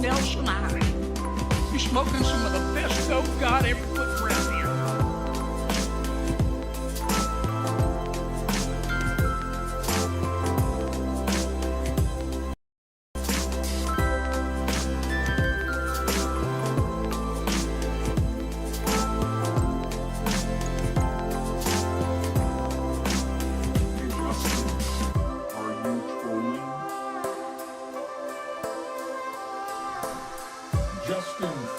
else and I. You're smoking some of the best dope God ever put around here.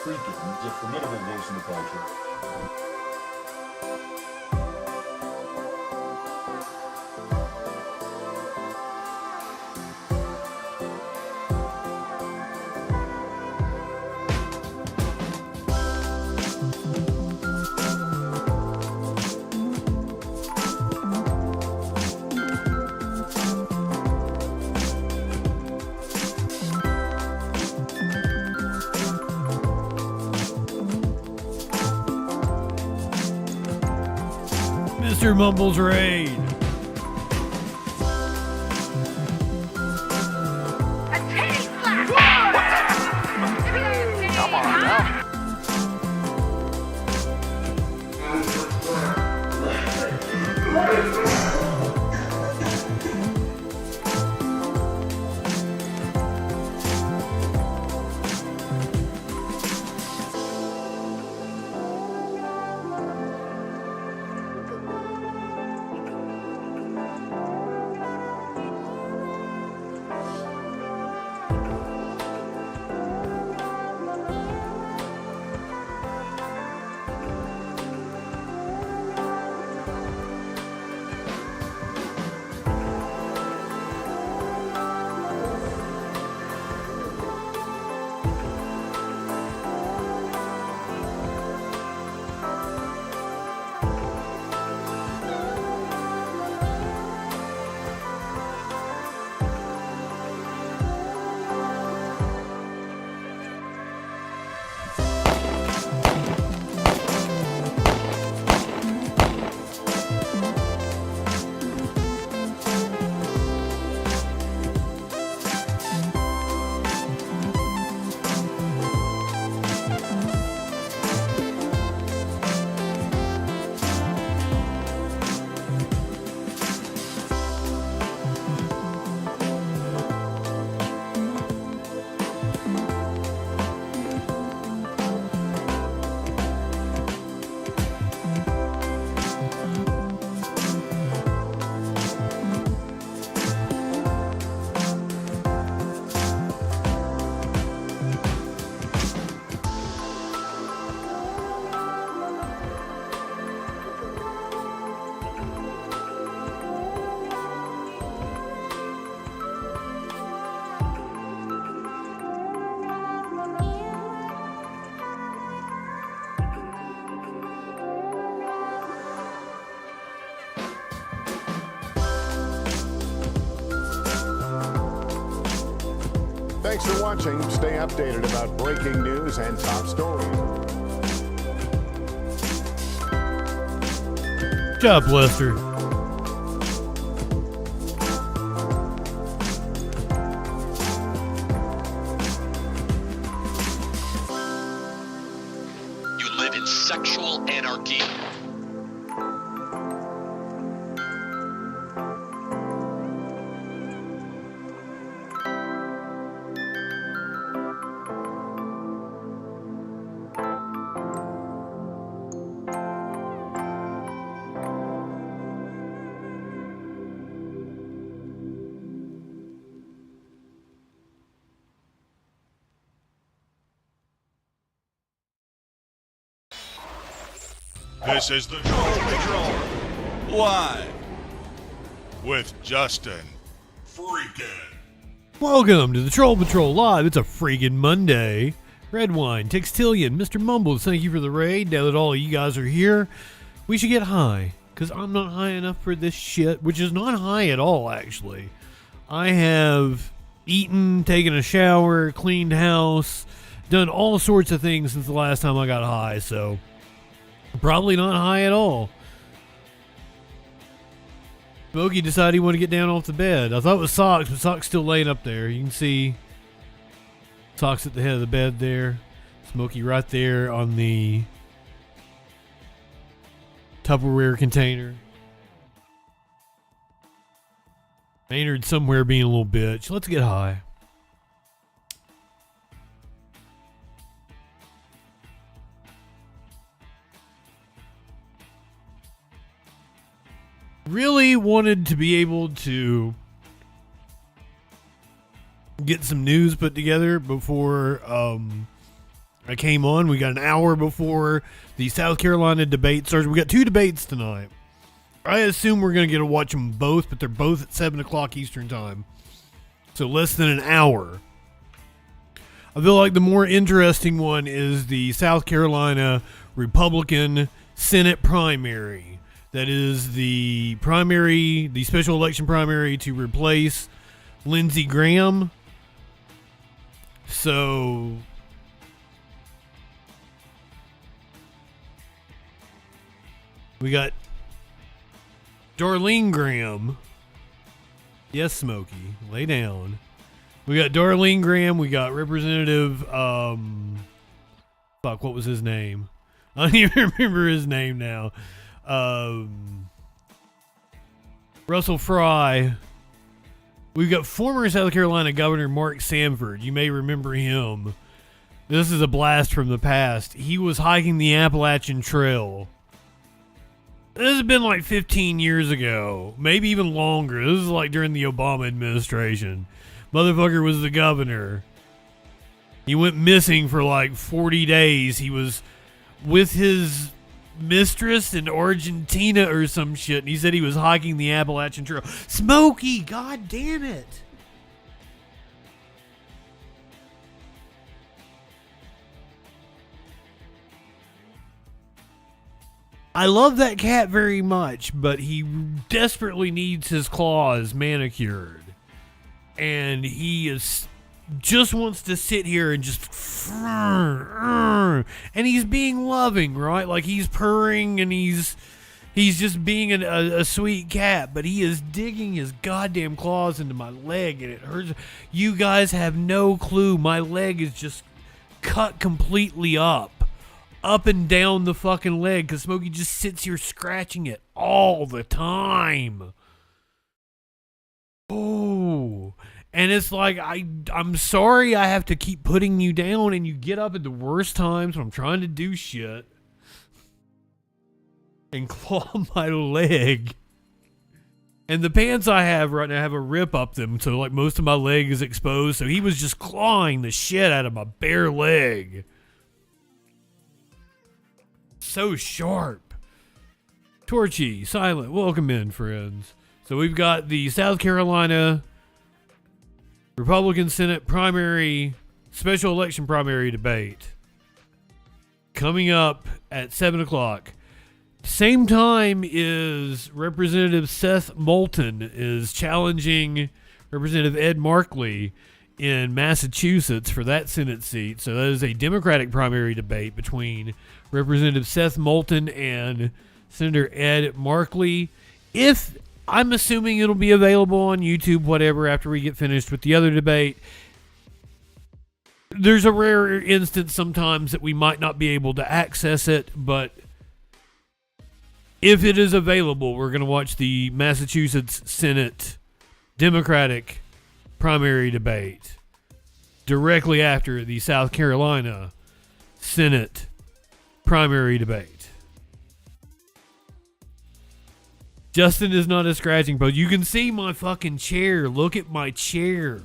FREAKIN is a formidable voice in the culture. Mr. Mumble's Raid. Come on now. Thanks for watching. Stay updated about breaking news and top stories. Good job, Lester. You live in sexual anarchy. This is the Troll Patrol, live with Justin FREAKIN. Welcome to the Troll Patrol Live. It's a freaking Monday. Red Wine, Textillion, Mr. Mumbles, thank you for the raid. Now that all of you guys are here, we should get high, because I'm not high enough for this shit, which is not high at all, actually. I have eaten, taken a shower, cleaned house, done all sorts of things since the last time I got high, so probably not high at all. Smokey decided he wanted to get down off the bed. I thought it was Socks, but Socks still laying up there. You can see Talks at the head of the bed there. Smokey right there on the Tupperware container. Maynard somewhere being a little bitch. Let's get high. Really wanted to be able to get some news put together before I came on. We got an hour before the South Carolina debate starts. We got 2 debates tonight. I assume we're going to get to watch them both, but they're both at 7 o'clock Eastern time. So less than an hour. I feel like the more interesting one is the South Carolina Republican Senate primary. That is the primary, the special election primary to replace Lindsey Graham. So we got Darlene Graham. Yes, Smokey, lay down. We got Darlene Graham. We got Representative, what was his name? I don't even remember his name now. Russell Fry. We've got former South Carolina Governor Mark Sanford. You may remember him. This is a blast from the past. He was hiking the Appalachian Trail. This has been like 15 years ago. Maybe even longer. This is like during the Obama administration. Motherfucker was the governor. He went missing for like 40 days. He was with his mistress in Argentina or some shit, and he said he was hiking the Appalachian Trail. Smokey, god damn it. I love that cat very much, but he desperately needs his claws manicured. And he just wants to sit here and just and he's being loving, right? Like he's purring and he's just being a sweet cat, but he is digging his goddamn claws into my leg and it hurts. You guys have no clue. My leg is just cut completely up and down the fucking leg because Smokey just sits here scratching it all the time. Oh, and it's like, I'm sorry I have to keep putting you down and you get up at the worst times when I'm trying to do shit and claw my leg. And the pants I have right now have a rip up them, so like most of my leg is exposed, so he was just clawing the shit out of my bare leg. So sharp. Torchy, silent, welcome in, friends. So we've got the South Carolina Republican Senate primary, special election primary debate coming up at 7 o'clock. Same time is Representative Seth Moulton is challenging Representative Ed Markey in Massachusetts for that Senate seat. So that is a Democratic primary debate between Representative Seth Moulton and Senator Ed Markey. If I'm assuming it'll be available on YouTube, whatever, after we get finished with the other debate. There's a rare instance sometimes that we might not be able to access it, but if it is available, we're going to watch the Massachusetts Senate Democratic primary debate directly after the South Carolina Senate primary debate. Justin is not a scratching post. You can see my fucking chair. Look at my chair.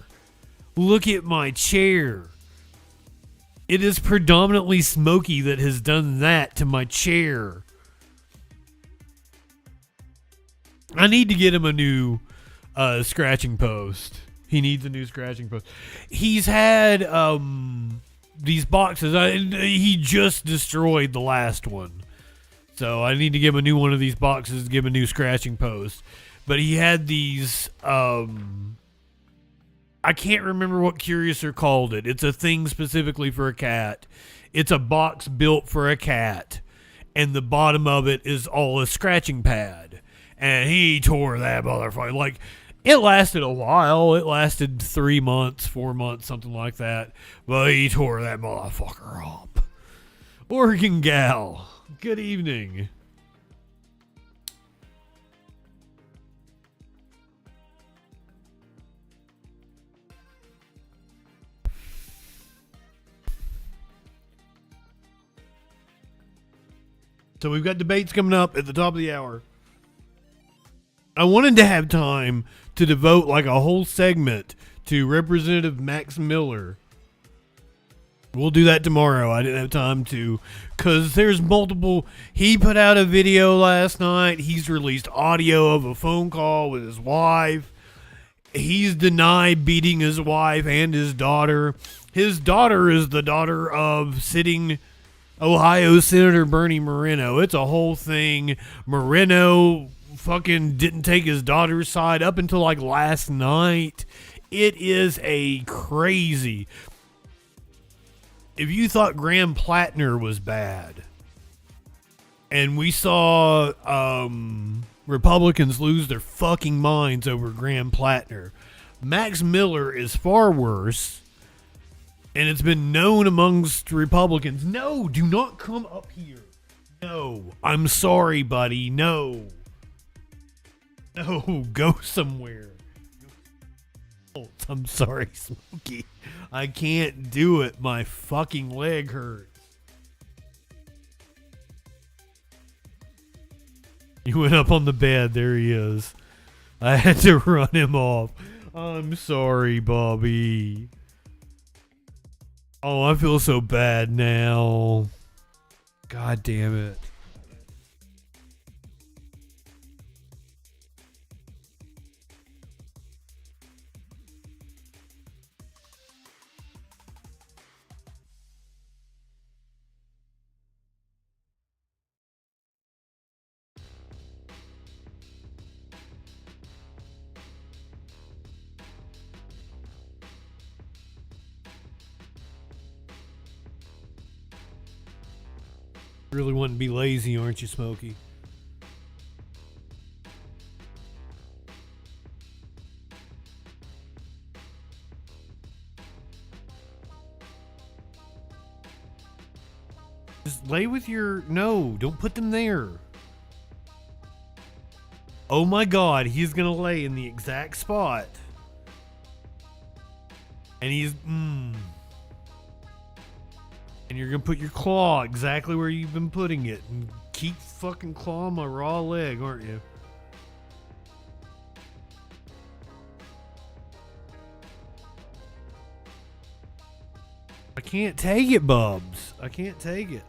Look at my chair. It is predominantly Smokey that has done that to my chair. I need to get him a new scratching post. He needs a new scratching post. He's had these boxes. He just destroyed the last one. So I need to give him a new one of these boxes, give him a new scratching post. But he had these, I can't remember what Curiouser called it. It's a thing specifically for a cat. It's a box built for a cat. And the bottom of it is all a scratching pad. And he tore that motherfucker. Like, It lasted a while. It lasted 3 months, 4 months, something like that. But he tore that motherfucker up. Oregon Gal, good evening. So we've got debates coming up at the top of the hour. I wanted to have time to devote like a whole segment to Representative Max Miller. We'll do that tomorrow. I didn't have time to, because there's multiple. He put out a video last night. He's released audio of a phone call with his wife. He's denied beating his wife and his daughter. His daughter is the daughter of sitting Ohio Senator Bernie Moreno. It's a whole thing. Moreno fucking didn't take his daughter's side up until like last night. It is a crazy. If you thought Graham Plattner was bad, and we saw Republicans lose their fucking minds over Graham Plattner, Max Miller is far worse, and it's been known amongst Republicans. No, do not come up here. No, I'm sorry, buddy. No, go somewhere. I'm sorry, Smokey. I can't do it. My fucking leg hurts. He went up on the bed. There he is. I had to run him off. I'm sorry, Bobby. Oh, I feel so bad now. God damn it. Really wanting to be lazy, aren't you, Smokey? Just lay with your... No, don't put them there. Oh my God, he's gonna lay in the exact spot. And he's... And you're going to put your claw exactly where you've been putting it. And keep fucking clawing my raw leg, aren't you? I can't take it, Bubs. I can't take it.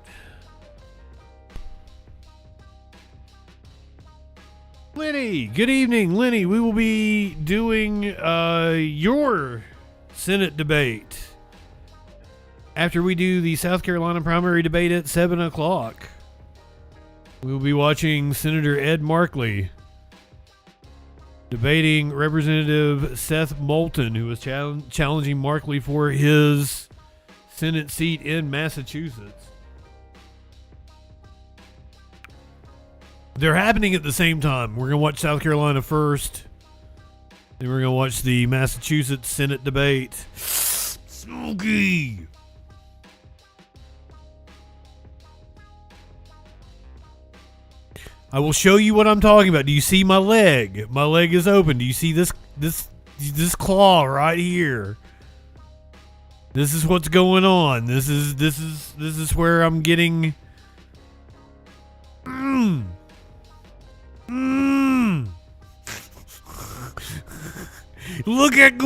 Lenny, good evening. Lenny, we will be doing your Senate debate after we do the South Carolina primary debate at 7 o'clock. We'll be watching Senator Ed Markey debating Representative Seth Moulton, who is challenging Markey for his Senate seat in Massachusetts. They're happening at the same time. We're going to watch South Carolina first. Then we're going to watch the Massachusetts Senate debate. Smokey! I will show you what I'm talking about. Do you see my leg? My leg is open. Do you see this claw right here? This is what's going on. This is where I'm getting Look at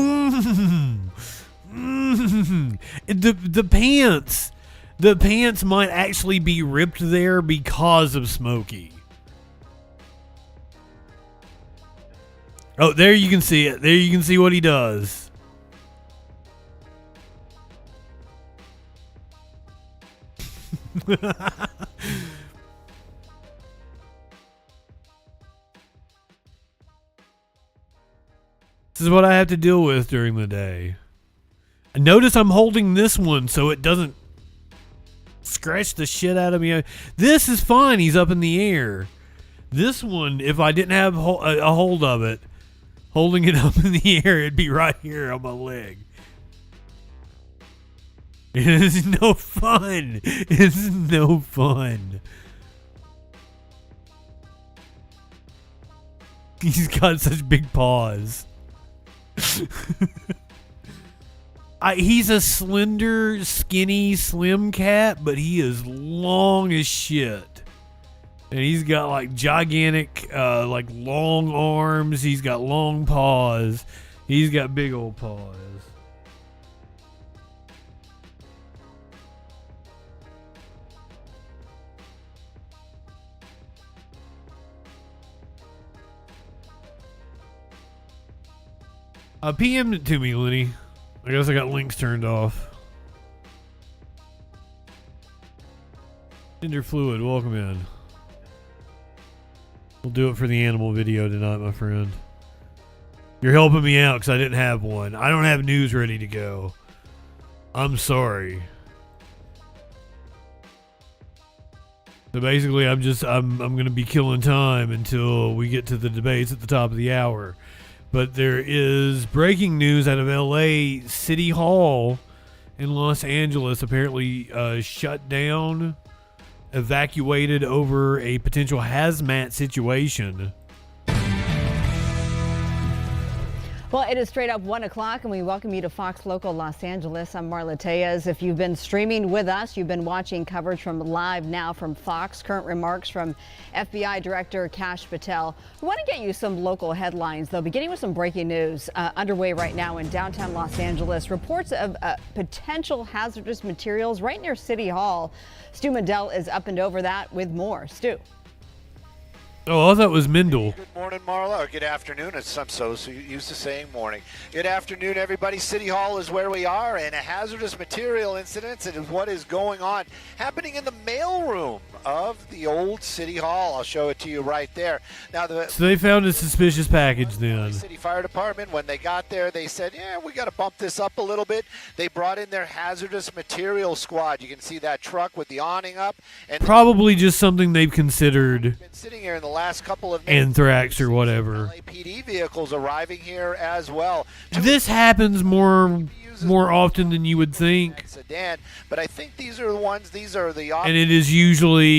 the pants. The pants might actually be ripped there because of Smokey. Oh, there you can see it. There you can see what he does. This is what I have to deal with during the day. Notice I'm holding this one so it doesn't scratch the shit out of me. This is fine. He's up in the air. This one, if I didn't have a hold of it, holding it up in the air, it'd be right here on my leg. It is no fun. It's no fun. He's got such big paws. He's a slender, skinny, slim cat, but he is long as shit. And he's got like gigantic, like long arms. He's got long paws. He's got big old paws. PM'd it to me, Lenny. I guess I got links turned off. Ginger Fluid, welcome in. We'll do it for the animal video tonight, my friend. You're helping me out because I didn't have one. I don't have news ready to go. I'm sorry. So basically, I'm going to be killing time until we get to the debates at the top of the hour. But there is breaking news out of LA. City Hall in Los Angeles apparently shut down, evacuated over a potential hazmat situation. Well, it is straight up 1 o'clock, and we welcome you to Fox Local Los Angeles. I'm Marla Tejas. If you've been streaming with us, you've been watching coverage from live now from Fox. Current remarks from FBI Director Kash Patel. We want to get you some local headlines, though, beginning with some breaking news underway right now in downtown Los Angeles. Reports of potential hazardous materials right near City Hall. Stu Mandel is up and over that with more. Stu. Oh, I thought it was Mendel. Good morning, Marla, or good afternoon. I'm so used to saying morning. Good afternoon, everybody. City Hall is where we are, and a hazardous material incident is what is going on, happening in the mailroom of the old City Hall. I'll show it to you right there. Now, so they found a suspicious package then. The City Fire Department, when they got there, they said, yeah, we got to bump this up a little bit. They brought in their hazardous material squad. You can see that truck with the awning up. And probably just something they've considered. Been sitting here in the last couple of minutes. Anthrax or whatever. LAPD vehicles arriving here as well. This happens more often than you would think. Sedan, but I think these are the ones. These are the and it is usually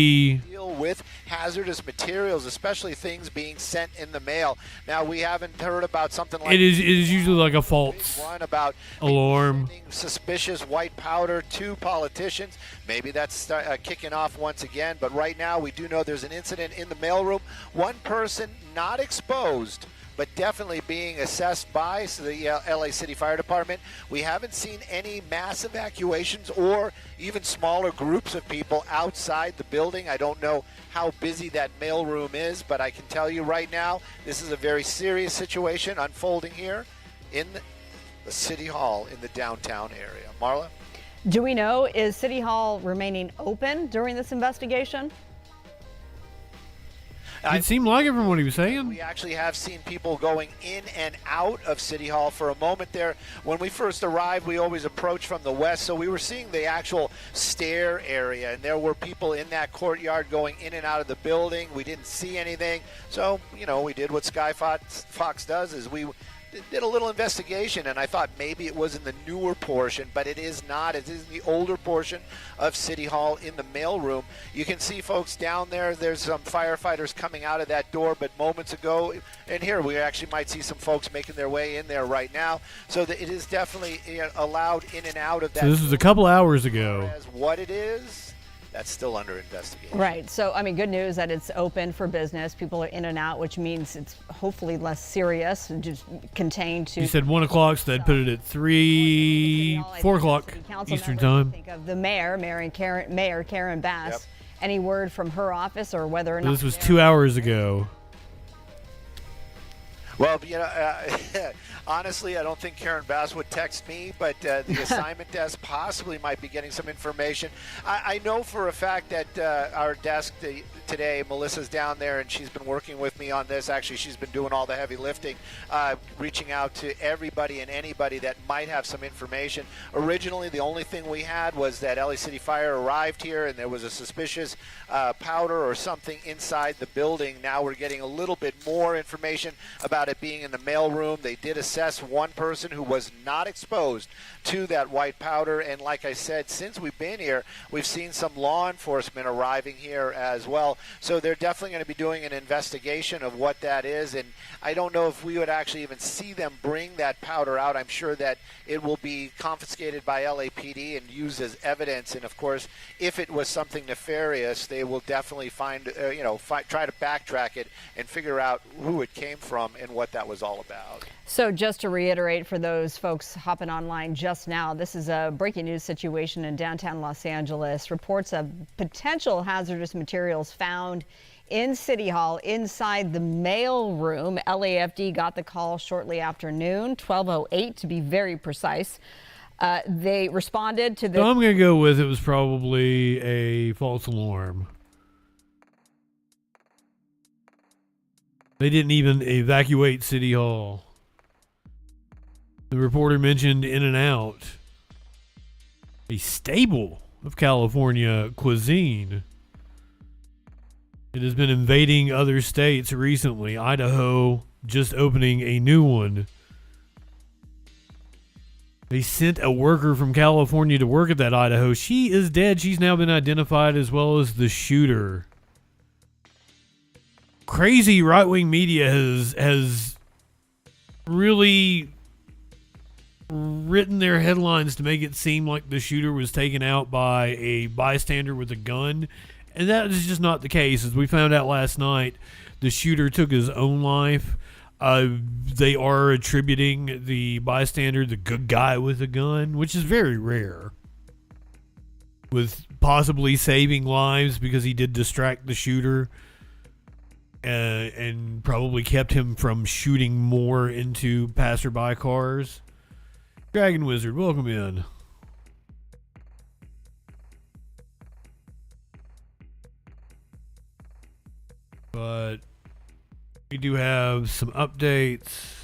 deal with hazardous materials, especially things being sent in the mail. Now we haven't heard about something like it is usually like a false one about alarm. Suspicious white powder to politicians. Maybe that's kicking off once again. But right now we do know there's an incident in the mailroom. One person not exposed, but definitely being assessed by the LA City Fire Department. We haven't seen any mass evacuations or even smaller groups of people outside the building. I don't know how busy that mailroom is, but I can tell you right now, this is a very serious situation unfolding here in the City Hall in the downtown area. Marla? Do we know, is City Hall remaining open during this investigation? It seemed like it from what he was saying. We actually have seen people going in and out of City Hall for a moment there. When we first arrived, we always approached from the west, so we were seeing the actual stair area, and there were people in that courtyard going in and out of the building. We didn't see anything, so, you know, we did what Sky Fox does, is we did a little investigation, and I thought maybe it was in the newer portion, but it is not. It is in the older portion of City Hall in the mailroom. You can see folks down there. There's some firefighters coming out of that door, but moments ago, and here we actually might see some folks making their way in there right now. So that it is definitely allowed in and out of that. So this was a couple hours ago. As what it is, that's still under investigation. Right. So, I mean, good news that it's open for business. People are in and out, which means it's hopefully less serious and just contained to. He said 1 o'clock, so they'd put it at 4 o'clock Eastern time. Think of the mayor Karen Bass. Yep. Any word from her office or whether or not. This was 2 hours ago. Well, you know, honestly, I don't think Karen Bass would text me, but the assignment desk possibly might be getting some information. I know for a fact that our desk today, Melissa's down there, and she's been working with me on this. Actually, she's been doing all the heavy lifting, reaching out to everybody and anybody that might have some information. Originally, the only thing we had was that LA City Fire arrived here, and there was a suspicious powder or something inside the building. Now we're getting a little bit more information about it being in the mailroom. They did assess one person who was not exposed to that white powder. And like I said, since we've been here, we've seen some law enforcement arriving here as well. So they're definitely going to be doing an investigation of what that is. And I don't know if we would actually even see them bring that powder out. I'm sure that it will be confiscated by LAPD and used as evidence. And of course, if it was something nefarious, they will definitely find, try to backtrack it and figure out who it came from and what that was all about. So just to reiterate for those folks hopping online just now, this is a breaking news situation in downtown Los Angeles. Reports of potential hazardous materials found in City Hall inside the mail room. LAFD got the call shortly after noon, 12:08 to be very precise. They responded to the... So I'm going to go with it was probably a false alarm. They didn't even evacuate City Hall. The reporter mentioned In-N-Out, a staple of California cuisine. It has been invading other states recently. Idaho just opening a new one. They sent a worker from California to work at that Idaho. She is dead. She's now been identified as well as the shooter. Crazy right-wing media has really written their headlines to make it seem like the shooter was taken out by a bystander with a gun. And that is just not the case. As we found out last night, the shooter took his own life. They are attributing the bystander, the good guy with a gun, which is very rare, with possibly saving lives because he did distract the shooter and probably kept him from shooting more into passerby cars. Dragon Wizard, welcome in. But we do have some updates.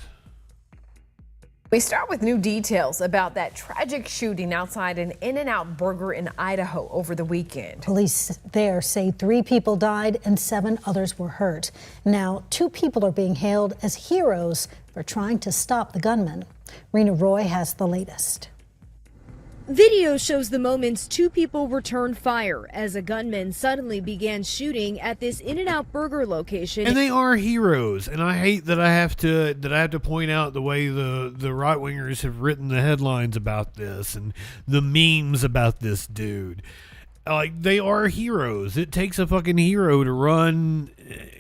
We start with new details about that tragic shooting outside an In-N-Out Burger in Idaho over the weekend. Police there say 3 people died and 7 others were hurt. Now 2 people are being hailed as heroes for trying to stop the gunman. Rena Roy has the latest. Video shows the moments 2 people returned fire as a gunman suddenly began shooting at this In-N-Out Burger location. And they are heroes, and I hate that I have to point out the way the right wingers have written the headlines about this and the memes about this dude. Like, they are heroes. It takes a fucking hero to run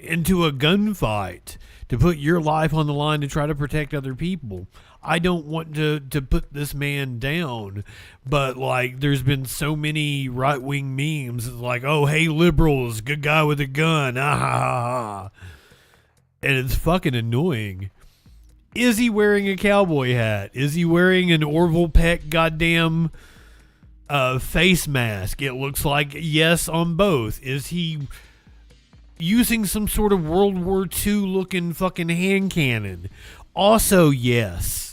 into a gunfight, to put your life on the line to try to protect other people. I don't want to put this man down, but like there's been so many right-wing memes like, oh, hey, liberals, good guy with a gun, ah, ha, ha, ha. And it's fucking annoying. Is he wearing a cowboy hat? Is he wearing an Orville Peck goddamn face mask? It looks like yes on both. Is he using some sort of World War II looking fucking hand cannon? Also, yes.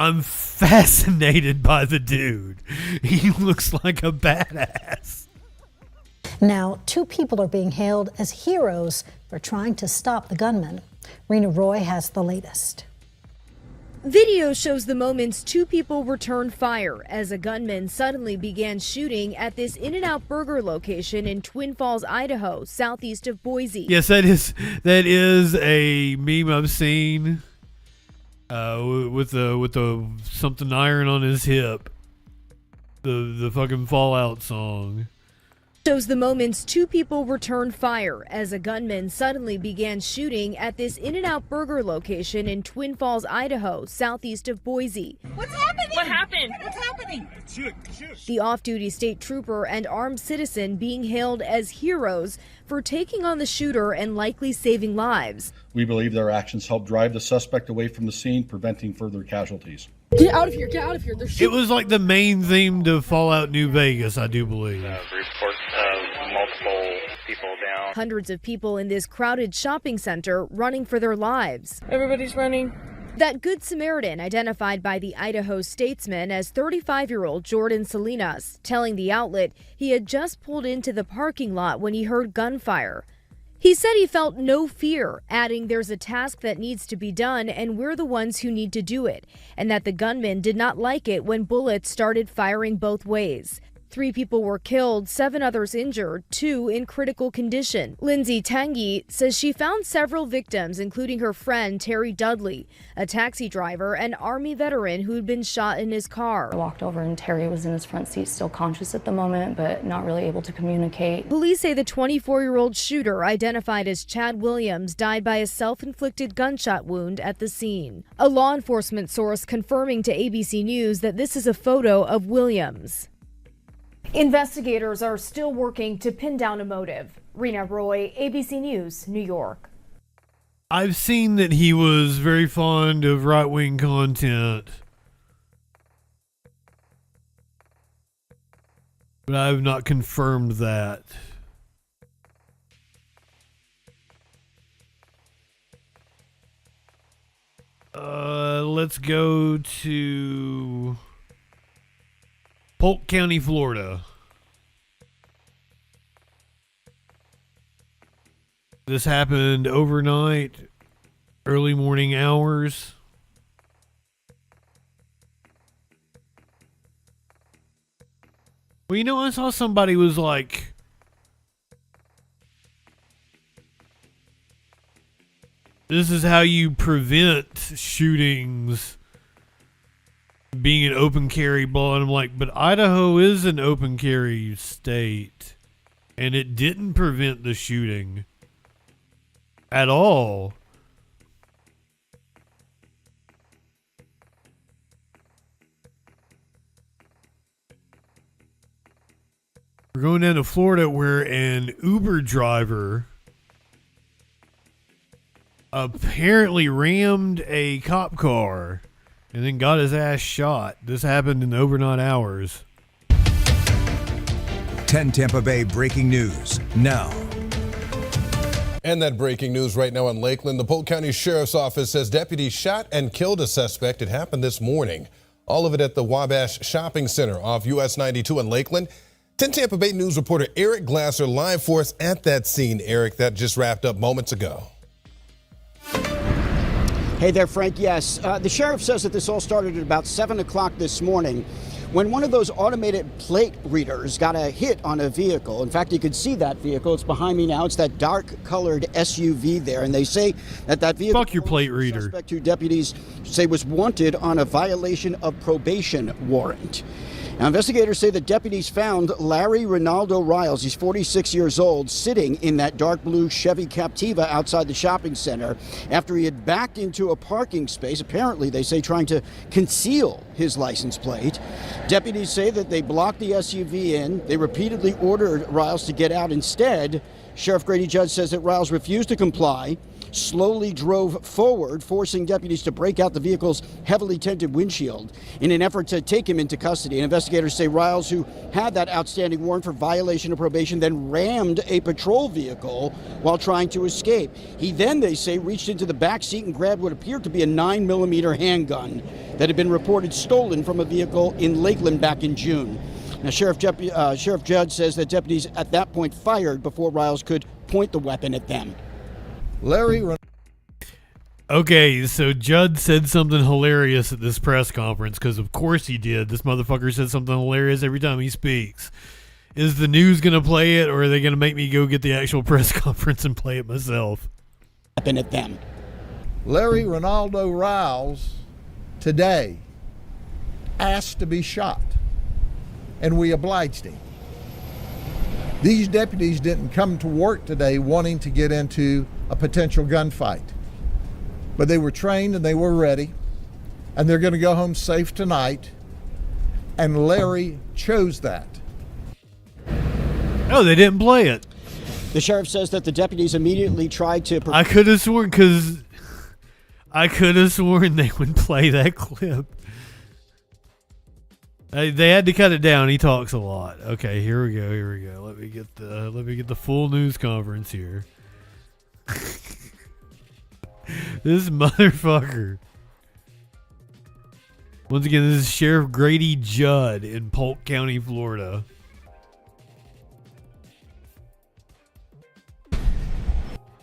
I'm fascinated by the dude. He looks like a badass. Now 2 people are being hailed as heroes for trying to stop the gunman. Rena Roy has the latest. Video shows the moments 2 people returned fire as a gunman suddenly began shooting at this In-N-Out Burger location in Twin Falls, Idaho, southeast of Boise. Yes, that is a meme I've seen with the something iron on his hip. The fucking Fallout song. Shows the moments 2 people returned fire as a gunman suddenly began shooting at this In-N-Out Burger location in Twin Falls, Idaho, southeast of Boise. What's happening? What happened? What's happening? Shoot. The off-duty state trooper and armed citizen being hailed as heroes for taking on the shooter and likely saving lives. We believe their actions helped drive the suspect away from the scene, preventing further casualties. Get out of here! Get out of here! They're shooting. It was like the main theme to Fallout New Vegas, I do believe. Report multiple people down. Hundreds of people in this crowded shopping center running for their lives. Everybody's running. That Good Samaritan, identified by the Idaho Statesman as 35-year-old Jordan Salinas, telling the outlet he had just pulled into the parking lot when he heard gunfire. He said he felt no fear, adding there's a task that needs to be done and we're the ones who need to do it, and that the gunman did not like it when bullets started firing both ways. 3 people were killed, 7 others injured, 2 in critical condition. Lindsay Tanguy says she found several victims, including her friend Terry Dudley, a taxi driver and Army veteran who'd been shot in his car. I walked over and Terry was in his front seat, still conscious at the moment, but not really able to communicate. Police say the 24-year-old shooter, identified as Chad Williams, died by a self-inflicted gunshot wound at the scene. A law enforcement source confirming to ABC News that this is a photo of Williams. Investigators are still working to pin down a motive. Rena Roy, ABC News, New York. I've seen that he was very fond of right-wing content, but I have not confirmed that. Let's go to Polk County, Florida. This happened overnight, early morning hours. Well, you know, I saw somebody was like, this is how you prevent shootings being an open carry ball. And I'm like, but Idaho is an open carry state, and it didn't prevent the shooting at all. We're going down to Florida where an Uber driver apparently rammed a cop car and then got his ass shot. This happened in the overnight hours. 10 Tampa Bay breaking news now. And that breaking news right now in Lakeland. The Polk County Sheriff's Office says deputies shot and killed a suspect. It happened this morning. All of it at the Wabash Shopping Center off US 92 in Lakeland. 10 Tampa Bay News reporter Eric Glasser live for us at that scene. Eric, that just wrapped up moments ago. Hey there, Frank. Yes, the sheriff says that this all started at about 7 o'clock this morning when one of those automated plate readers got a hit on a vehicle. In fact, you could see that vehicle. It's behind me now. It's that dark-colored SUV there, and they say that that vehicle... Fuck your plate reader. ...suspect who deputies say was wanted on a violation of probation warrant. Now, investigators say the deputies found Larry Ronaldo Riles, he's 46 years old, sitting in that dark blue Chevy Captiva outside the shopping center after he had backed into a parking space, apparently, they say, trying to conceal his license plate. Deputies say that they blocked the SUV in. They repeatedly ordered Riles to get out. Instead, Sheriff Grady Judd says that Riles refused to comply, slowly drove forward, forcing deputies to break out the vehicle's heavily tinted windshield in an effort to take him into custody. And investigators say Riles, who had that outstanding warrant for violation of probation, then rammed a patrol vehicle while trying to escape. He then, they say, reached into the back seat and grabbed what appeared to be a 9mm handgun that had been reported stolen from a vehicle in Lakeland back in June. Now, Sheriff Judd says that deputies at that point fired before Riles could point the weapon at them. Okay, so Judd said something hilarious at this press conference, because of course he did. This motherfucker says something hilarious every time he speaks. Is the news going to play it, or are they going to make me go get the actual press conference and play it myself? Weapon at them. Larry Ronaldo Riles today asked to be shot, and we obliged him. These deputies didn't come to work today wanting to get into a potential gunfight, but they were trained and they were ready, and they're going to go home safe tonight, and Larry chose that. Oh, they didn't play it. The sheriff says that the deputies immediately tried to... I could have sworn they would play that clip. They had to cut it down. He talks a lot. Okay, here we go. Let me get the full news conference here. This motherfucker. Once again, this is Sheriff Grady Judd in Polk County, Florida.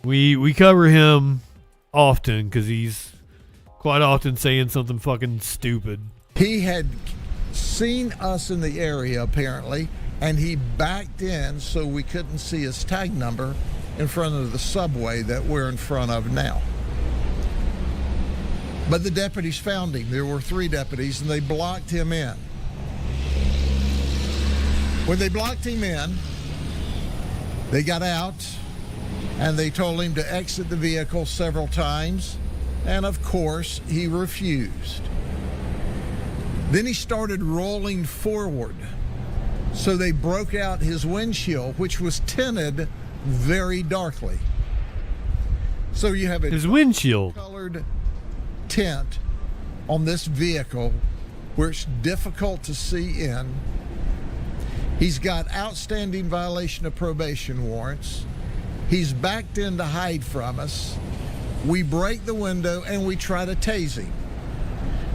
We cover him often because he's quite often saying something fucking stupid. He had seen us in the area, apparently, and he backed in so we couldn't see his tag number in front of the subway that we're in front of now. But the deputies found him. There were 3 deputies, and they blocked him in. When they blocked him in, they got out, and they told him to exit the vehicle several times, and of course, he refused. Then he started rolling forward. So they broke out his windshield, which was tinted very darkly. So you have his windshield colored tint on this vehicle where it's difficult to see in. He's got outstanding violation of probation warrants. He's backed in to hide from us. We break the window and we try to tase him.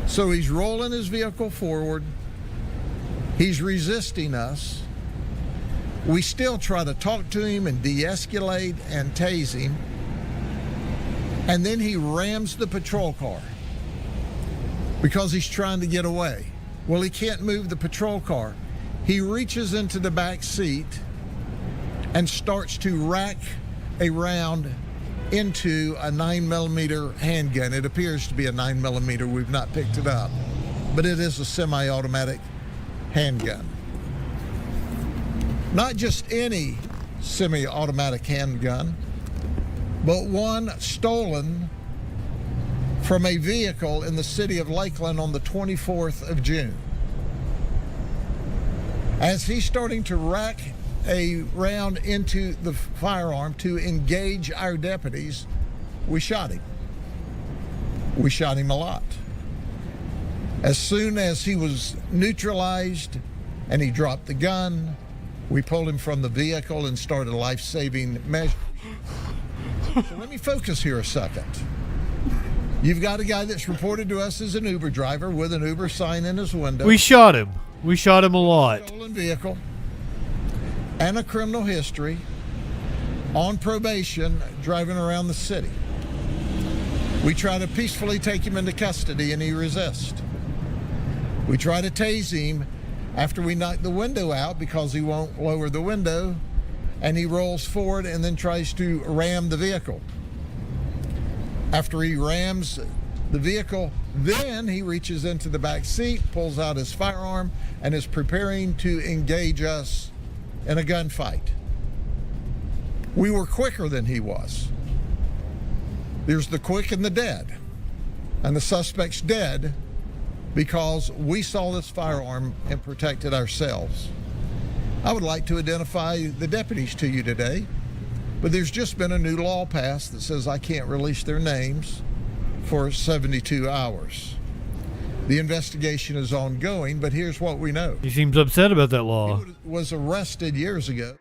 So he's rolling his vehicle forward. He's resisting us. We still try to talk to him and de-escalate and tase him. And then he rams the patrol car because he's trying to get away. Well, he can't move the patrol car. He reaches into the back seat and starts to rack a round into a 9mm handgun. It appears to be a 9mm. We've not picked it up, but it is a semi-automatic handgun. Not just any semi-automatic handgun, but one stolen from a vehicle in the city of Lakeland on the 24th of June. As he's starting to rack a round into the firearm to engage our deputies, we shot him. We shot him a lot. As soon as he was neutralized and he dropped the gun, we pulled him from the vehicle and started life-saving measures. So let me focus here a second. You've got a guy that's reported to us as an Uber driver with an Uber sign in his window. We shot him. We shot him a lot. Stolen vehicle and a criminal history, on probation, driving around the city. We try to peacefully take him into custody and he resists. We try to tase him after we knock the window out because he won't lower the window, and he rolls forward and then tries to ram the vehicle. After he rams the vehicle, then he reaches into the back seat, pulls out his firearm, and is preparing to engage us in a gunfight. We were quicker than he was. There's the quick and the dead. And the suspect's dead because we saw this firearm and protected ourselves. I would like to identify the deputies to you today, but there's just been a new law passed that says I can't release their names for 72 hours. The investigation is ongoing, but here's what we know. He seems upset about that law. He was arrested years ago.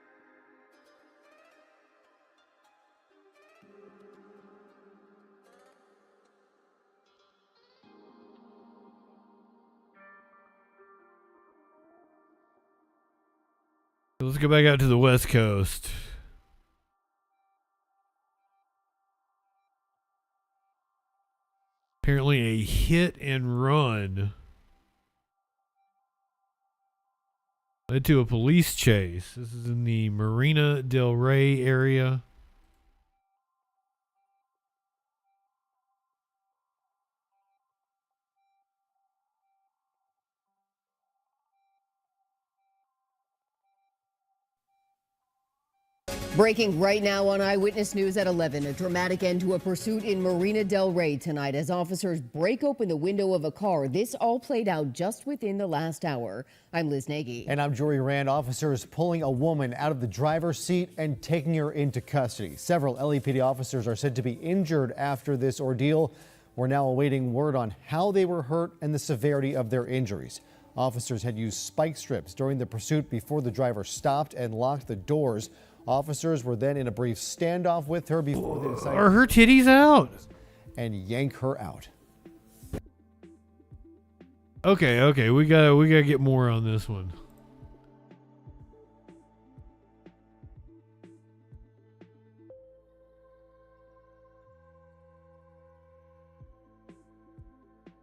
Let's go back out to the West Coast. Apparently a hit and run led to a police chase. This is in the Marina del Rey area. Breaking right now on Eyewitness News at 11. A dramatic end to a pursuit in Marina del Rey tonight as officers break open the window of a car. This all played out just within the last hour. I'm Liz Nagy. And I'm Jory Rand. Officers pulling a woman out of the driver's seat and taking her into custody. Several LAPD officers are said to be injured after this ordeal. We're now awaiting word on how they were hurt and the severity of their injuries. Officers had used spike strips during the pursuit before the driver stopped and locked the doors. Officers were then in a brief standoff with her before they decided Are her titties out? And yank her out. Okay, we gotta get more on this one.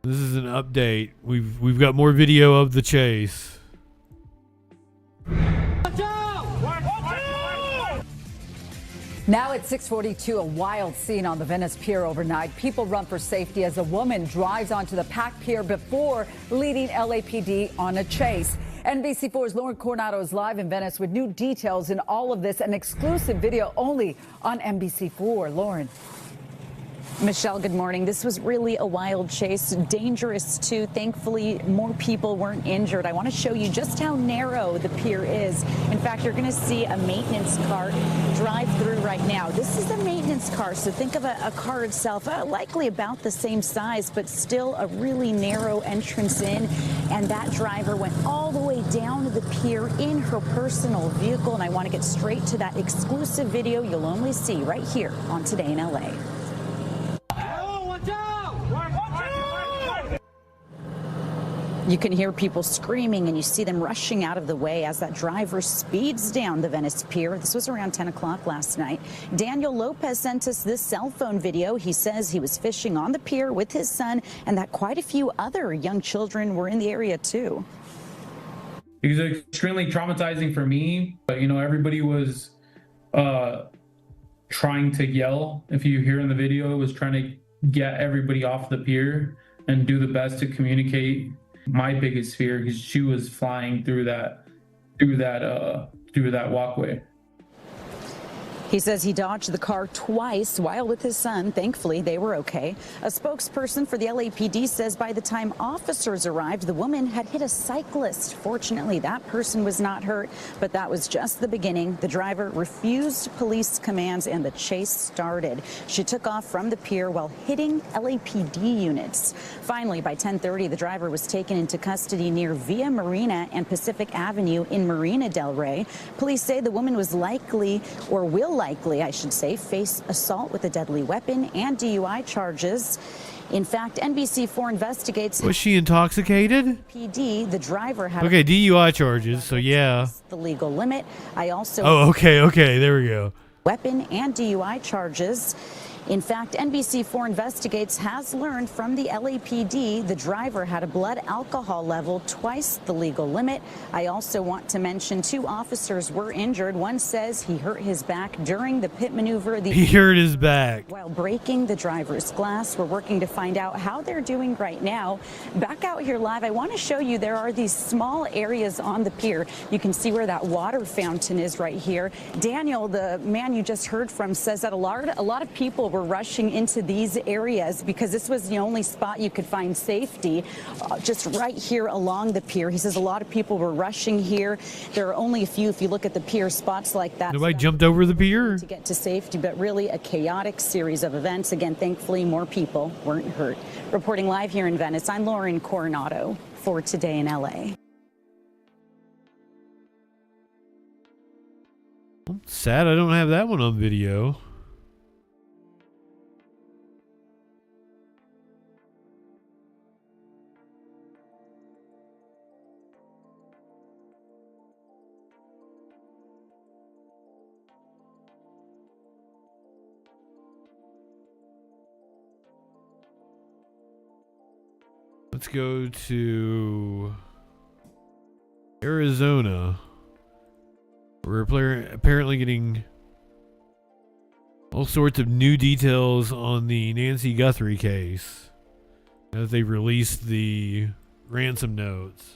This is an update. We've got more video of the chase. Now at 6:42, a wild scene on the Venice Pier overnight. People run for safety as a woman drives onto the packed pier before leading LAPD on a chase. NBC4's Lauren Coronado is live in Venice with new details in all of this, an exclusive video only on NBC4. Lauren. Michelle, good morning. This was really a wild chase, dangerous too. Thankfully, more people weren't injured. I want to show you just how narrow the pier is. In fact, you're going to see a maintenance car drive through right now. This is a maintenance car, so think of a car itself, likely about the same size, but still a really narrow entrance in. And that driver went all the way down to the pier in her personal vehicle. And I want to get straight to that exclusive video you'll only see right here on Today in LA. You can hear people screaming and you see them rushing out of the way as that driver speeds down the Venice Pier. This was around 10 o'clock last night. Daniel Lopez sent us this cell phone video. He says he was fishing on the pier with his son and that quite a few other young children were in the area too. It was extremely traumatizing for me, but you know, everybody was trying to yell. If you hear in the video, it was trying to get everybody off the pier and do the best to communicate. My biggest fear, because she was flying through that walkway. He says he dodged the car twice while with his son. Thankfully, they were okay. A spokesperson for the LAPD says by the time officers arrived, the woman had hit a cyclist. Fortunately, that person was not hurt, but that was just the beginning. The driver refused police commands and the chase started. She took off from the pier while hitting LAPD units. Finally, by 10:30, the driver was taken into custody near Via Marina and Pacific Avenue in Marina del Rey. Police say the woman was likely, or will likely, I should say, face assault with a deadly weapon and DUI charges. In fact, NBC4 investigates. Was she intoxicated? PD, the driver had okay, DUI charges, so yeah. The legal limit. I also. Oh, okay, there we go. Weapon and DUI charges. In fact, NBC4 Investigates has learned from the LAPD the driver had a blood alcohol level twice the legal limit. I also want to mention 2 officers were injured. One says he hurt his back during the pit maneuver. He hurt his back while breaking the driver's glass. We're working to find out how they're doing right now. Back out here live, I want to show you there are these small areas on the pier. You can see where that water fountain is right here. Daniel, the man you just heard from, says that a lot of people were rushing into these areas because this was the only spot you could find safety, just right here along the pier. He says a lot of people were rushing here. There are only a few, if you look at the pier, spots like that. Nobody jumped over the pier? To get to safety, but really a chaotic series of events. Again, thankfully, more people weren't hurt. Reporting live here in Venice, I'm Lauren Coronado for Today in LA. Sad I don't have that one on video. Let's go to Arizona. We're apparently getting all sorts of new details on the Nancy Guthrie case as they released the ransom notes.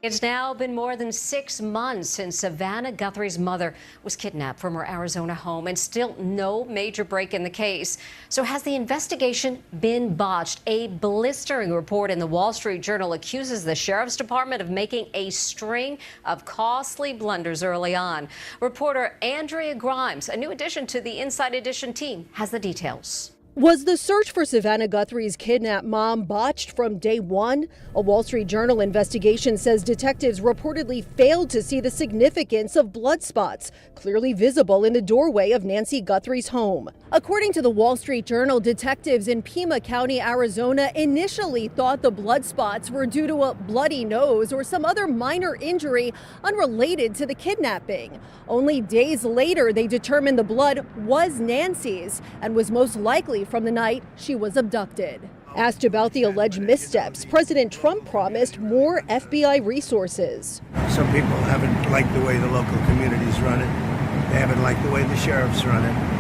It's now been more than 6 months since Savannah Guthrie's mother was kidnapped from her Arizona home, and still no major break in the case. So has the investigation been botched? A blistering report in the Wall Street Journal accuses the Sheriff's Department of making a string of costly blunders early on. Reporter Andrea Grimes, a new addition to the Inside Edition team, has the details. Was the search for Savannah Guthrie's kidnapped mom botched from day one? A Wall Street Journal investigation says detectives reportedly failed to see the significance of blood spots clearly visible in the doorway of Nancy Guthrie's home. According to the Wall Street Journal, detectives in Pima County, Arizona initially thought the blood spots were due to a bloody nose or some other minor injury unrelated to the kidnapping. Only days later, they determined the blood was Nancy's and was most likely from the night she was abducted. Asked about the alleged missteps, President Trump promised more FBI resources. Some people haven't liked the way the local communities run it. They haven't liked the way the sheriffs run it.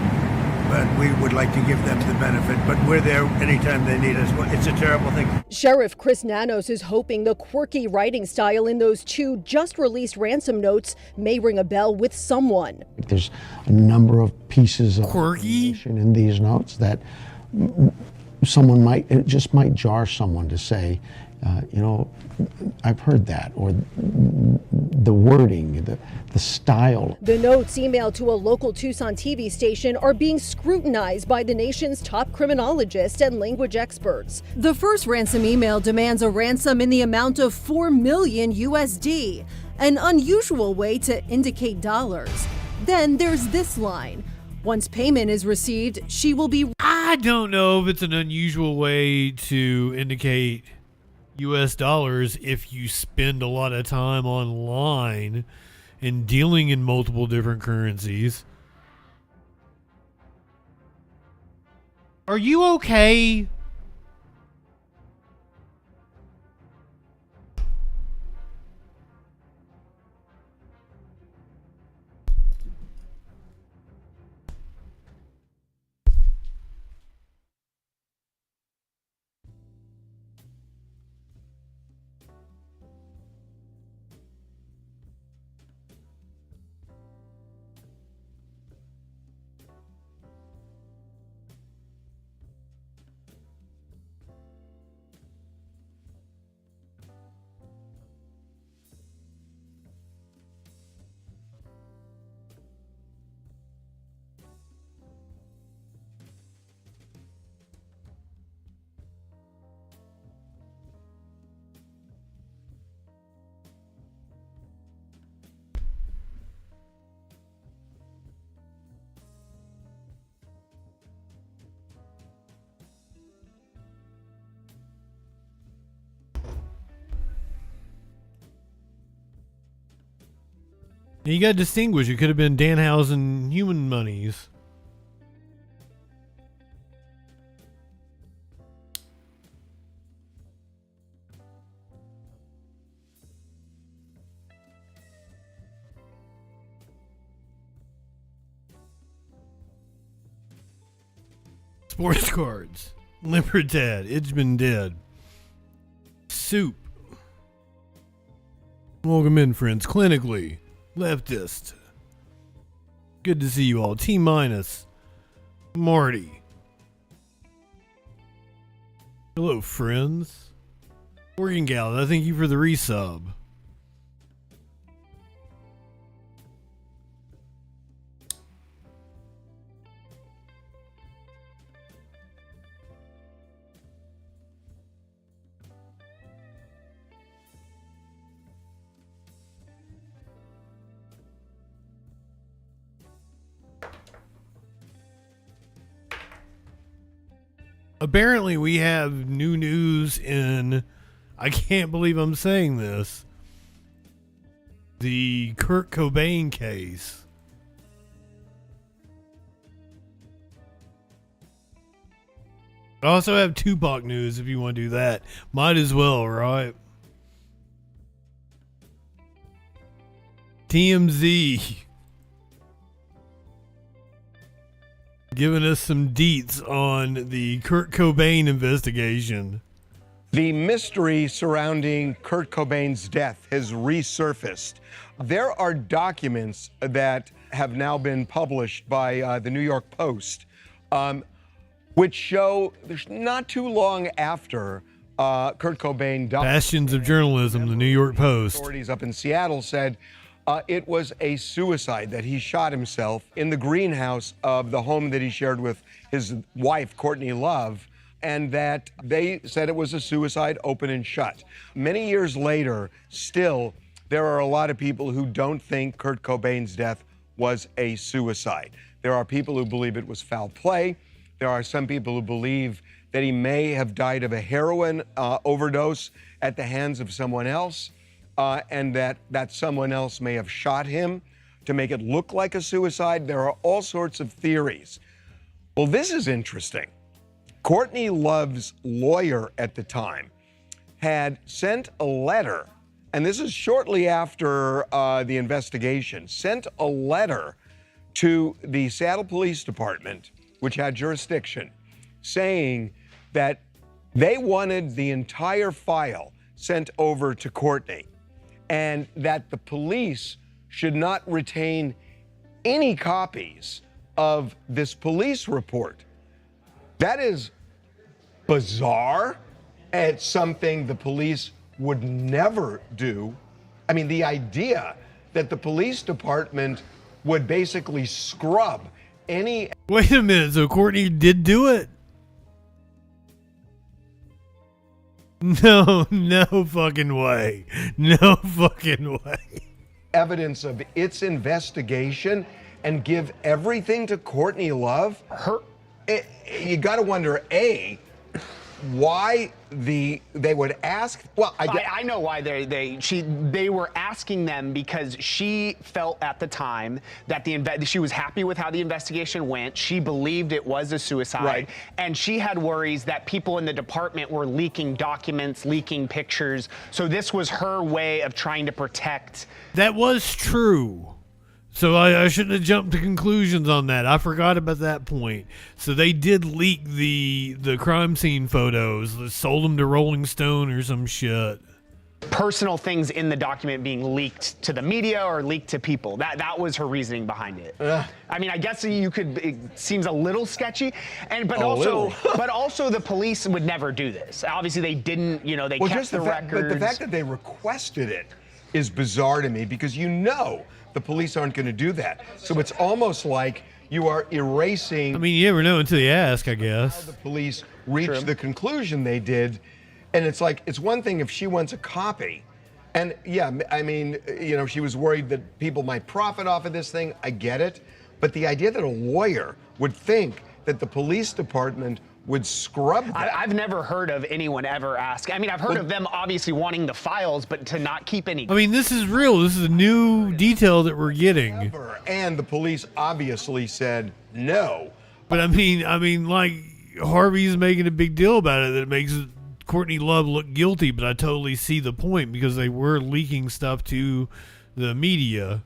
But we would like to give them the benefit. But we're there anytime they need us. It's a terrible thing. Sheriff Chris Nanos is hoping the quirky writing style in those 2 just released ransom notes may ring a bell with someone. There's a number of pieces of information in these notes that it just might jar someone to say, I've heard that, or the wording, the style. The notes emailed to a local Tucson TV station are being scrutinized by the nation's top criminologists and language experts. The first ransom email demands a ransom in the amount of $4 million USD, an unusual way to indicate dollars. Then there's this line. Once payment is received, she will be... I don't know if it's an unusual way to indicate US dollars if you spend a lot of time online and dealing in multiple different currencies. Are you okay? You got to distinguish. It could have been Danhausen human monies. Sports cards. Libertad. It's been dead. Soup. Welcome in, friends. Clinically. Leftist. Good to see you all. T minus. Marty. Hello, friends. Working Gal, I thank you for the resub. Apparently, we have new news in, I can't believe I'm saying this, the Kurt Cobain case. I also have Tupac news if you want to do that. Might as well, right? TMZ. Giving us some deets on the Kurt Cobain investigation. The mystery surrounding Kurt Cobain's death has resurfaced. There are documents that have now been published by the New York Post, which show there's not too long after Kurt Cobain died. Bastions of journalism, the New York Post. Authorities up in Seattle said it was a suicide, that he shot himself in the greenhouse of the home that he shared with his wife, Courtney Love, and that they said it was a suicide, open and shut. Many years later, still, there are a lot of people who don't think Kurt Cobain's death was a suicide. There are people who believe it was foul play. There are some people who believe that he may have died of a heroin overdose at the hands of someone else. And that someone else may have shot him to make it look like a suicide. There are all sorts of theories. Well, this is interesting. Courtney Love's lawyer at the time had sent a letter, and this is shortly after the investigation, sent a letter to the Seattle Police Department, which had jurisdiction, saying that they wanted the entire file sent over to Courtney and that the police should not retain any copies of this police report. That is bizarre. It's something the police would never do. I mean, the idea that the police department would basically scrub any... Wait a minute, so Courtney did do it? No fucking way. No fucking way. Evidence of its investigation and give everything to Courtney Love? You got to wonder, A, why they would ask. Well, I know why they were asking them, because she felt at the time that she was happy with how the investigation went. She believed it was a suicide, right. And she had worries that people in the department were leaking documents, leaking pictures. So this was her way of trying to protect. That was true. So I shouldn't have jumped to conclusions on that. I forgot about that point. So they did leak the crime scene photos. They sold them to Rolling Stone or some shit. Personal things in the document being leaked to the media or leaked to people. That was her reasoning behind it. I mean, I guess it seems a little sketchy, but also the police would never do this. Obviously, they didn't. They kept the records. But the fact that they requested it is bizarre to me, because the police aren't going to do that. So it's almost like you are erasing. I mean, you never know until you ask, I guess. How the police reached the conclusion they did. And it's like, it's one thing if she wants a copy. And yeah, I mean, she was worried that people might profit off of this thing. I get it. But the idea that a lawyer would think that the police department would scrub that. I've never heard of anyone ever ask. I mean, I've heard of them obviously wanting the files, but to not keep any. I mean, this is real. This is a new detail that we're getting. And the police obviously said no. But I mean, like, Harvey's making a big deal about it, that it makes Courtney Love look guilty, but I totally see the point, because they were leaking stuff to the media.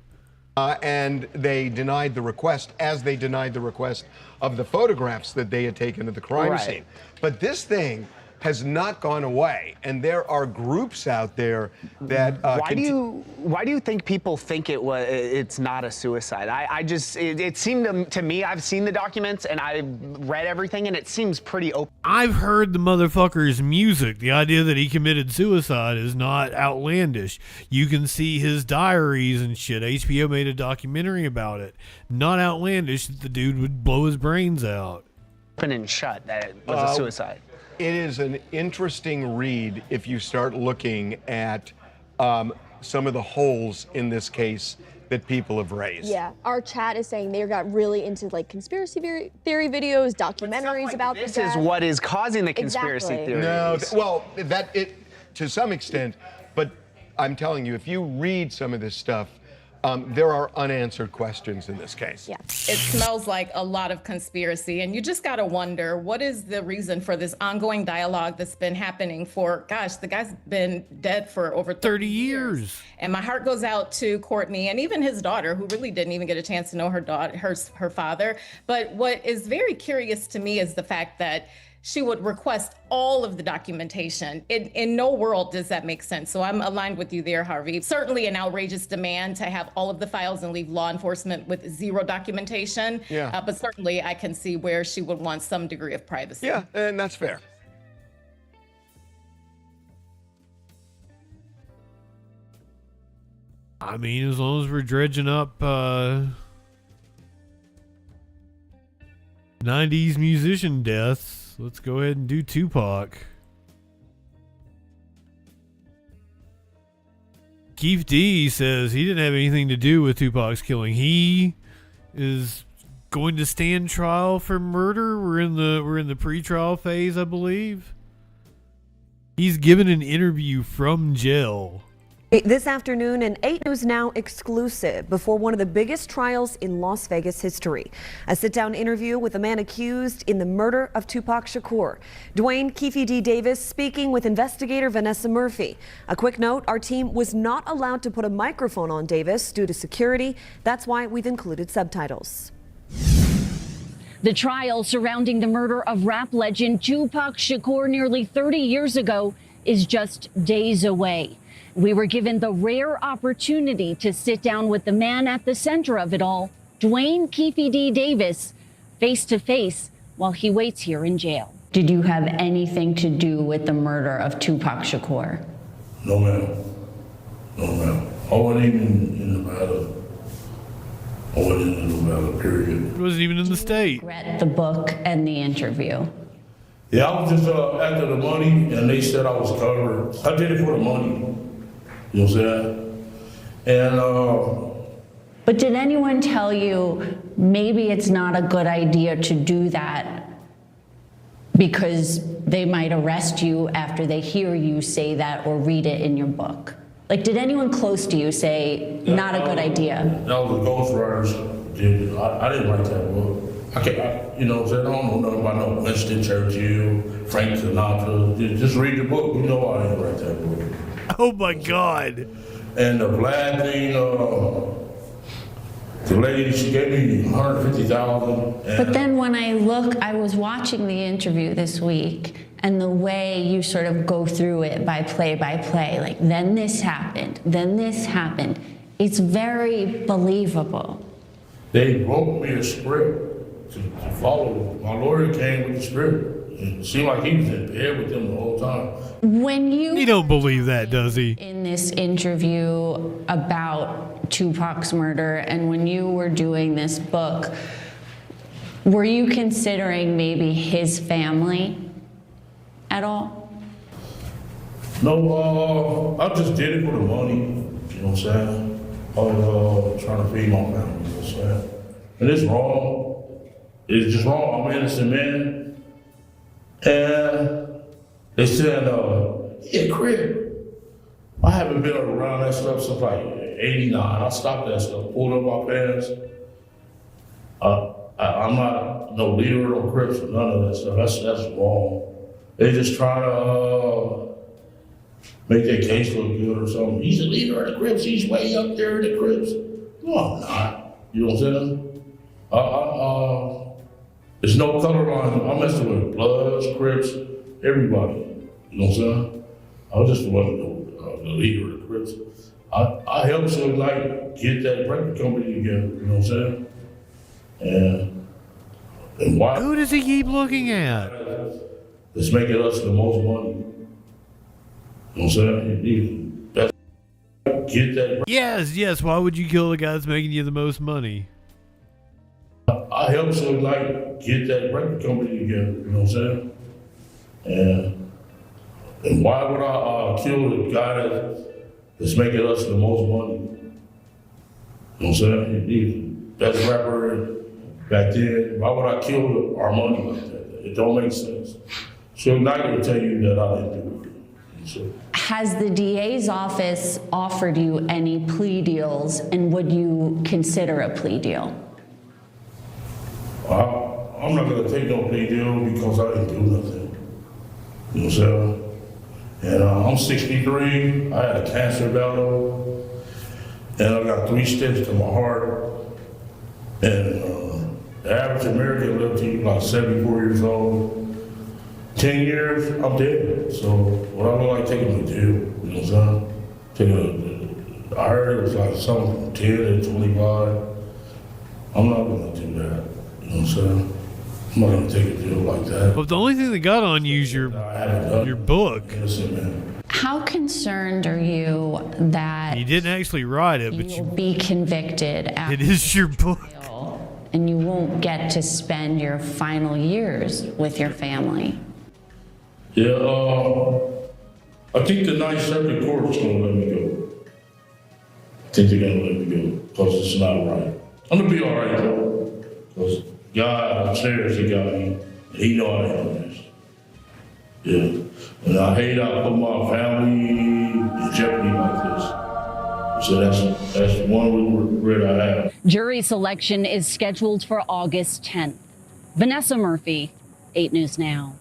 And they denied the request, as they denied the request of the photographs that they had taken of the crime scene. But this thing has not gone away, and there are groups out there that why do you think people think it's not a suicide? It seemed to me, I've seen the documents and I've read everything, and it seems pretty open. I've heard the motherfucker's music. The idea that he committed suicide is not outlandish. You can see his diaries and shit. HBO made a documentary about it. Not outlandish that the dude would blow his brains out. Open and shut that it was a suicide. It is an interesting read if you start looking at some of the holes in this case that people have raised. Yeah, our chat is saying they got really into like conspiracy theory videos, documentaries about this. This is what is causing the conspiracy theories. No, to some extent, but I'm telling you, if you read some of this stuff, there are unanswered questions in this case. Yeah. It smells like a lot of conspiracy, and you just got to wonder, what is the reason for this ongoing dialogue that's been happening for, gosh, the guy's been dead for over 30 years. And my heart goes out to Courtney and even his daughter, who really didn't even get a chance to know her father. But what is very curious to me is the fact that she would request all of the documentation. In no world does that make sense. So I'm aligned with you there, Harvey. Certainly an outrageous demand to have all of the files and leave law enforcement with zero documentation. Yeah. But certainly I can see where she would want some degree of privacy. Yeah, and that's fair. I mean, as long as we're dredging up 90s musician deaths, let's go ahead and do Tupac. Keith D says he didn't have anything to do with Tupac's killing. He is going to stand trial for murder. We're in the pre-trial phase, I believe. He's given an interview from jail This afternoon, an 8 News Now exclusive before one of the biggest trials in Las Vegas history. A sit-down interview with the man accused in the murder of Tupac Shakur. Dwayne Keefe D. Davis speaking with investigator Vanessa Murphy. A quick note, our team was not allowed to put a microphone on Davis due to security. That's why we've included subtitles. The trial surrounding the murder of rap legend Tupac Shakur nearly 30 years ago is just days away. We were given the rare opportunity to sit down with the man at the center of it all, Dwayne Keefe D. Davis, face to face while he waits here in jail. Did you have anything to do with the murder of Tupac Shakur? No, ma'am. No, ma'am. I wasn't even in the battle. I wasn't in the battle, period. It wasn't even in the state. Read the book and the interview. Yeah, I was just after the money, and they said I was covered. I did it for the money. You know what I'm saying? And but did anyone tell you maybe it's not a good idea to do that because they might arrest you after they hear you say that or read it in your book? Like, did anyone close to you say, not a good idea? That was the ghostwriters did it. I didn't write that book. You know what I'm saying? I don't know nothing about no Winston Churchill, Frank Sinatra. Just read the book. You know I didn't write that book. Oh my God. And the black thing, the lady, she gave me $150,000. But then when I was watching the interview this week, and the way you sort of go through it by play, like then this happened, it's very believable. They wrote me a script to follow. My lawyer came with the script. It seemed like he was in bed with them the whole time. When He don't believe that, does he? In this interview about Tupac's murder, and when you were doing this book, were you considering maybe his family at all? No, I just did it for the money. You know what I'm saying? I was trying to feed my family. You know what I'm saying? And it's wrong. It's just wrong. I'm an innocent man. And they said, yeah, crib. I haven't been around that stuff since like 89. I stopped that stuff, pulled up my pants. I'm not no leader, no Crips, or none of that stuff. That's wrong. They just trying to make their case look good or something. He's a leader of the Crips. He's way up there in the Crips. No, I'm not. You know what I'm saying? There's no color line. I'm messing with Bloods, Crips, everybody. You know what I'm saying? I just wasn't the leader of the Crips. I helped Suge Knight get that record company together. You know what I'm saying? And why? Who does he keep looking at? It's making us the most money. You know what I'm saying? That's get that. Yes. Why would you kill the guy that's making you the most money? I helped Suge Knight get that record company together, you know what I'm saying? And why would I kill the guy that's making us the most money? You know what I'm saying? He's best rapper back then. Why would I kill our money like that? It don't make sense. Suge Knight will tell you that I didn't do it. So. Has the DA's office offered you any plea deals, and would you consider a plea deal? I'm not gonna take no plea deal because I didn't do nothing. You know what I'm saying? And I'm 63, I had a cancer battle, and I got 3 stents to my heart. And the average American lives to like 74 years old. 10 years, I'm dead. So what I don't like taking a deal, you know what I'm saying? I heard it was like something from 10 to 25. I'm not gonna do that. You know what I'm saying? I'm not gonna take a deal like that. Well, the only thing that got on you is your book. How concerned are you that you didn't actually write it, but you'll be convicted after it is your book, and you won't get to spend your final years with your family? Yeah, I think the 9th Circuit Court is gonna let me go. I think they're gonna let me go because it's not right. I'm gonna be all right though, because God upstairs, he got me. He know I am this. Yeah, and I hate I put my family in jeopardy like this. So that's one regret I have. Jury selection is scheduled for August 10th. Vanessa Murphy, 8 News Now.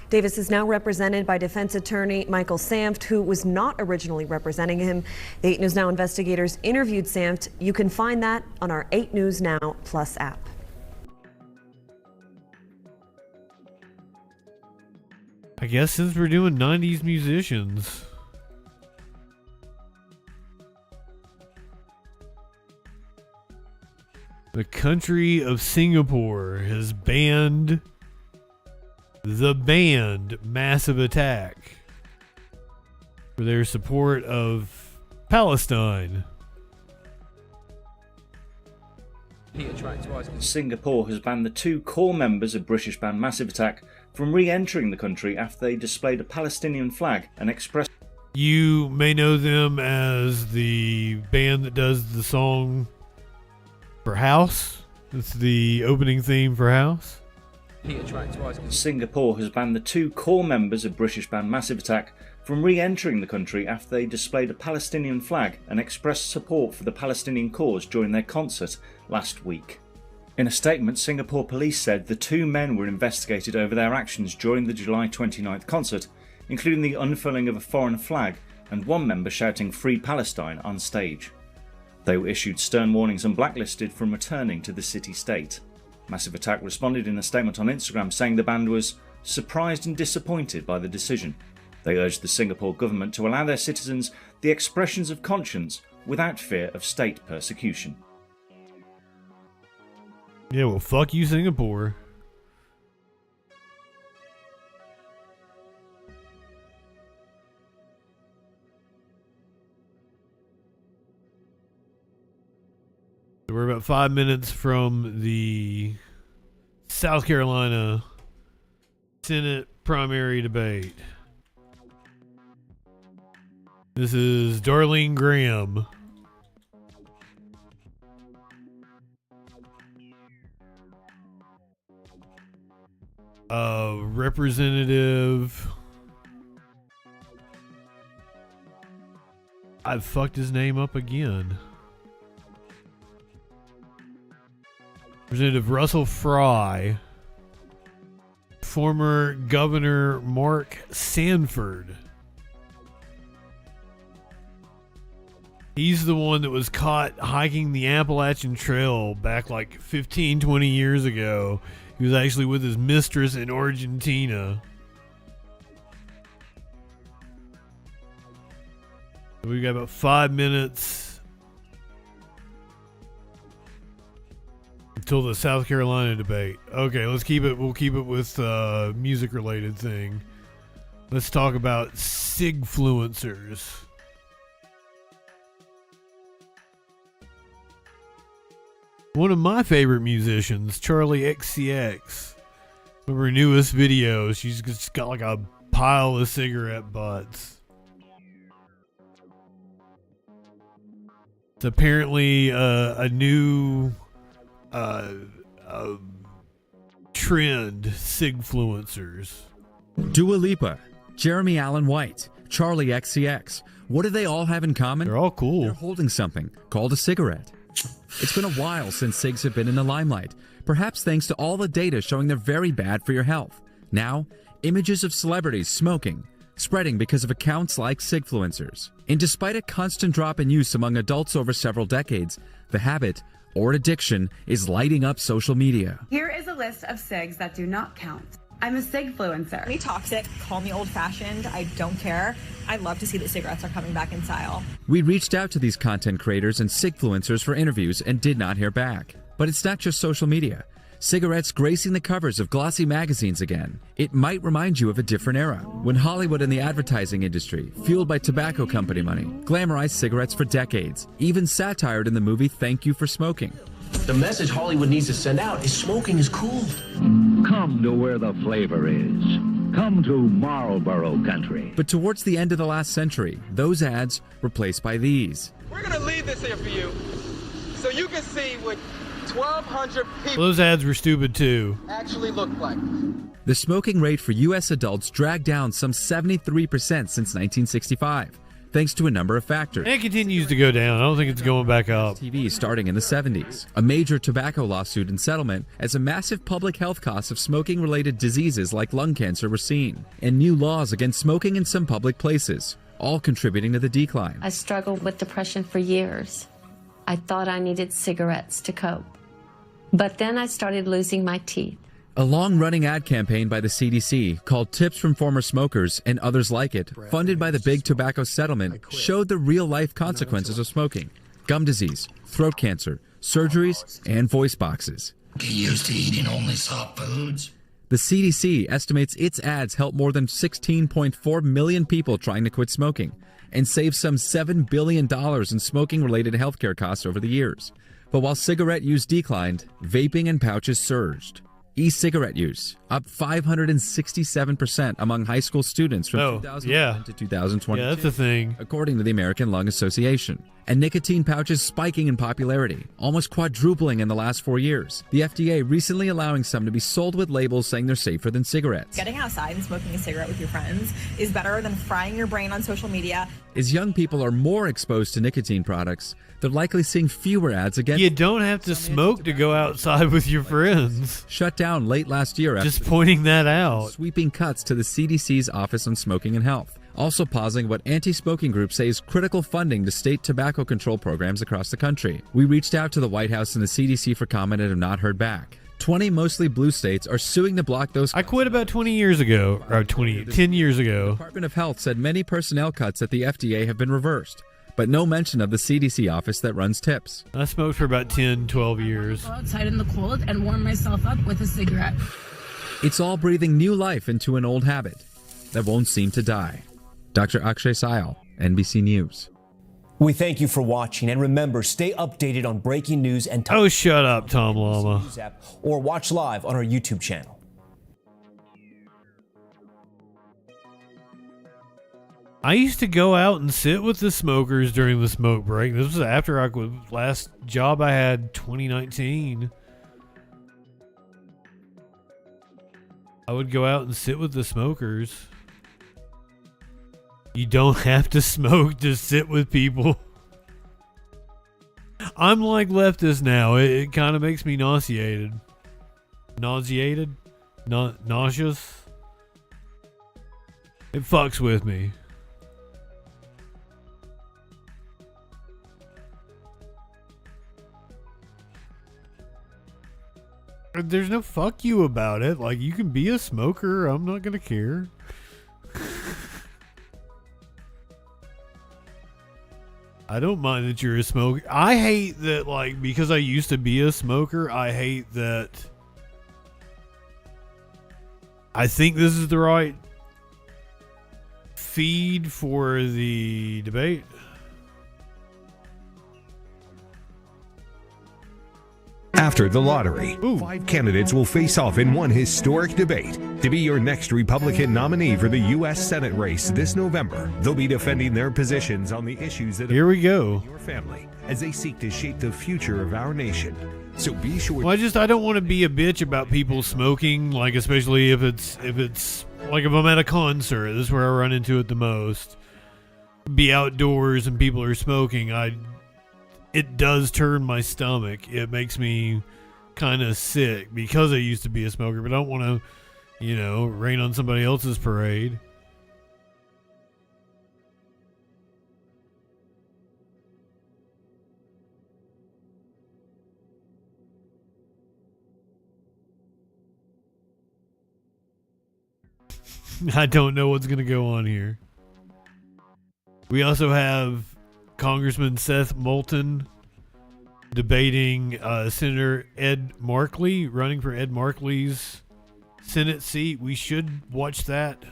Davis is now represented by defense attorney Michael Samft, who was not originally representing him. The 8 News Now investigators interviewed Samft. You can find that on our 8 News Now Plus app. I guess since we're doing 90s musicians. The country of Singapore has banned the band Massive Attack for their support of Palestine. Singapore has banned the 2 core members of British band Massive Attack from re-entering the country after they displayed a Palestinian flag and expressed... You may know them as the band that does the song for House. It's the opening theme for House. Singapore has banned the 2 core members of British band Massive Attack from re-entering the country after they displayed a Palestinian flag and expressed support for the Palestinian cause during their concert last week. In a statement, Singapore police said the 2 men were investigated over their actions during the July 29th concert, including the unfurling of a foreign flag and one member shouting "Free Palestine" on stage. They were issued stern warnings and blacklisted from returning to the city-state. Massive Attack responded in a statement on Instagram saying the band was surprised and disappointed by the decision. They urged the Singapore government to allow their citizens the expressions of conscience without fear of state persecution. Yeah, well, fuck you, Singapore. So we're about 5 minutes from the South Carolina Senate primary debate. This is Darlene Graham. Representative... I fucked his name up again. Representative Russell Fry. Former Governor Mark Sanford. He's the one that was caught hiking the Appalachian Trail back like 15, 20 years ago. He was actually with his mistress in Argentina. We've got about 5 minutes until the South Carolina debate. Okay, let's keep it. We'll keep it with music-related thing. Let's talk about sigfluencers. One of my favorite musicians, Charlie XCX. One of her newest videos, she's just got like a pile of cigarette butts. It's apparently a new trend, sigfluencers. Dua Lipa, Jeremy Allen White, Charlie XCX. What do they all have in common? They're all cool. They're holding something called a cigarette. It's been a while since cigs have been in the limelight, perhaps thanks to all the data showing they're very bad for your health. Now, images of celebrities smoking, spreading because of accounts like sigfluencers. And despite a constant drop in use among adults over several decades, the habit, or addiction, is lighting up social media. Here is a list of cigs that do not count. I'm a sigfluencer. Me toxic, call me old-fashioned, I don't care. I love to see that cigarettes are coming back in style. We reached out to these content creators and sigfluencers for interviews and did not hear back. But it's not just social media. Cigarettes gracing the covers of glossy magazines again. It might remind you of a different era, when Hollywood and the advertising industry, fueled by tobacco company money, glamorized cigarettes for decades, even satired in the movie Thank You for Smoking. The message Hollywood needs to send out is smoking is cool. Come to where the flavor is. Come to Marlboro country. But towards the end of the last century, those ads replaced by these. We're going to leave this here for you so you can see what 1,200 people Those ads were stupid too. actually look like. The smoking rate for U.S. adults dragged down some 73% since 1965. thanks to a number of factors. It continues to go down. I don't think it's going back up. TV starting in the 70s, a major tobacco lawsuit and settlement as a massive public health costs of smoking-related diseases like lung cancer were seen, and new laws against smoking in some public places, all contributing to the decline. I struggled with depression for years. I thought I needed cigarettes to cope. But then I started losing my teeth. A long-running ad campaign by the CDC called Tips from Former Smokers and Others Like It, funded by the Big Tobacco Settlement, showed the real-life consequences of smoking: gum disease, throat cancer, surgeries, and voice boxes. Get used to eating only soft foods. The CDC estimates its ads help more than 16.4 million people trying to quit smoking and save some $7 billion in smoking-related healthcare costs over the years. But while cigarette use declined, vaping and pouches surged. E-cigarette use up 567% among high school students from 2011 to 2022. Yeah, that's the thing. According to the American Lung Association. And nicotine pouches spiking in popularity, almost quadrupling in the last 4 years. The FDA recently allowing some to be sold with labels saying they're safer than cigarettes. Getting outside and smoking a cigarette with your friends is better than frying your brain on social media. As young people are more exposed to nicotine products, they're likely seeing fewer ads against. You don't have to smoke to go outside with your friends. Shut down late last year after just pointing that out. Sweeping cuts to the CDC's Office on Smoking and Health. Also pausing what anti-smoking groups say is critical funding to state tobacco control programs across the country. We reached out to the White House and the CDC for comment and have not heard back. 20 mostly blue states are suing to block those. I quit about 20 years ago, or 10 years ago. The Department of Health said many personnel cuts at the FDA have been reversed, but no mention of the CDC office that runs tips. I smoked for about 10, 12 years. Go outside in the cold and warm myself up with a cigarette. It's all breathing new life into an old habit that won't seem to die. Dr. Akshay Syal, NBC News. We thank you for watching, and remember, stay updated on breaking news and oh, shut up, Tom Llama. Or watch live on our YouTube channel. I used to go out and sit with the smokers during the smoke break. This was after I quit. Last job I had, 2019. I would go out and sit with the smokers. You don't have to smoke to sit with people. I'm like leftist now. It kind of makes me nauseated. Nauseated? Nauseous? It fucks with me. There's no fuck you about it. Like, you can be a smoker. I'm not gonna care. I don't mind that you're a smoker. I hate that, like, because I used to be a smoker, I hate that. I think this is the right feed for the debate. After the lottery, 5 candidates will face off in one historic debate to be your next Republican nominee for the U.S. Senate race this November. They'll be defending their positions on the issues that here we go. Your family as they seek to shape the future of our nation. So be sure. Well, I don't want to be a bitch about people smoking, like especially if it's like if I'm at a concert. This is where I run into it the most. Be outdoors and people are smoking. It does turn my stomach. It makes me kind of sick because I used to be a smoker, but I don't want to, rain on somebody else's parade. I don't know what's going to go on here. We also have Congressman Seth Moulton debating Senator Ed Markey, running for Ed Markey's Senate seat. We should watch that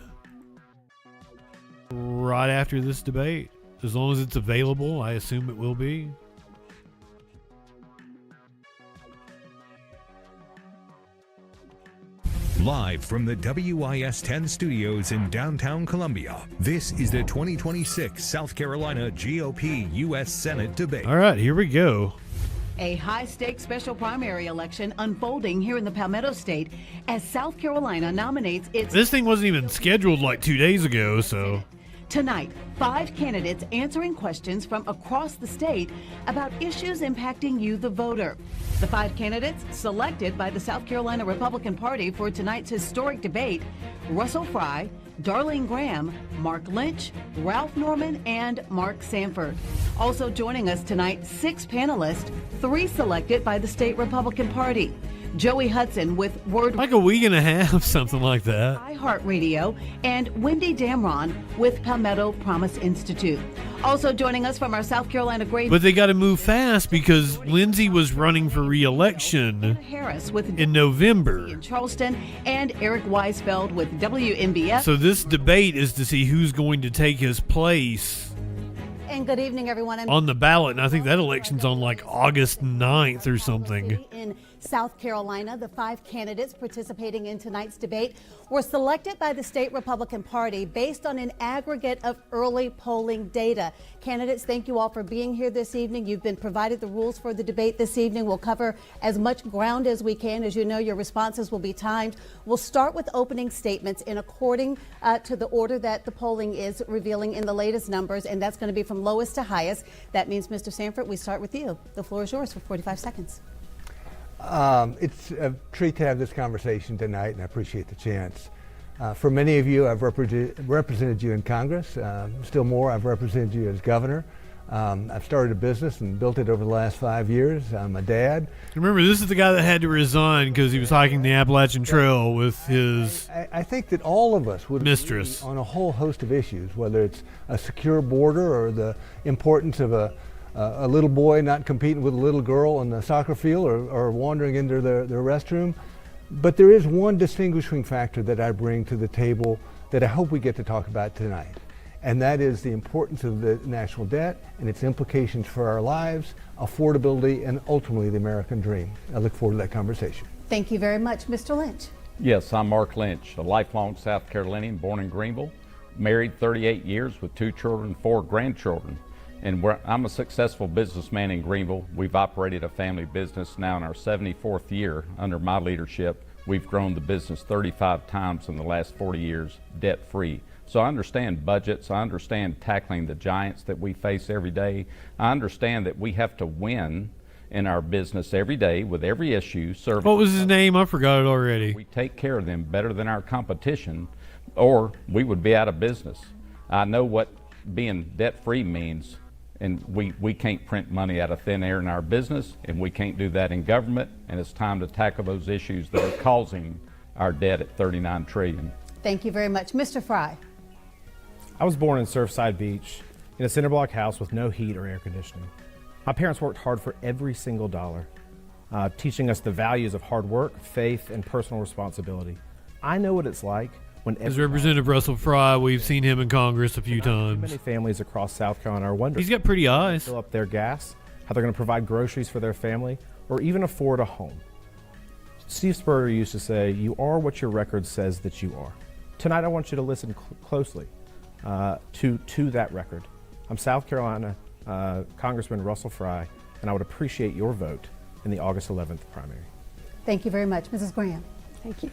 right after this debate. As long as it's available, I assume it will be. Live from the WIS 10 studios in downtown Columbia, this is the 2026 South Carolina GOP U.S. Senate debate. All right, here we go. A high-stakes special primary election unfolding here in the Palmetto State as South Carolina nominates its... This thing wasn't even scheduled like 2 days ago, so... Tonight, 5 candidates answering questions from across the state about issues impacting you, the voter. The 5 candidates selected by the South Carolina Republican Party for tonight's historic debate: Russell Fry, Darlene Graham, Mark Lynch, Ralph Norman, and Mark Sanford. Also joining us tonight, 6 panelists, 3 selected by the state Republican Party. Joey Hudson with Word like a week and a half, something like that. iHeartRadio, and Wendy Damron with Palmetto Promise Institute. Also joining us from our South Carolina Grade. But they got to move fast because Lindsay was running for re-election Harris with in November. In Charleston, and Eric Weisfeld with WMBS. So this debate is to see who's going to take his place And good evening, everyone. on the ballot. And I think that election's on like August 9th or something. In South Carolina, the 5 candidates participating in tonight's debate were selected by the state Republican Party based on an aggregate of early polling data. Candidates, thank you all for being here this evening. You've been provided the rules for the debate this evening. We'll cover as much ground as we can. As you know, your responses will be timed. We'll start with opening statements in according to the order that the polling is revealing in the latest numbers, and that's going to be from lowest to highest. That means, Mr. Sanford, we start with you. The floor is yours for 45 seconds. It's a treat to have this conversation tonight, and I appreciate the chance. For many of you, I've represented you in Congress. Still more, I've represented you as governor. I've started a business and built it over the last 5 years. I'm a dad. Remember, this is the guy that had to resign because he was hiking the Appalachian Trail with his I think that all of us would mistress agree on a whole host of issues, whether it's a secure border or the importance of a little boy not competing with a little girl on the soccer field or wandering into the restroom. But there is one distinguishing factor that I bring to the table that I hope we get to talk about tonight, and that is the importance of the national debt and its implications for our lives, affordability, and ultimately the American dream. I look forward to that conversation. Thank you very much. Mr. Lynch. Yes, I'm Mark Lynch, a lifelong South Carolinian born in Greenville, married 38 years with 2 children, 4 grandchildren. And I'm a successful businessman in Greenville. We've operated a family business now in our 74th year under my leadership. We've grown the business 35 times in the last 40 years, debt-free. So I understand budgets. I understand tackling the giants that we face every day. I understand that we have to win in our business every day with every issue. What was his name? I forgot it already. We take care of them better than our competition, or we would be out of business. I know what being debt-free means. And we can't print money out of thin air in our business, and we can't do that in government, and it's time to tackle those issues that are causing our debt at $39 trillion. Thank you very much. Mr. Fry. I was born in Surfside Beach in a cinder block house with no heat or air conditioning. My parents worked hard for every single dollar, teaching us the values of hard work, faith, and personal responsibility. I know what it's like. As Representative Russell Fry, we've seen him in Congress a few times. Many families across South Carolina are wondering. He's got pretty eyes. Fill up their gas, how they're going to provide groceries for their family, or even afford a home. Steve Spurrier used to say, "You are what your record says that you are." Tonight, I want you to listen closely to that record. I'm South Carolina Congressman Russell Fry, and I would appreciate your vote in the August 11th primary. Thank you very much. Mrs. Graham. Thank you.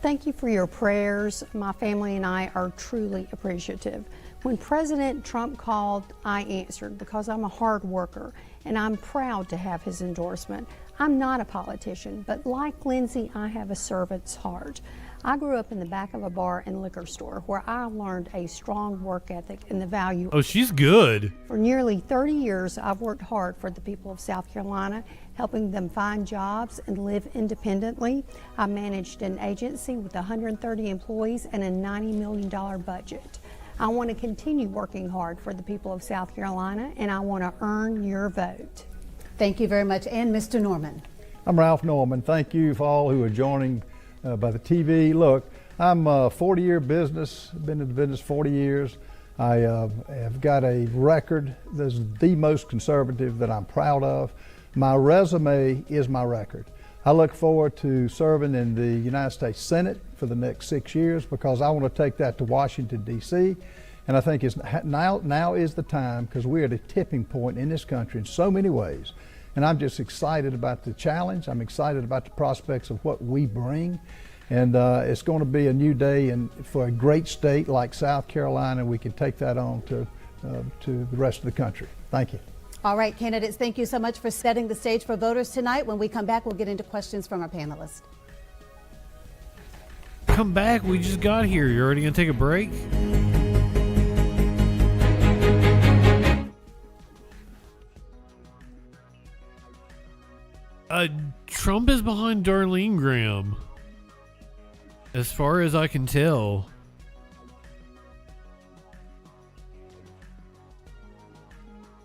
Thank you for your prayers. My family and I are truly appreciative. When President Trump called, I answered because I'm a hard worker and I'm proud to have his endorsement. I'm not a politician, but like Lindsay, I have a servant's heart. I grew up in the back of a bar and liquor store where I learned a strong work ethic and the value. Oh, she's good. For nearly 30 years, I've worked hard for the people of South Carolina, helping them find jobs and live independently. I managed an agency with 130 employees and a $90 million budget. I want to continue working hard for the people of South Carolina, and I want to earn your vote. Thank you very much. And Mr. Norman. I'm Ralph Norman. Thank you for all who are joining by the TV. Look, I'm a 40-year business, been in the business 40 years. I have got a record that's the most conservative that I'm proud of. My resume is my record. I look forward to serving in the United States Senate for the next 6 years because I want to take that to Washington, D.C. And I think now is the time because we're at a tipping point in this country in so many ways. And I'm just excited about the challenge. I'm excited about the prospects of what we bring. And it's going to be a new day, and for a great state like South Carolina, we can take that on to the rest of the country. Thank you. All right, candidates, thank you so much for setting the stage for voters tonight. When we come back, we'll get into questions from our panelists. Come back. We just got here. You're already going to take a break? Trump is behind Darlene Graham, as far as I can tell.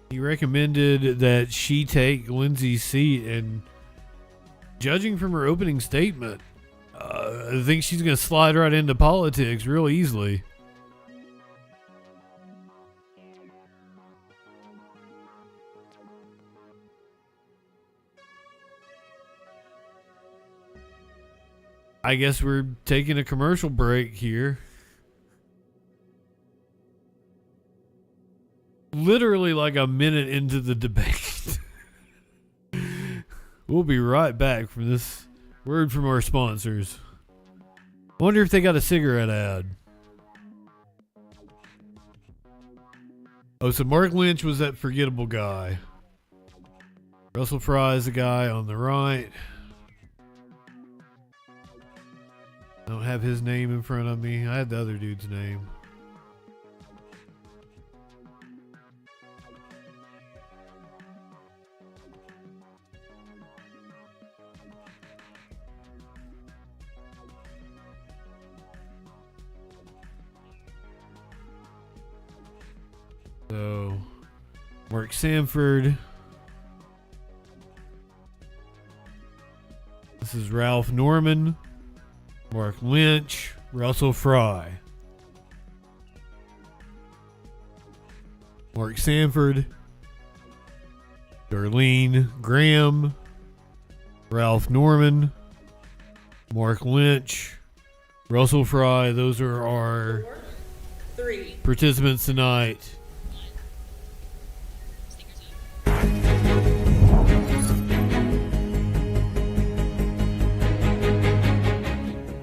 He recommended that she take Lindsay's seat, and judging from her opening statement, I think she's going to slide right into politics real easily. I guess we're taking a commercial break here. Literally like a minute into the debate. We'll be right back from this word from our sponsors. I wonder if they got a cigarette ad. Oh, so Mark Lynch was that forgettable guy. Russell Fry is the guy on the right. I don't have his name in front of me. I had the other dude's name. So, Mark Sanford. This is Ralph Norman. Mark Lynch, Russell Fry. Mark Sanford, Darlene Graham, Ralph Norman, Mark Lynch, Russell Fry. Those are our participants tonight.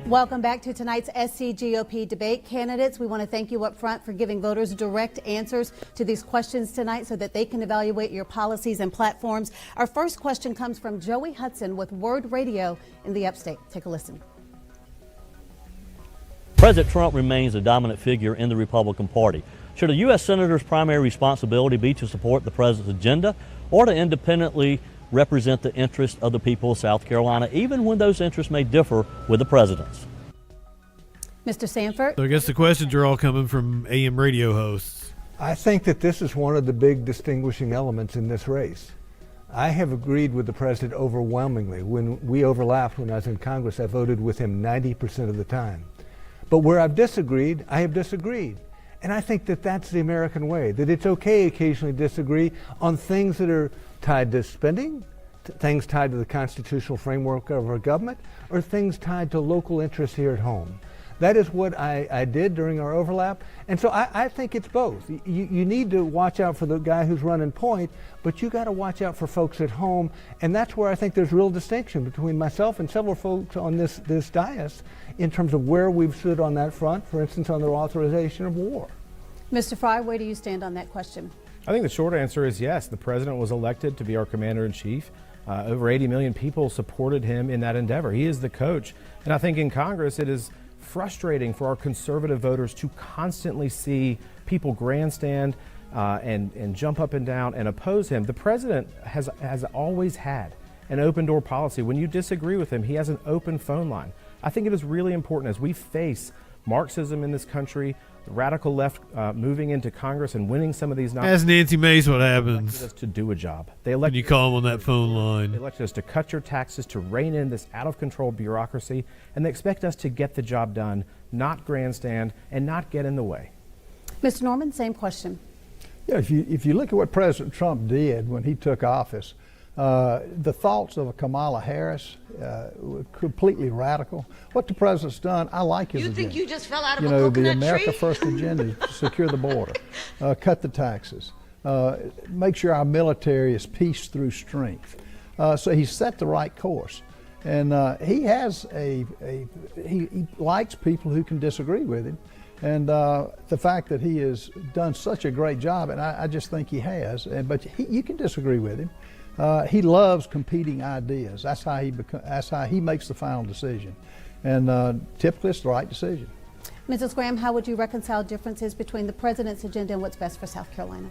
Welcome back to tonight's SCGOP debate. Candidates, we want to thank you up front for giving voters direct answers to these questions tonight so that they can evaluate your policies and platforms. Our first question comes from Joey Hudson with Word Radio in the Upstate. Take a listen. President Trump remains a dominant figure in the Republican Party. Should a U.S. Senator's primary responsibility be to support the president's agenda or to independently represent the interests of the people of South Carolina, even when those interests may differ with the president's? Mr. Sanford? So I guess the questions are all coming from AM radio hosts. I think that this is one of the big distinguishing elements in this race. I have agreed with the president overwhelmingly. When we overlapped when I was in Congress, I voted with him 90% of the time. But where I've disagreed, I have disagreed. And I think that that's the American way, that it's okay occasionally to disagree on things that are tied to spending, things tied to the constitutional framework of our government, or things tied to local interests here at home. That is what I did during our overlap. And so I think it's both. You need to watch out for the guy who's running point, but you got to watch out for folks at home. And that's where I think there's real distinction between myself and several folks on this dais in terms of where we've stood on that front, for instance, on the authorization of war. Mr. Fry, where do you stand on that question? I think the short answer is yes. The president was elected to be our commander-in-chief. Over 80 million people supported him in that endeavor. He is the coach. And I think in Congress it is frustrating for our conservative voters to constantly see people grandstand and jump up and down and oppose him. The president has always had an open door policy. When you disagree with him, he has an open phone line. I think it is really important as we face Marxism in this country, the radical left moving into Congress and winning some of these nominations. Ask Nancy Mace what happens. They elected us to do a job. They elected you call them on that phone line. They elected us to cut your taxes, to rein in this out-of-control bureaucracy, and they expect us to get the job done, not grandstand, and not get in the way. Mr. Norman, same question. Yeah, if you look at what President Trump did when he took office, the thoughts of Kamala Harris were completely radical. What the president's done, I like his agenda. You think you just fell out of a coconut the tree? America First agenda, to secure the border, cut the taxes, make sure our military is peace through strength. So he set the right course. And he has he likes people who can disagree with him. And the fact that he has done such a great job, and I just think he has, but you can disagree with him. He loves competing ideas. That's how he makes the final decision. And typically it's the right decision. Mrs. Graham, how would you reconcile differences between the president's agenda and what's best for South Carolina?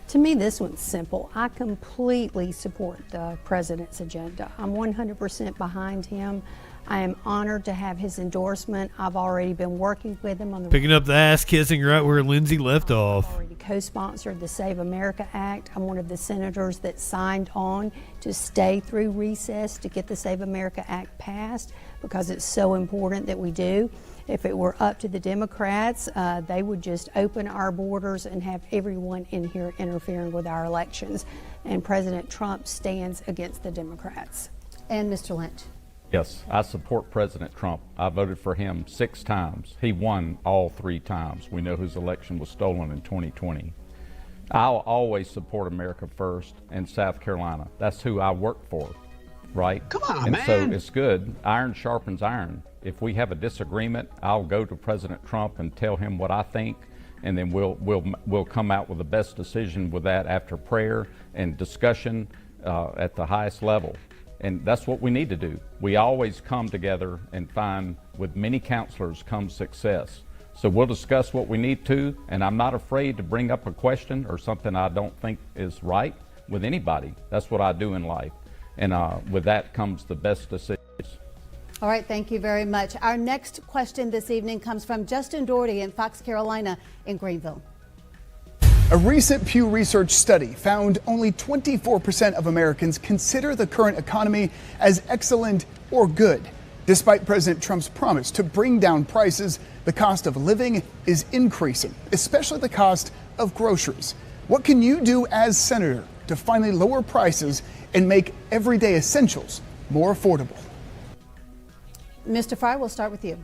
To me, this one's simple. I completely support the president's agenda. I'm 100% behind him. I am honored to have his endorsement. I've already been working with him on the Picking up the ass kissing right where Lindsay left off. Already co-sponsored the Save America Act. I'm one of the senators that signed on to stay through recess to get the Save America Act passed because it's so important that we do. If it were up to the Democrats, they would just open our borders and have everyone in here interfering with our elections. And President Trump stands against the Democrats. And Mr. Lynch. Yes, I support President Trump. I voted for him 6 times. He won all 3 times. We know his election was stolen in 2020. I'll always support America First and South Carolina. That's who I work for, right? Come on, and man. So it's good. Iron sharpens iron. If we have a disagreement, I'll go to President Trump and tell him what I think, and then we'll come out with the best decision with that after prayer and discussion at the highest level. And that's what we need to do. We always come together and find, with many counselors comes success. So we'll discuss what we need to, and I'm not afraid to bring up a question or something I don't think is right with anybody. That's what I do in life. And with that comes the best decisions. All right, thank you very much. Our next question this evening comes from Justin Doherty in Fox, Carolina in Greenville. A recent Pew Research study found only 24% of Americans consider the current economy as excellent or good. Despite President Trump's promise to bring down prices, the cost of living is increasing, especially the cost of groceries. What can you do as senator to finally lower prices and make everyday essentials more affordable? Mr. Fry, we'll start with you.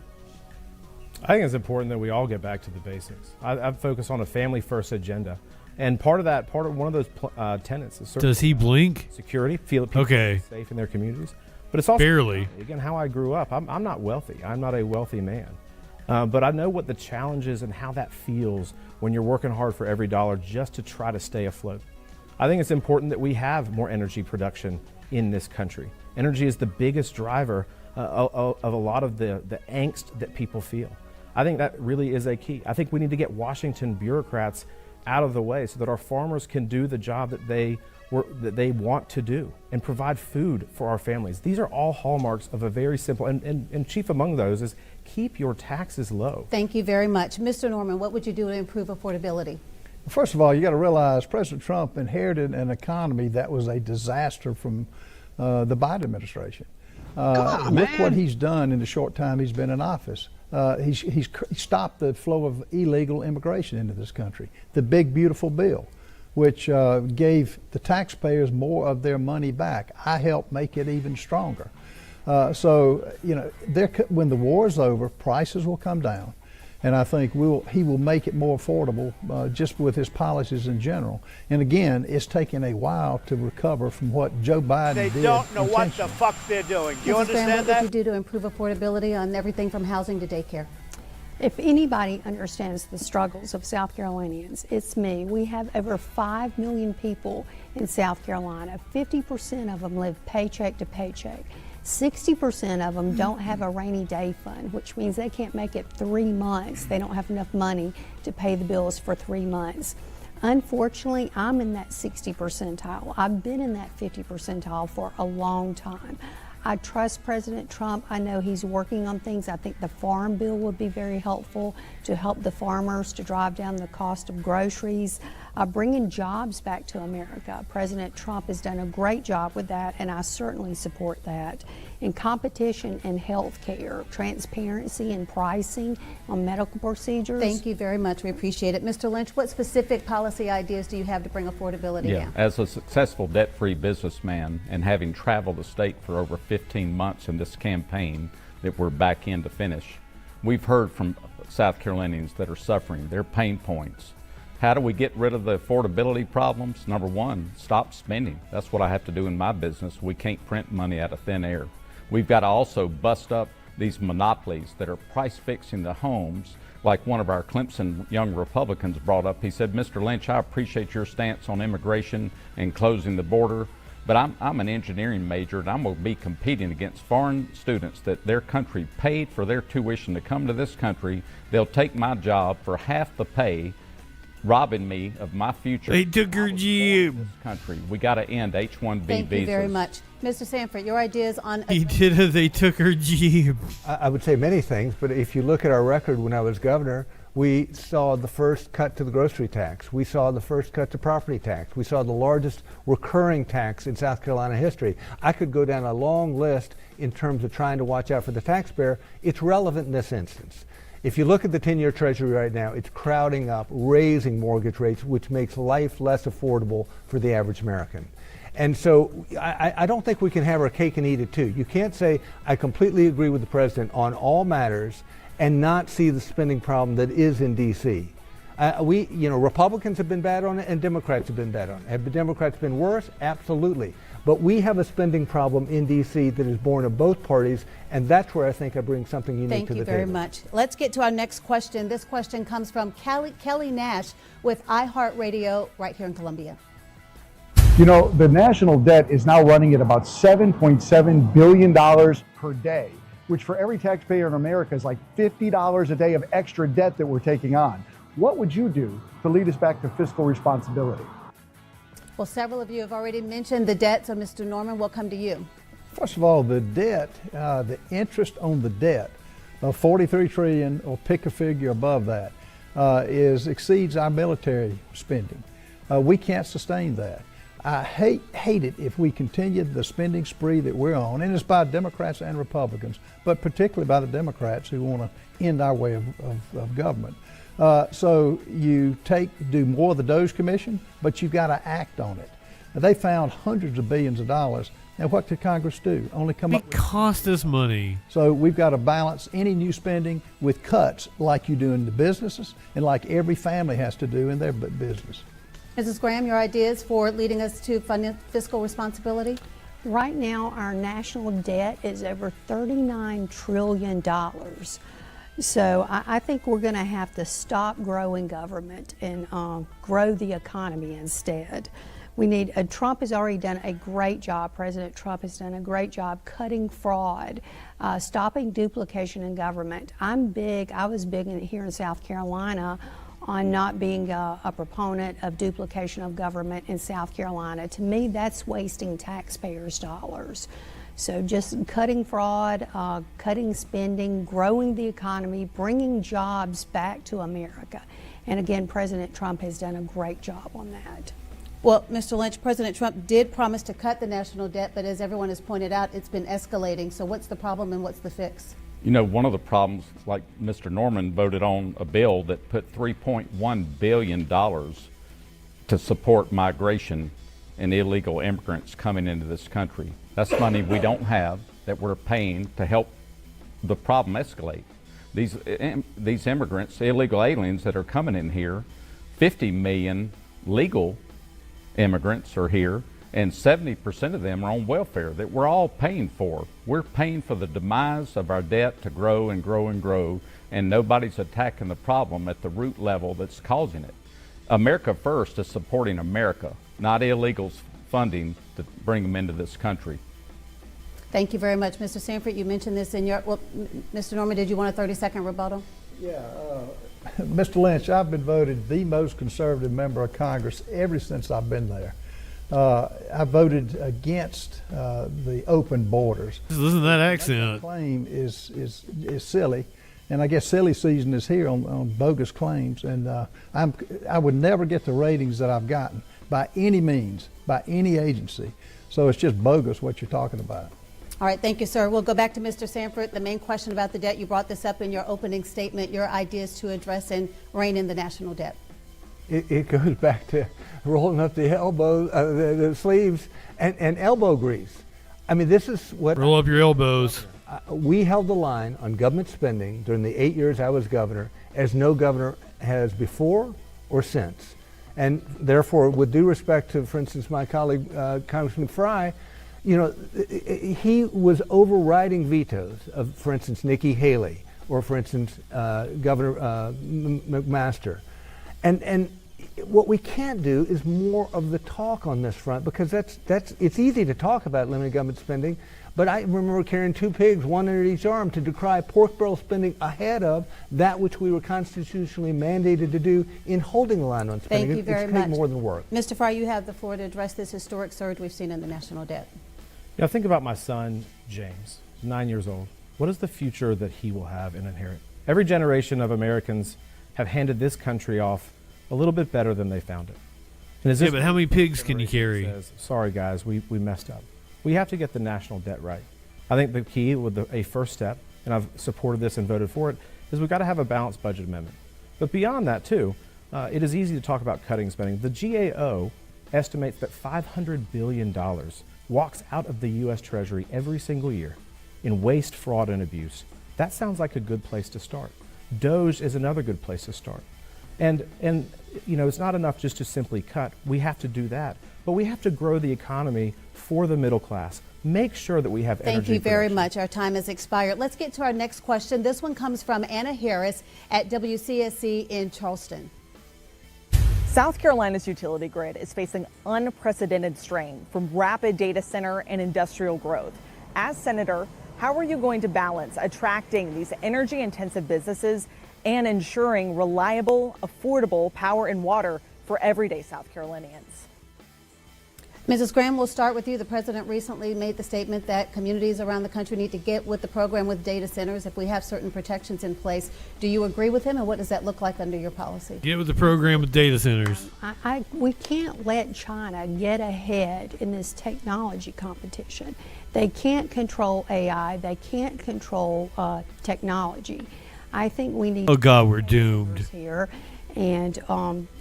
I think it's important that we all get back to the basics. I focus on a family-first agenda, and part of one of those tenets is Does he blink? Security, feel people safe in their communities. But it's also barely again how I grew up. I'm not wealthy. I'm not a wealthy man, but I know what the challenge is and how that feels when you're working hard for every dollar just to try to stay afloat. I think it's important that we have more energy production in this country. Energy is the biggest driver of a lot of the angst that people feel. I think that really is a key. I think we need to get Washington bureaucrats out of the way so that our farmers can do the job that they want to do and provide food for our families. These are all hallmarks of a very simple, and chief among those is keep your taxes low. Thank you very much. Mr. Norman, what would you do to improve affordability? First of all, you got to realize President Trump inherited an economy that was a disaster from the Biden administration. Look what he's done in the short time he's been in office. He's stopped the flow of illegal immigration into this country. The big, beautiful bill, which gave the taxpayers more of their money back. I helped make it even stronger. So, you know, when the war is over, prices will come down. And I think he will make it more affordable just with his policies in general. And again, it's taking a while to recover from what Joe Biden did. They don't know what the fuck they're doing. Do you understand that? What would you do to improve affordability on everything from housing to daycare? If anybody understands the struggles of South Carolinians, it's me. We have over 5 million people in South Carolina. 50% of them live paycheck to paycheck. 60% of them don't have a rainy day fund, which means they can't make it 3 months. They don't have enough money to pay the bills for 3 months. Unfortunately, I'm in that 60 percentile. I've been in that 50 percentile for a long time. I trust President Trump. I know he's working on things. I think the farm bill would be very helpful to help the farmers to drive down the cost of groceries, bringing jobs back to America. President Trump has done a great job with that, and I certainly support that. In competition in health care, transparency and pricing on medical procedures. Thank you very much. We appreciate it. Mr. Lynch, what specific policy ideas do you have to bring affordability down? As a successful debt-free businessman and having traveled the state for over 15 months in this campaign that we're back in to finish, we've heard from South Carolinians that are suffering, their pain points. How do we get rid of the affordability problems? Number one, stop spending. That's what I have to do in my business. We can't print money out of thin air. We've got to also bust up these monopolies that are price fixing the homes, like one of our Clemson young Republicans brought up. He said, Mr. Lynch, I appreciate your stance on immigration and closing the border, but I'm an engineering major, and I'm going to be competing against foreign students that their country paid for their tuition to come to this country. They'll take my job for half the pay, robbing me of my future. They took her Jeep. Country. We got to end H-1B visas. Thank you very much. Mr. Sanford, your ideas on... He did it. They took her Jeep. I would say many things, but if you look at our record when I was governor, we saw the first cut to the grocery tax. We saw the first cut to property tax. We saw the largest recurring tax in South Carolina history. I could go down a long list in terms of trying to watch out for the taxpayer. It's relevant in this instance. If you look at the 10-year Treasury right now, it's crowding up, raising mortgage rates, which makes life less affordable for the average American. And so I don't think we can have our cake and eat it too. You can't say, I completely agree with the president on all matters and not see the spending problem that is in D.C. Republicans have been bad on it and Democrats have been bad on it. Have the Democrats been worse? Absolutely. But we have a spending problem in D.C. that is born of both parties, and that's where I think I bring something unique to the table. Thank you very much. Let's get to our next question. This question comes from Kelly Nash with iHeartRadio right here in Columbia. You know, the national debt is now running at about $7.7 billion per day, which for every taxpayer in America is like $50 a day of extra debt that we're taking on. What would you do to lead us back to fiscal responsibility? Well, several of you have already mentioned the debt, so Mr. Norman, we'll come to you. First of all, the debt, the interest on the debt of $43 trillion, or pick a figure above that, exceeds our military spending. We can't sustain that. I hate it if we continue the spending spree that we're on, and it's by Democrats and Republicans, but particularly by the Democrats who want to end our way of government. So you do more of the Doge Commission, but you've got to act on it. They found hundreds of billions of dollars. Now what did Congress do? Only come up with... It cost us money. So we've got to balance any new spending with cuts like you do in the businesses and like every family has to do in their business. Mrs. Graham, your ideas for leading us to fiscal responsibility? Right now, our national debt is over $39 trillion. So I think we're going to have to stop growing government and grow the economy instead. Trump has already done a great job. President Trump has done a great job cutting fraud, stopping duplication in government. I was big here in South Carolina on not being a proponent of duplication of government in South Carolina. To me, that's wasting taxpayers' dollars. So just cutting fraud, cutting spending, growing the economy, bringing jobs back to America. And again, President Trump has done a great job on that. Well, Mr. Lynch, President Trump did promise to cut the national debt, but as everyone has pointed out, it's been escalating. So what's the problem and what's the fix? You know, one of the problems, like Mr. Norman voted on a bill that put $3.1 billion to support migration and illegal immigrants coming into this country. That's money we don't have that we're paying to help the problem escalate. These immigrants, illegal aliens that are coming in here, 50 million legal immigrants are here, and 70% of them are on welfare that we're all paying for. We're paying for the demise of our debt to grow and grow and grow, and nobody's attacking the problem at the root level that's causing it. America First is supporting America, not illegals funding to bring them into this country. Thank you very much. Mr. Sanford, you mentioned this in your, Mr. Norman, did you want a 30-second rebuttal? Yeah, Mr. Lynch, I've been voted the most conservative member of Congress ever since I've been there. I voted against the open borders. Listen to that accent. That claim is silly, and I guess silly season is here on bogus claims. And I would never get the ratings that I've gotten by any means, by any agency. So it's just bogus what you're talking about. All right, thank you, sir. We'll go back to Mr. Sanford. The main question about the debt, you brought this up in your opening statement, your ideas to address and rein in the national debt. It goes back to rolling up the elbow, the sleeves, and elbow grease. I mean, this is what... Roll up your elbows. We held the line on government spending during the 8 years I was governor, as no governor has before or since. And therefore, with due respect to, for instance, my colleague, Congressman Fry, you know, he was overriding vetoes of, for instance, Nikki Haley, or for instance, Governor McMaster. And what we can't do is more of the talk on this front, because it's easy to talk about limited government spending, but I remember carrying 2 pigs, one under each arm, to decry pork barrel spending ahead of that which we were constitutionally mandated to do in holding the line on spending. Thank you very much. More than work. Mr. Frye, you have the floor to address this historic surge we've seen in the national debt. You know, think about my son, James, 9 years old. What is the future that he will have and inherit? Every generation of Americans have handed this country off a little bit better than they found it. And Yeah, but how many pigs can you carry? Says, sorry, guys, we messed up. We have to get the national debt right. I think the key with a first step, and I've supported this and voted for it, is we've got to have a balanced budget amendment. But beyond that, too, it is easy to talk about cutting spending. The GAO estimates that $500 billion walks out of the U.S. Treasury every single year in waste, fraud, and abuse. That sounds like a good place to start. DOGE is another good place to start. And you know, it's not enough just to simply cut. We have to do that. But we have to grow the economy for the middle class. Make sure that we have energy Thank you very production. much. Our time has expired. Let's get to our next question. This one comes from Anna Harris at WCSC in Charleston. South Carolina's utility grid is facing unprecedented strain from rapid data center and industrial growth. As senator, how are you going to balance attracting these energy-intensive businesses and ensuring reliable, affordable power and water for everyday South Carolinians? Mrs. Graham, we'll start with you. The president recently made the statement that communities around the country need to get with the program with data centers if we have certain protections in place. Do you agree with him, and what does that look like under your policy? Get with the program with data centers. We can't let China get ahead in this technology competition. They can't control AI. They can't control technology. I think we need. Oh God, we're doomed here. And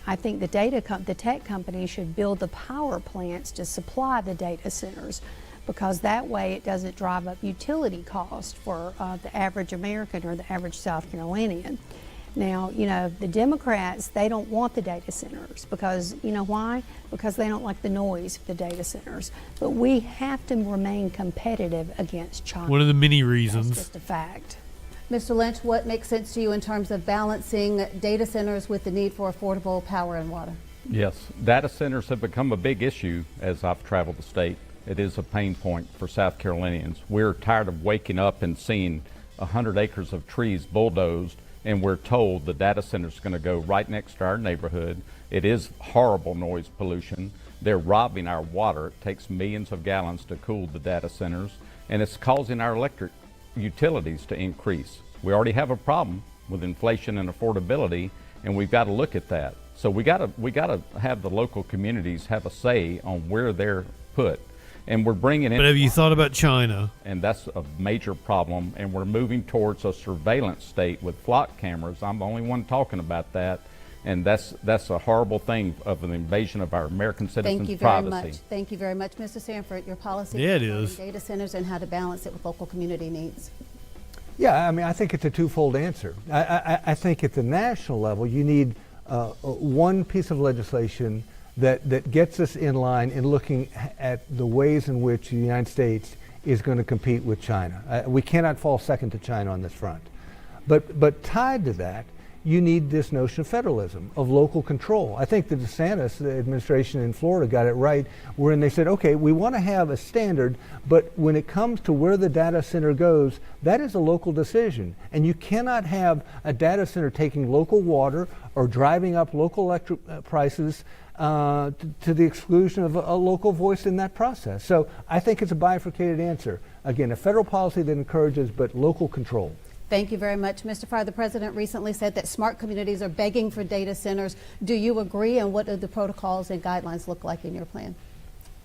I think the tech companies should build the power plants to supply the data centers, because that way it doesn't drive up utility costs for the average American or the average South Carolinian. Now, you know, the Democrats, they don't want the data centers because, you know why? Because they don't like the noise of the data centers. But we have to remain competitive against China. One of the many reasons. That's just a fact. Mr. Lynch, what makes sense to you in terms of balancing data centers with the need for affordable power and water? Yes, data centers have become a big issue as I've traveled the state. It is a pain point for South Carolinians. We're tired of waking up and seeing 100 acres of trees bulldozed, and we're told the data center is going to go right next to our neighborhood. It is horrible noise pollution. They're robbing our water. It takes millions of gallons to cool the data centers, and it's causing our electric utilities to increase. We already have a problem with inflation and affordability, and we've got to look at that. So we got to have the local communities have a say on where they're put, and we're bringing in. But have you thought about China? And that's a major problem. And we're moving towards a surveillance state with flock cameras. I'm the only one talking about that, and that's a horrible thing of an invasion of our American citizens' privacy. Thank you very much. Thank you very much, Mr. Sanford. Your policy Yeah, it is. data centers and how to balance it with local community needs. Yeah, I mean, I think it's a twofold answer. I think at the national level, you need one piece of legislation that gets us in line in looking at the ways in which the United States is going to compete with China. We cannot fall second to China on this front. But tied to that, you need this notion of federalism, of local control. I think the DeSantis administration in Florida got it right, wherein they said, okay, we want to have a standard, but when it comes to where the data center goes, that is a local decision. And you cannot have a data center taking local water or driving up local electric prices to the exclusion of a local voice in that process. So I think it's a bifurcated answer. Again, a federal policy that encourages, but local control. Thank you very much. Mr. Frye, the president recently said that smart communities are begging for data centers. Do you agree, and what do the protocols and guidelines look like in your plan?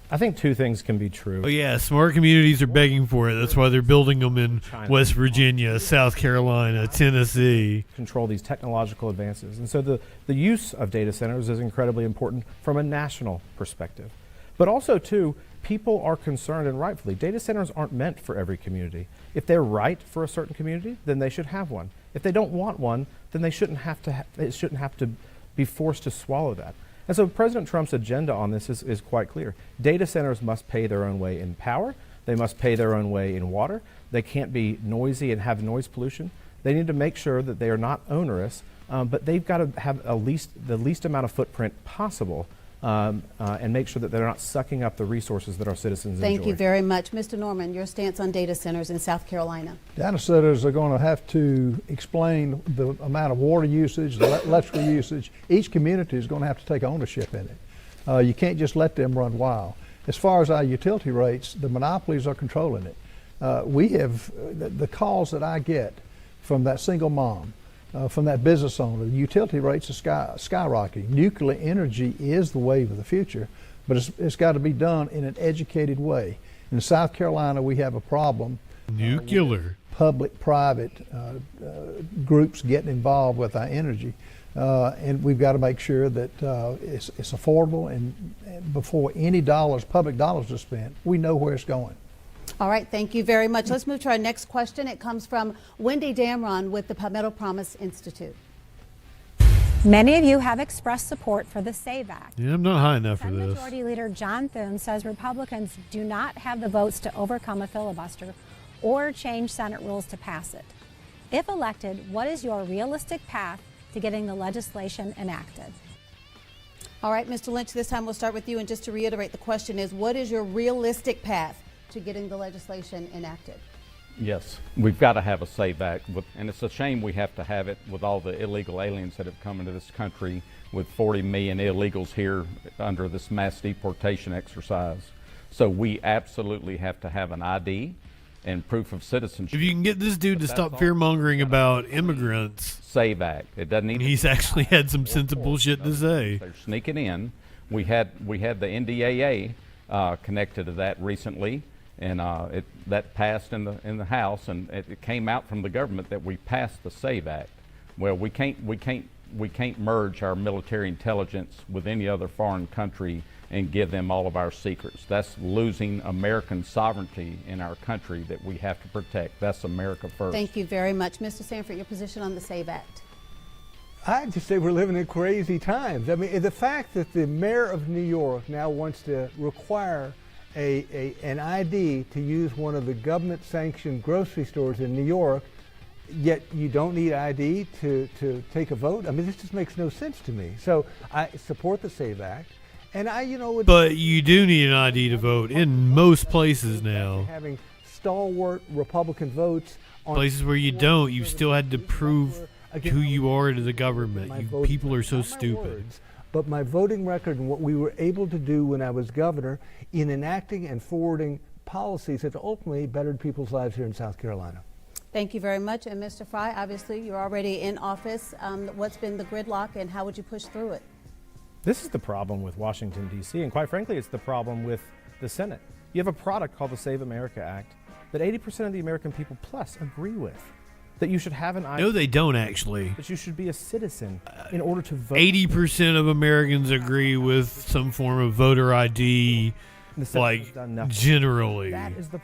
I think two things can be true. Oh yeah, smart communities are begging for it. That's why they're building them in West Virginia, South Carolina, Tennessee. Control these technological advances. And so the use of data centers is incredibly important from a national perspective. But also, too, people are concerned, and rightfully, data centers aren't meant for every community. If they're right for a certain community, then they should have one. If they don't want one, then they shouldn't have to be forced to swallow that. And so President Trump's agenda on this is quite clear. Data centers must pay their own way in power. They must pay their own way in water. They can't be noisy and have noise pollution. They need to make sure that they are not onerous, but they've got to have the least amount of footprint possible, and make sure that they're not sucking up the resources that our citizens enjoy. Thank you very much. Mr. Norman, your stance on data centers in South Carolina. Data centers are going to have to explain the amount of water usage, the electrical usage. Each community is going to have to take ownership in it. You can't just let them run wild. As far as our utility rates, the monopolies are controlling it. We have the calls that I get from that single mom, from that business owner. The utility rates are skyrocketing. Nuclear energy is the wave of the future, but it's got to be done in an educated way. In South Carolina, we have a problem. Nuclear. Public-private groups getting involved with our energy. And we've got to make sure that it's affordable, and before any public dollars are spent, we know where it's going. All right, thank you very much. Let's move to our next question. It comes from Wendy Damron with the Palmetto Promise Institute. Many of you have expressed support for the SAVE Act. Yeah, I'm not high enough for this. Majority Leader John Thune says Republicans do not have the votes to overcome a filibuster or change Senate rules to pass it. If elected, what is your realistic path to getting the legislation enacted? All right, Mr. Lynch, this time we'll start with you. And just to reiterate, the question is, what is your realistic path to getting the legislation enacted? Yes, we've got to have a SAVE Act, and it's a shame we have to have it with all the illegal aliens that have come into this country, with 40 million illegals here under this mass deportation exercise. So we absolutely have to have an ID and proof of citizenship. If you can get this dude to stop fear-mongering about immigrants. SAVE Act. It doesn't need. He's actually had some sensible shit to say. They're sneaking in. We had the NDAA connected to that recently, and that passed in the House, and it came out from the government that we passed the SAVE Act. Well, we can't merge our military intelligence with any other foreign country and give them all of our secrets. That's losing American sovereignty in our country that we have to protect. That's America first. Thank you very much. Mr. Sanford, your position on the SAVE Act. I just say we're living in crazy times. I mean, the fact that the mayor of New York now wants to require an ID to use one of the government-sanctioned grocery stores in New York, yet you don't need ID to take a vote. I mean, this just makes no sense to me. So I support the SAVE Act. And but you do need an ID to vote in most places now. Having stalwart Republican votes on places where you don't, you still had to prove who you are to the government. People are so stupid. But my voting record and what we were able to do when I was governor in enacting and forwarding policies that ultimately bettered people's lives here in South Carolina. Thank you very much. And Mr. Fry, obviously you're already in office. What's been the gridlock and how would you push through it? This is the problem with Washington, D.C., and quite frankly, it's the problem with the Senate. You have a product called the Save America Act that 80% of the American people plus agree with. That you should have an ID. No, they don't actually. That you should be a citizen in order to vote. 80% of Americans agree with some form of voter ID, like generally,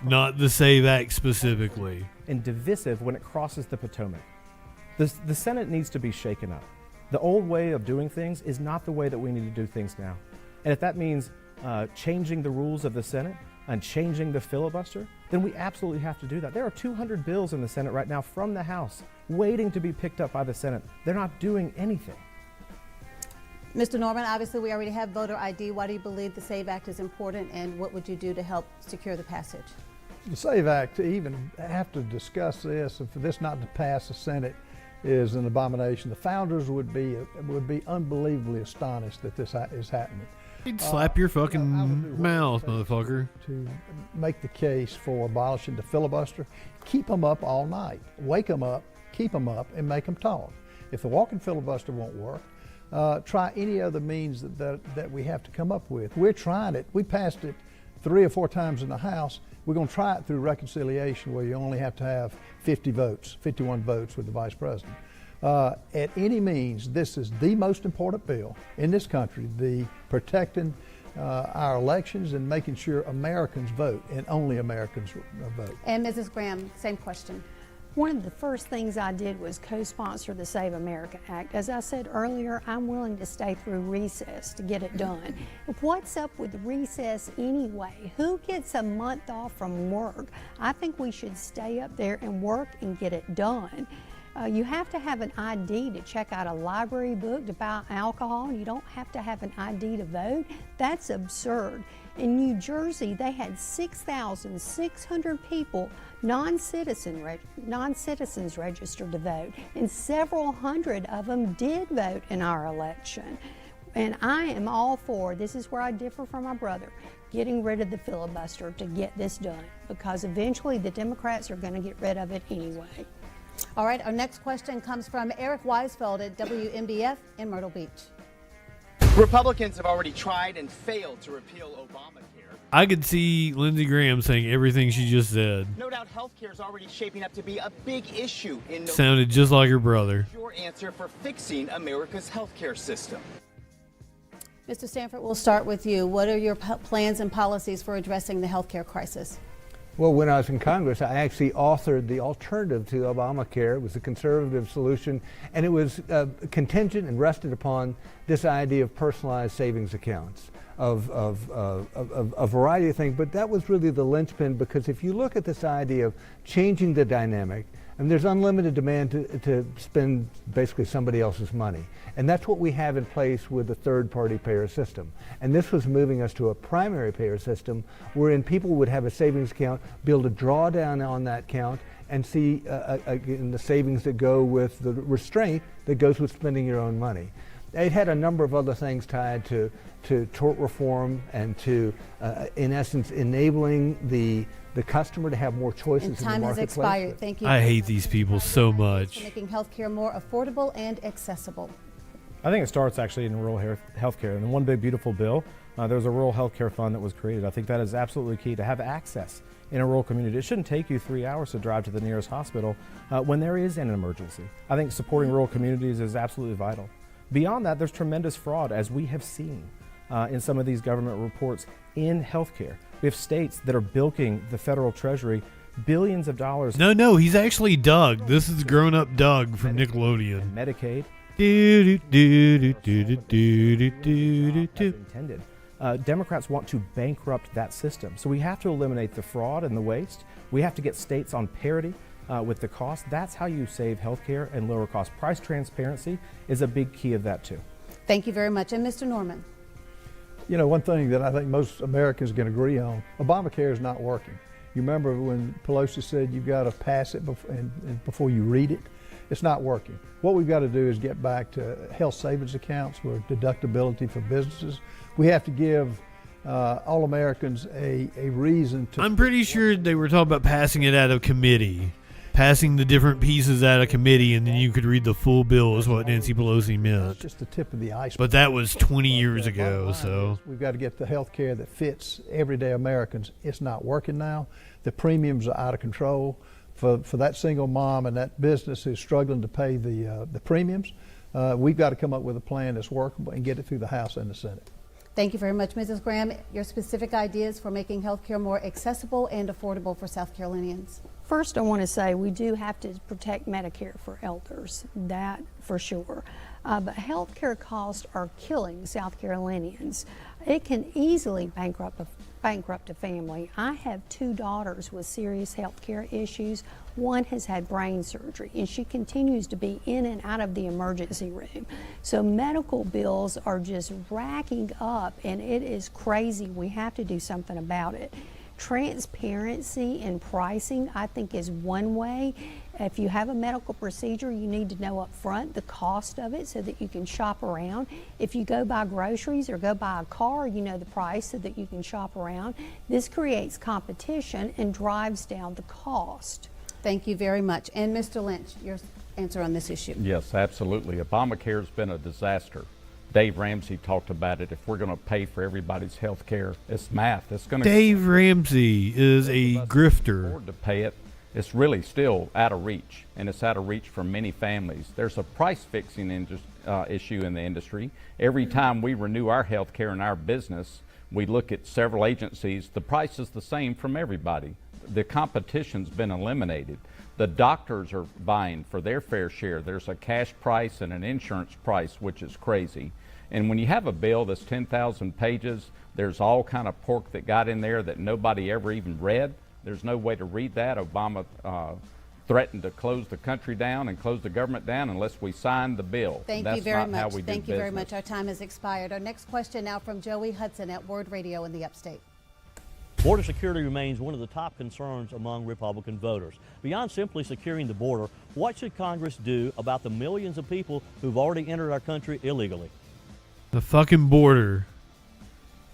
not the SAVE Act specifically. And divisive when it crosses the Potomac. The Senate needs to be shaken up. The old way of doing things is not the way that we need to do things now. And if that means changing the rules of the Senate and changing the filibuster, then we absolutely have to do that. There are 200 bills in the Senate right now from the House waiting to be picked up by the Senate. They're not doing anything. Mr. Norman, obviously we already have voter ID. Why do you believe the SAVE Act is important, and what would you do to help secure the passage? The SAVE Act, to even have to discuss this and for this not to pass the Senate is an abomination. The founders would be unbelievably astonished that this is happening. You'd slap your fucking mouth, motherfucker. To make the case for abolishing the filibuster, keep them up all night. Wake them up, keep them up, and make them talk. If the walking filibuster won't work, try any other means that we have to come up with. We're trying it. We passed it 3 or 4 times in the House. We're going to try it through reconciliation where you only have to have 51 votes with the vice president. At any means, this is the most important bill in this country, the protecting our elections and making sure Americans vote and only Americans vote. And Mrs. Graham, same question. One of the first things I did was co-sponsor the Save America Act. As I said earlier, I'm willing to stay through recess to get it done. What's up with recess anyway? Who gets a month off from work? I think we should stay up there and work and get it done. You have to have an ID to check out a library book, to buy alcohol. You don't have to have an ID to vote. That's absurd. In New Jersey, they had 6,600 people, non-citizens registered to vote, and several hundred of them did vote in our election. And I am all for, this is where I differ from my brother, getting rid of the filibuster to get this done, because eventually the Democrats are going to get rid of it anyway. All right, our next question comes from Eric Weisfeld at WMBF in Myrtle Beach. Republicans have already tried and failed to repeal Obamacare. I could see Lindsey Graham saying everything she just said. No doubt healthcare is already shaping up to be a big issue in Sounded just like her brother. Your answer for fixing America's healthcare system. Mr. Stanford, we'll start with you. What are your plans and policies for addressing the healthcare crisis? Well, when I was in Congress, I actually authored the alternative to Obamacare. It was a conservative solution, and it was contingent and rested upon this idea of personalized savings accounts, of a variety of things. But that was really the linchpin, because if you look at this idea of changing the dynamic, and there's unlimited demand to spend basically somebody else's money. And that's what we have in place with the third-party payer system. And this was moving us to a primary payer system wherein people would have a savings account, be able to draw down on that account, and see again, the savings that go with the restraint that goes with spending your own money. It had a number of other things tied to tort reform and to, in essence, enabling the customer to have more choices in the marketplace. Time has expired. Thank you. I hate these people so much. For making healthcare more affordable and accessible. I think it starts actually in rural healthcare. And in one big beautiful bill, there was a rural healthcare fund that was created. I think that is absolutely key to have access in a rural community. It shouldn't take you 3 hours to drive to the nearest hospital when there is an emergency. I think supporting rural communities is absolutely vital. Beyond that, there's tremendous fraud, as we have seen in some of these government reports in healthcare. We have states that are bilking the federal treasury billions of dollars. No, he's actually Doug. This is grown-up Doug from Nickelodeon. Medicaid. Intended. Democrats want to bankrupt that system. So we have to eliminate the fraud and the waste. We have to get states on parity with the cost. That's how you save healthcare and lower cost. Price transparency is a big key of that too. Thank you very much. And Mr. Norman. You know, one thing that I think most Americans can agree on, Obamacare is not working. You remember when Pelosi said you've got to pass it before you read it? It's not working. What we've got to do is get back to health savings accounts with deductibility for businesses. We have to give all Americans a reason to... I'm pretty sure they were talking about passing it out of committee. Passing the different pieces out of committee, and then you could read the full bill is what Nancy Pelosi meant. It's just the tip of the iceberg. But that was 20 years ago, so... We've got to get the health care that fits everyday Americans. It's not working now. The premiums are out of control. For that single mom and that business who's struggling to pay the premiums, we've got to come up with a plan that's workable and get it through the House and the Senate. Thank you very much, Mrs. Graham. Your specific ideas for making health care more accessible and affordable for South Carolinians. First, I want to say we do have to protect Medicare for elders, that for sure. But health care costs are killing South Carolinians. It can easily bankrupt a family. I have 2 daughters with serious health care issues. One has had brain surgery, and she continues to be in and out of the emergency room. So medical bills are just racking up, and it is crazy. We have to do something about it. Transparency in pricing, I think, is one way. If you have a medical procedure, you need to know up front the cost of it so that you can shop around. If you go buy groceries or go buy a car, you know the price so that you can shop around. This creates competition and drives down the cost. Thank you very much. And Mr. Lynch, your answer on this issue. Yes, absolutely. Obamacare has been a disaster. Dave Ramsey talked about it. If we're going to pay for everybody's health care, it's math. It's going to. Dave Ramsey is a grifter. Afford to pay it. It's really still out of reach, and it's out of reach for many families. There's a price fixing issue in the industry. Every time we renew our health care in our business, we look at several agencies. The price is the same from everybody. the competition's been eliminated. The doctors are buying for their fair share. There's a cash price and an insurance price, which is crazy. And when you have a bill that's 10,000 pages, there's all kind of pork that got in there that nobody ever even read. There's no way to read that. Obama threatened to close the country down and close the government down unless we signed the bill. Thank That's you very not much. how we do Thank you very business. much. Our time has expired. Our next question now from Joey Hudson at Word Radio in the Upstate. Border security remains one of the top concerns among Republican voters. Beyond simply securing the border, what should Congress do about the millions of people who've already entered our country illegally? The fucking border.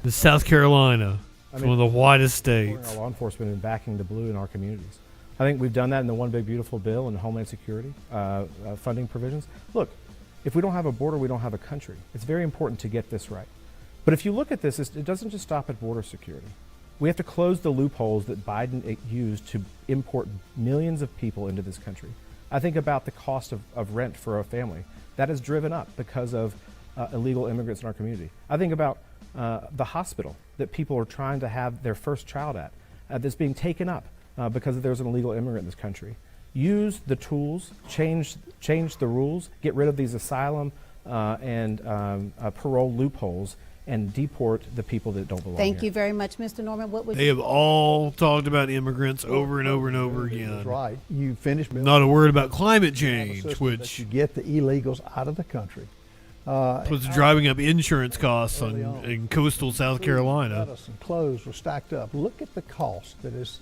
The South Carolina. It's one of the widest states. Our law enforcement and backing the blue in our communities. I think we've done that in the One Big Beautiful Bill and Homeland Security funding provisions. Look, if we don't have a border, we don't have a country. It's very important to get this right. But if you look at this, it doesn't just stop at border security. We have to close the loopholes that Biden used to import millions of people into this country. I think about the cost of rent for a family. That is driven up because of illegal immigrants in our community. I think about the hospital that people are trying to have their first child at that's being taken up because there's an illegal immigrant in this country. Use the tools, change the rules, get rid of these asylum and parole loopholes, and deport the people that don't belong Thank here. you very much, Mr. Norman. What would They have all talked about immigrants over and over and over again. That's right. You finish Not a word about climate change, which you get the illegals out of the country. was driving up insurance costs in coastal South Carolina. Medicine, clothes were stacked up. Look at the cost that is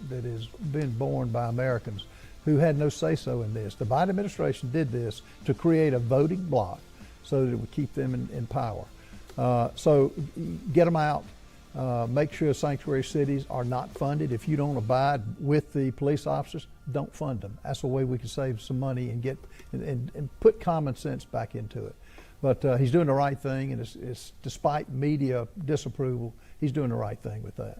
been borne by Americans who had no say-so in this. The Biden administration did this to create a voting bloc so that it would keep them in power. So get them out. Make sure sanctuary cities are not funded. If you don't abide with the police officers, don't fund them. That's a way we can save some money and get and put common sense back into it. But he's doing the right thing, and it's despite media disapproval, he's doing the right thing with that.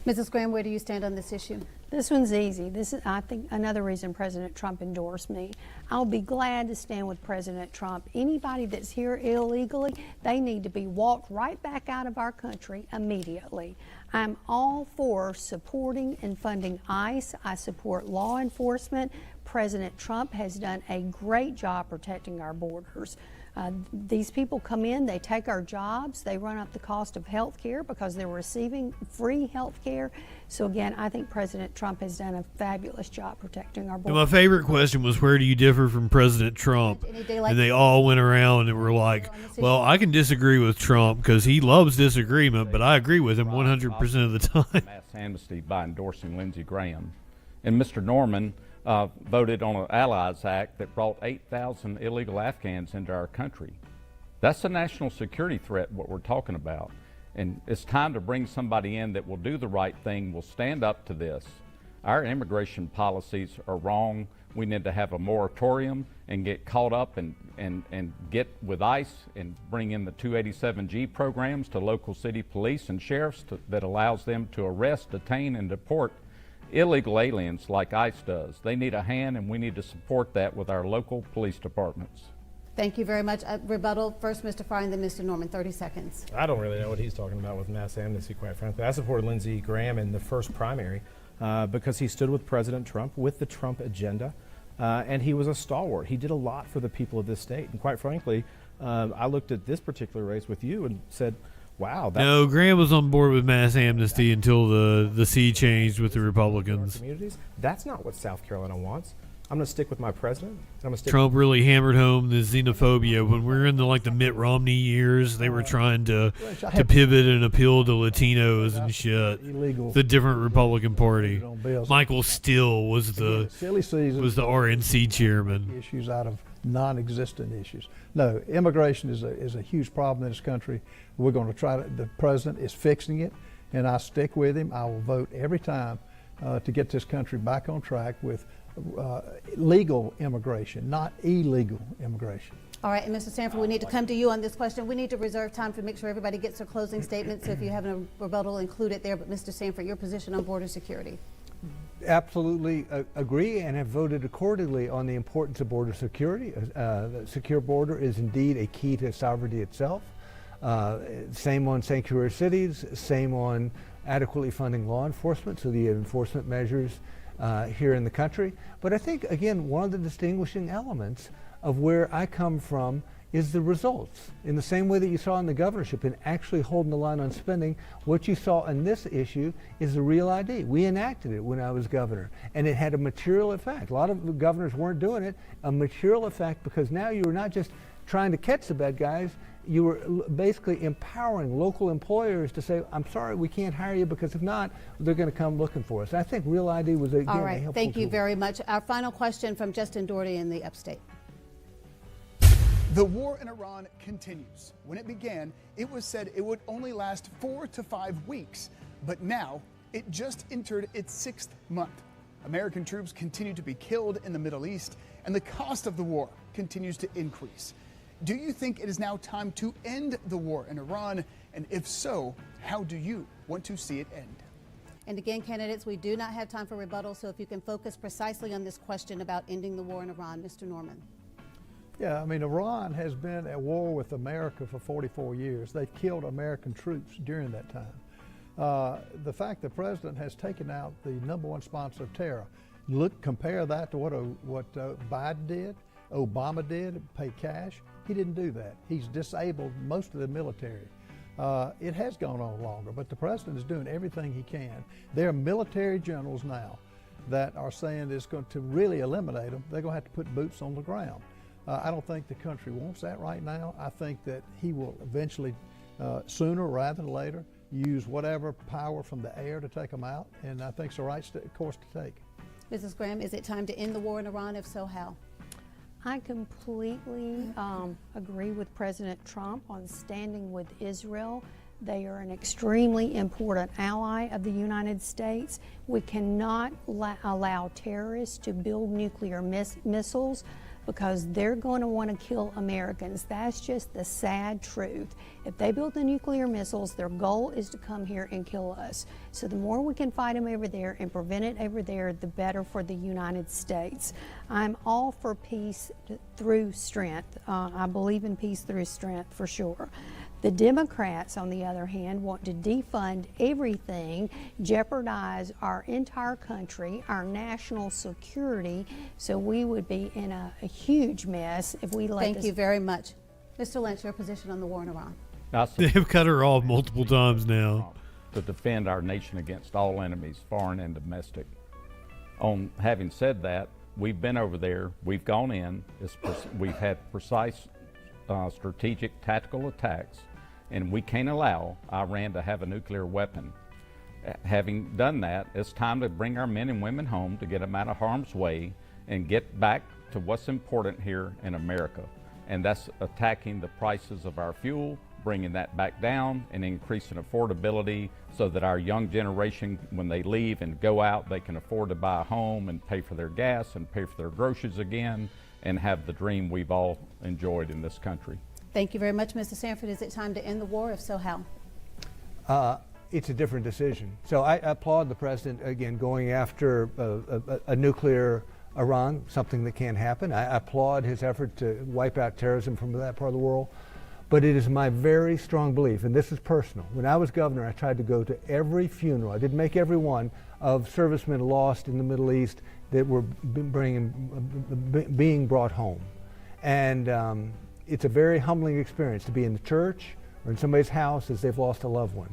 Mrs. Graham, where do you stand on this issue? This one's easy. This is, I think, another reason President Trump endorsed me. I'll be glad to stand with President Trump. Anybody that's here illegally, they need to be walked right back out of our country immediately. I'm all for supporting and funding ICE. I support law enforcement. President Trump has done a great job protecting our borders. These people come in, they take our jobs, they run up the cost of health care because they're receiving free health care. So again, I think President Trump has done a fabulous job protecting our borders. My favorite question was, where do you differ from President Trump? And they all went around and were like, well, I can disagree with Trump because he loves disagreement, but I agree with him 100% of the time. Mass amnesty by endorsing Lindsey Graham. And Mr. Norman voted on an Allies Act that brought 8,000 illegal Afghans into our country. That's a national security threat, what we're talking about. And it's time to bring somebody in that will do the right thing, will stand up to this. Our immigration policies are wrong. We need to have a moratorium and get caught up and get with ICE and bring in the 287G programs to local city police and sheriffs that allows them to arrest, detain, and deport illegal aliens like ICE does. They need a hand, and we need to support that with our local police departments. Thank you very much. Rebuttal, first Mr. Fry and then Mr. Norman, 30 seconds. I don't really know what he's talking about with mass amnesty, quite frankly. I supported Lindsey Graham in the first primary because he stood with President Trump, with the Trump agenda, and he was a stalwart. He did a lot for the people of this state. And quite frankly, I looked at this particular race with you and said, wow. No, Graham was on board with mass amnesty until the sea changed with the Republicans. Communities. That's not what South Carolina wants. I'm going to stick with my president. Trump really hammered home the xenophobia. When we were in the Mitt Romney years, they were trying to pivot and appeal to Latinos and shit. The different Republican Party. Michael Steele was the RNC chairman. Issues out of non-existent issues. No, immigration is a huge problem in this country. We're going to try to. The president is fixing it, and I stick with him. I will vote every time to get this country back on track with legal immigration, not illegal immigration. All right, and Mr. Sanford, we need to come to you on this question. We need to reserve time to make sure everybody gets their closing statements. So if you have a rebuttal, include it there. But Mr. Sanford, your position on border security. Absolutely agree, and have voted accordingly on the importance of border security. The secure border is indeed a key to sovereignty itself. Same on sanctuary cities, same on adequately funding law enforcement, so the enforcement measures here in the country. But I think, again, one of the distinguishing elements of where I come from is the results. In the same way that you saw in the governorship in actually holding the line on spending, what you saw in this issue is the real ID. We enacted it when I was governor, and it had a material effect. A lot of the governors weren't doing it. A material effect, because now you were not just trying to catch the bad guys, you were basically empowering local employers to say, I'm sorry, we can't hire you, because if not, they're going to come looking for us. I think Real ID was, again, All a right, helpful thank you tool. very much. Our final question from Justin Doherty in the upstate. The war in Iran continues. When it began, it was said it would only last 4 to 5 weeks, but now it just entered its 6th month. American troops continue to be killed in the Middle East, and the cost of the war continues to increase. Do you think it is now time to end the war in Iran? And if so, how do you want to see it end? And again, candidates, we do not have time for rebuttal, so if you can focus precisely on this question about ending the war in Iran. Mr. Norman. Yeah, I mean, Iran has been at war with America for 44 years. They've killed American troops during that time. The fact the president has taken out the #1 sponsor of terror, compare that to what Biden did, Obama did, pay cash. He didn't do that. He's disabled most of the military. It has gone on longer, but the president is doing everything he can. There are military generals now that are saying it's going to really eliminate them. They're going to have to put boots on the ground. I don't think the country wants that right now. I think that he will eventually, sooner rather than later, use whatever power from the air to take them out, and I think it's the right course to take. Mrs. Graham, is it time to end the war in Iran? If so, how? I completely agree with President Trump on standing with Israel. They are an extremely important ally of the United States. We cannot allow terrorists to build nuclear missiles, because they're going to want to kill Americans. That's just the sad truth. If they build the nuclear missiles, their goal is to come here and kill us. So the more we can fight them over there and prevent it over there, the better for the United States. I'm all for peace through strength. I believe in peace through strength for sure. The Democrats, on the other hand, want to defund everything, jeopardize our entire country, our national security, so we would be in a huge mess if we let Thank you very much. Mr. Lynch, your position on the war in Iran. They've cut her off multiple times now. To defend our nation against all enemies, foreign and domestic. On having said that, we've been over there, we've gone in, we've had precise strategic tactical attacks, and we can't allow Iran to have a nuclear weapon. Having done that, it's time to bring our men and women home, to get them out of harm's way and get back to what's important here in America. And that's attacking the prices of our fuel, bringing that back down, and increasing affordability so that our young generation, when they leave and go out, they can afford to buy a home and pay for their gas and pay for their groceries again, and have the dream we've all enjoyed in this country. Thank you very much, Mr. Sanford. Is it time to end the war? If so, how? It's a different decision. So I applaud the president, again, going after a nuclear Iran, something that can't happen. I applaud his effort to wipe out terrorism from that part of the world. But it is my very strong belief, and this is personal. When I was governor, I tried to go to every funeral. I didn't make every one of servicemen lost in the Middle East that were being brought home. And it's a very humbling experience to be in the church or in somebody's house as they've lost a loved one.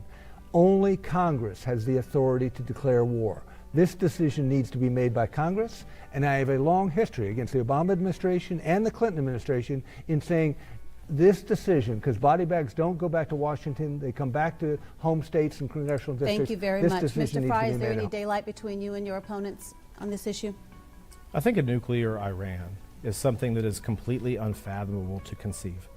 Only Congress has the authority to declare war. This decision needs to be made by Congress, and I have a long history against the Obama administration and the Clinton administration in saying this decision, because body bags don't go back to Washington, they come back to home states and congressional districts. Thank you very much. Mr. Fry, is there any daylight between you and your opponents on this issue? I think a nuclear Iran is something that is completely unfathomable to conceive.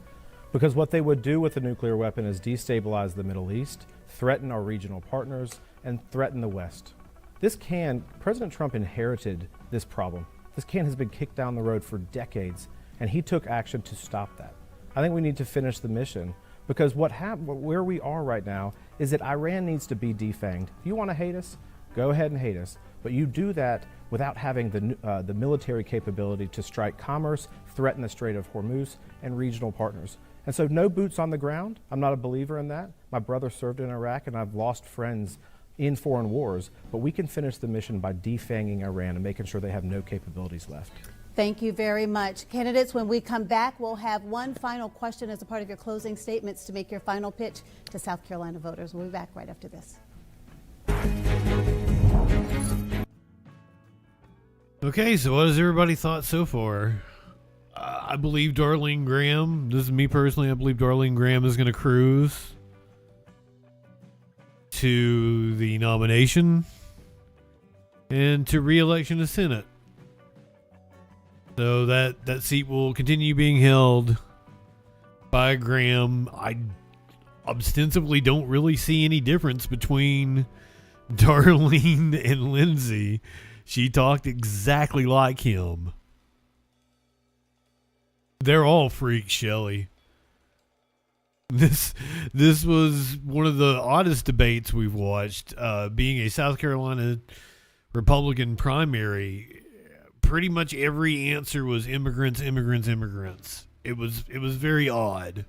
Because what they would do with a nuclear weapon is destabilize the Middle East, threaten our regional partners, and threaten the West. President Trump inherited this problem. This can has been kicked down the road for decades, and he took action to stop that. I think we need to finish the mission, because where we are right now is that Iran needs to be defanged. If you want to hate us, go ahead and hate us, but you do that without having the military capability to strike commerce, threaten the Strait of Hormuz, and regional partners. And so no boots on the ground. I'm not a believer in that. My brother served in Iraq, and I've lost friends in foreign wars, but we can finish the mission by defanging Iran and making sure they have no capabilities left. Thank you very much. Candidates, when we come back, we'll have one final question as a part of your closing statements to make your final pitch to South Carolina voters. We'll be back right after this. Okay, so what has everybody thought so far? I believe Darlene Graham, this is me personally, I believe Darlene Graham is going to cruise to the nomination and to re-election to Senate. So that seat will continue being held by Graham. I ostensibly don't really see any difference between Darlene and Lindsey. She talked exactly like him. They're all freaks, Shelley. This was one of the oddest debates we've watched, being a South Carolina Republican primary. Pretty much every answer was immigrants, immigrants, immigrants. It was very odd.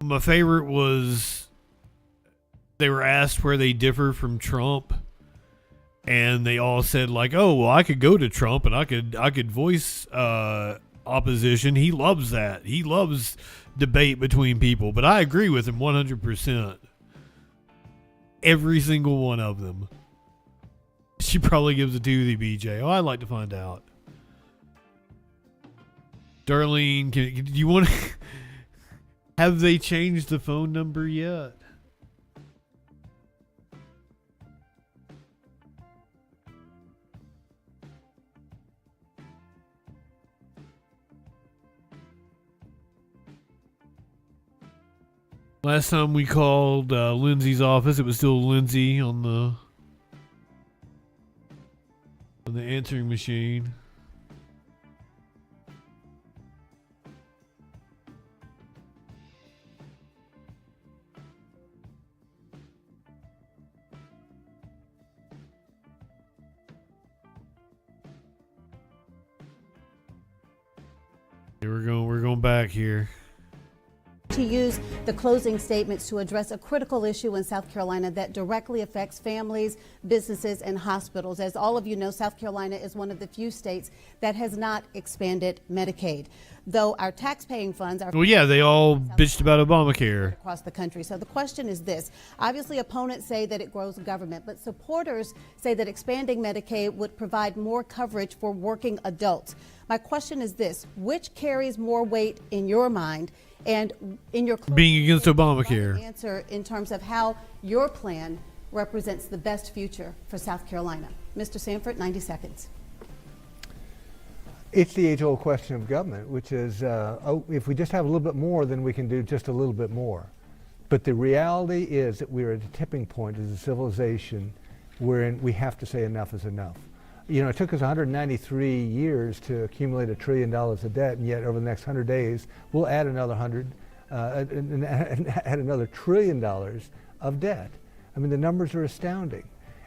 My favorite was they were asked where they differ from Trump, and they all said like, "Oh, well, I could go to Trump and I could voice opposition. He loves that. He loves debate between people." But I agree with him 100%. Every single one of them. She probably gives it to the BJ. Oh, I'd like to find out. Darlene, do you want to... Have they changed the phone number yet? Last time we called Lindsay's office, it was still Lindsay on the answering machine. We're going back here. To use the closing statements to address a critical issue in South Carolina that directly affects families, businesses, and hospitals. As all of you know, South Carolina is one of the few states that has not expanded Medicaid, though our tax-paying funds are... Well, yeah, they all bitched about Obamacare across the country. So the question is this. Obviously, opponents say that it grows government, but supporters say that expanding Medicaid would provide more coverage for working adults. My question is this. Which carries more weight in your mind? And in your being against Obamacare, answer in terms of how your plan represents the best future for South Carolina. Mr. Sanford, 90 seconds. It's the age-old question of government, which is, if we just have a little bit more, then we can do just a little bit more. But the reality is that we're at a tipping point as a civilization wherein we have to say enough is enough. You know, it took us 193 years to accumulate $1 trillion of debt, and yet over the next 100 days, we'll add another add another $1 trillion of debt. I mean, the numbers are astounding.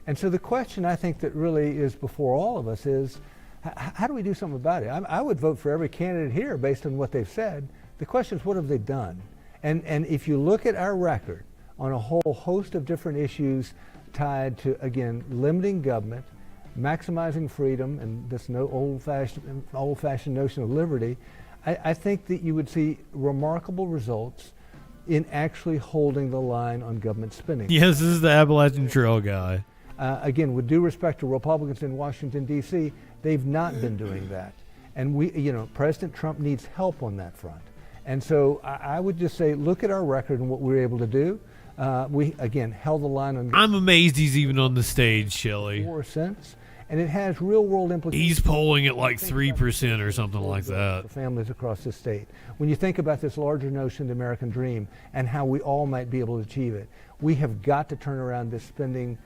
And so the question I think that really is before all of us is, how do we do something about it? I would vote for every candidate here based on what they've said. The question is, what have they done? And if you look at our record on a whole host of different issues tied to, again, limiting government, maximizing freedom, and this no old-fashioned notion of liberty, I think that you would see remarkable results in actually holding the line on government spending. Yes, this is the Appalachian Trail guy. Again, with due respect to Republicans in Washington, D.C., they've not been doing that. And President Trump needs help on that front. And so I would just say, look at our record and what we were able to do. We, again, held the line on... I'm amazed he's even on the stage, Shelley. And it has real-world implications. He's polling at like 3% or something like that. For families across the state. When you think about this larger notion, the American dream, and how we all might be able to achieve it, we have got to turn around this spending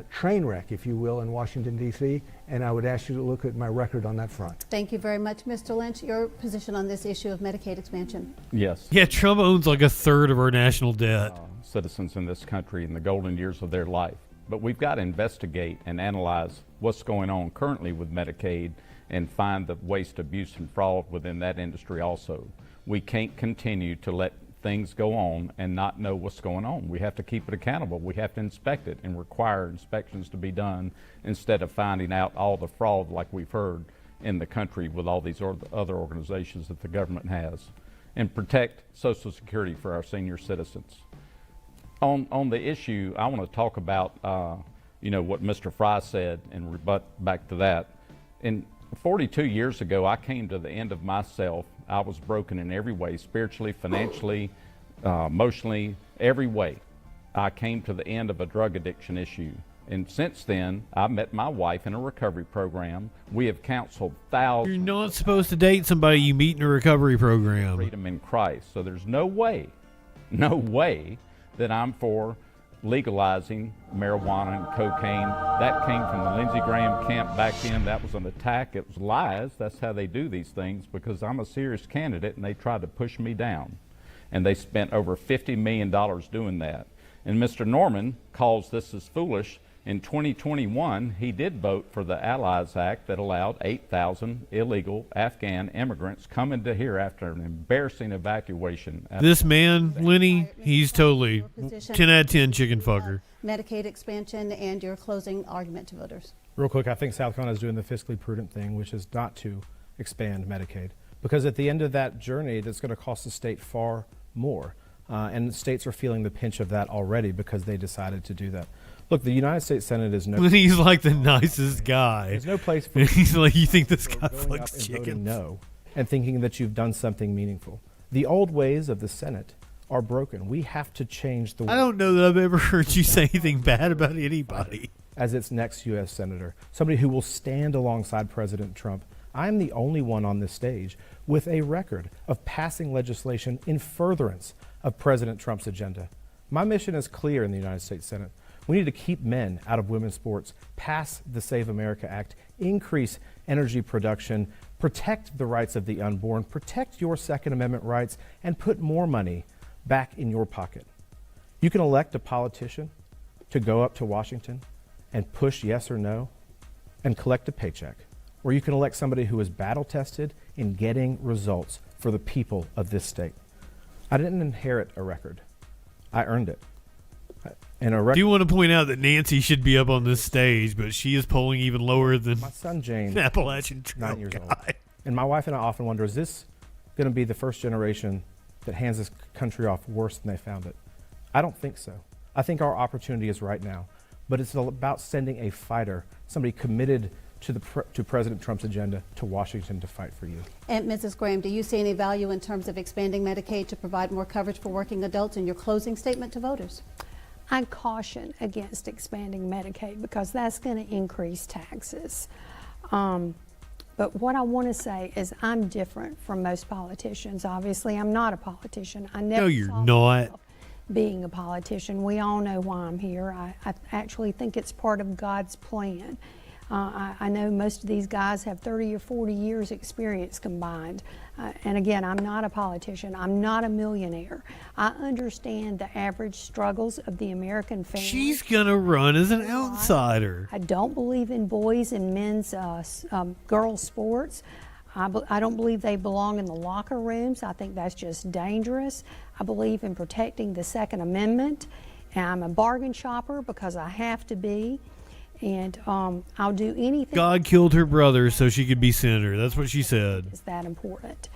train wreck, if you will, in Washington, D.C., and I would ask you to look at my record on that front. Thank you very much, Mr. Lynch. Your position on this issue of Medicaid expansion? Yes. Yeah, Trump owns like a third of our national debt. Citizens in this country in the golden years of their life. But we've got to investigate and analyze what's going on currently with Medicaid and find the waste, abuse, and fraud within that industry also. We can't continue to let things go on and not know what's going on. We have to keep it accountable. We have to inspect it and require inspections to be done instead of finding out all the fraud like we've heard in the country with all these other organizations that the government has, and protect Social Security for our senior citizens. On the issue, I want to talk about what Mr. Fry said and rebut back to that. 42 years ago, I came to the end of myself. I was broken in every way, spiritually, financially, emotionally, every way. I came to the end of a drug addiction issue. And since then, I met my wife in a recovery program. We have counseled thousands. You're not supposed to date somebody you meet in a recovery program. Freedom in Christ. So there's no way that I'm for legalizing marijuana and cocaine. That came from the Lindsey Graham camp back then. That was an attack. It was lies. That's how they do these things, because I'm a serious candidate and they tried to push me down. And they spent over $50 million doing that. And Mr. Norman calls this as foolish. In 2021, he did vote for the Allies Act that allowed 8,000 illegal Afghan immigrants come into here after an embarrassing evacuation. This man, Lenny, he's totally 10 out of 10 chicken fucker. Medicaid expansion and your closing argument to voters. Real quick, I think South Carolina is doing the fiscally prudent thing, which is not to expand Medicaid. Because at the end of that journey, that's going to cost the state far more. And states are feeling the pinch of that already because they decided to do that. Look, the United States Senate is no... He's like the nicest guy. There's no place for... He's like, you think this guy fucks chickens? No, and thinking that you've done something meaningful. The old ways of the Senate are broken. We have to change the... I don't know that I've ever heard you say anything bad about anybody. As its next U.S. Senator, somebody who will stand alongside President Trump. I'm the only one on this stage with a record of passing legislation in furtherance of President Trump's agenda. My mission is clear in the United States Senate. We need to keep men out of women's sports, pass the Save America Act, increase energy production, protect the rights of the unborn, protect your Second Amendment rights, and put more money back in your pocket. You can elect a politician to go up to Washington and push yes or no and collect a paycheck. Or you can elect somebody who is battle-tested in getting results for the people of this state. I didn't inherit a record. I earned it. Do you want to point out that Nancy should be up on this stage, but she is polling even lower than my son James, Appalachian Trail 9 years guy. old. And my wife and I often wonder, is this going to be the first generation that hands this country off worse than they found it? I don't think so. I think our opportunity is right now. But it's about sending a fighter, somebody committed to President Trump's agenda, to Washington to fight for you. And Mrs. Graham, do you see any value in terms of expanding Medicaid to provide more coverage for working adults in your closing statement to voters? I caution against expanding Medicaid because that's going to increase taxes. But what I want to say is I'm different from most politicians. Obviously, I'm not a politician. I never No, you're saw not. myself being a politician. We all know why I'm here. I actually think it's part of God's plan. I know most of these guys have 30 or 40 years experience combined. And again, I'm not a politician. I'm not a millionaire. I understand the average struggles of the American family. She's going to run as an outsider. I don't believe in boys and men's girls sports. I don't believe they belong in the locker rooms. I think that's just dangerous. I believe in protecting the Second Amendment. And I'm a bargain shopper because I have to be. And I'll do anything. God killed her brother so she could be senator. That's what she said. Is that important?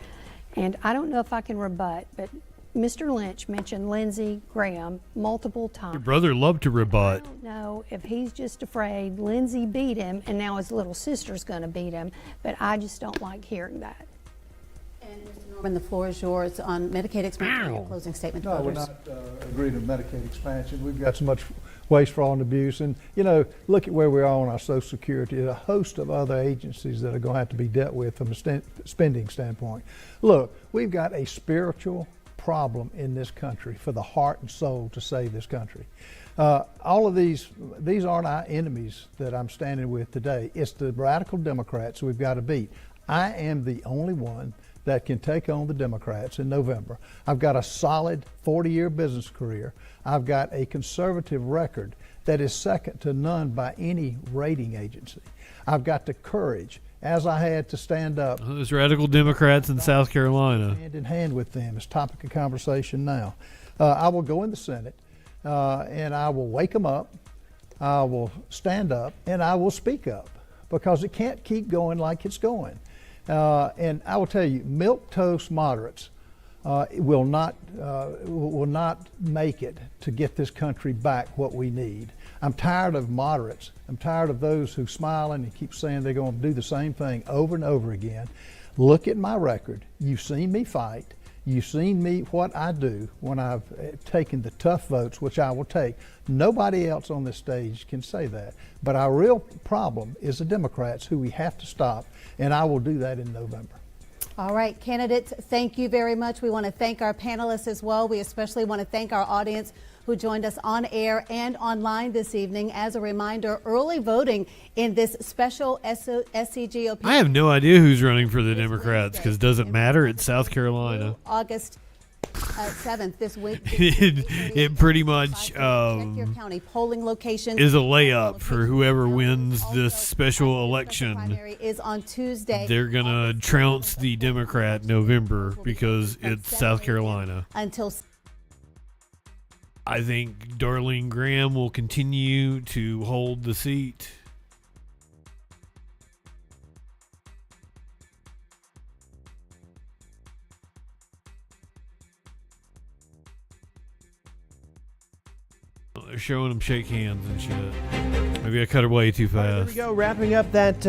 And I don't know if I can rebut, but Mr. Lynch mentioned Lindsey Graham multiple times. Your brother loved to rebut. I don't know if he's just afraid Lindsey beat him and now his little sister's going to beat him, but I just don't like hearing that. And Mr. Norman, the floor is yours on Medicaid expansion. Your closing statement to No, we're voters. not agreeing to Medicaid expansion. We've got so much waste, fraud, and abuse. And, you know, look at where we are on our Social Security. A host of other agencies that are going to have to be dealt with from a spending standpoint. Look, we've got a spiritual problem in this country for the heart and soul to save this country. All of these aren't our enemies that I'm standing with today. It's the radical Democrats we've got to beat. I am the only one that can take on the Democrats in November. I've got a solid 40-year business career. I've got a conservative record that is second to none by any rating agency. I've got the courage as I had to stand up. Those radical Democrats in South Carolina. Hand in hand with them. It's topic of conversation now. I will go in the Senate and I will wake them up. I will stand up and I will speak up because it can't keep going like it's going. And I will tell you, milquetoast moderates will not make it to get this country back what we need. I'm tired of moderates. I'm tired of those who smile and keep saying they're going to do the same thing over and over again. Look at my record. You've seen me fight. You've seen me what I do when I've taken the tough votes, which I will take. Nobody else on this stage can say that. But our real problem is the Democrats, who we have to stop, and I will do that in November. All right, candidates, thank you very much. We want to thank our panelists as well. We especially want to thank our audience who joined us on air and online this evening. As a reminder, early voting in this special SCGOP. I have no idea who's running for the Democrats because it doesn't matter. It's South Carolina. August 7th this week. It pretty much county polling locations is a layup for whoever wins this special election. Is on Tuesday. They're going to trounce the Democrat in November because it's South Carolina. Until I think Darlene Graham will continue to hold the seat. They're showing them shake hands and shit. Maybe I cut away too fast. There we go, wrapping up that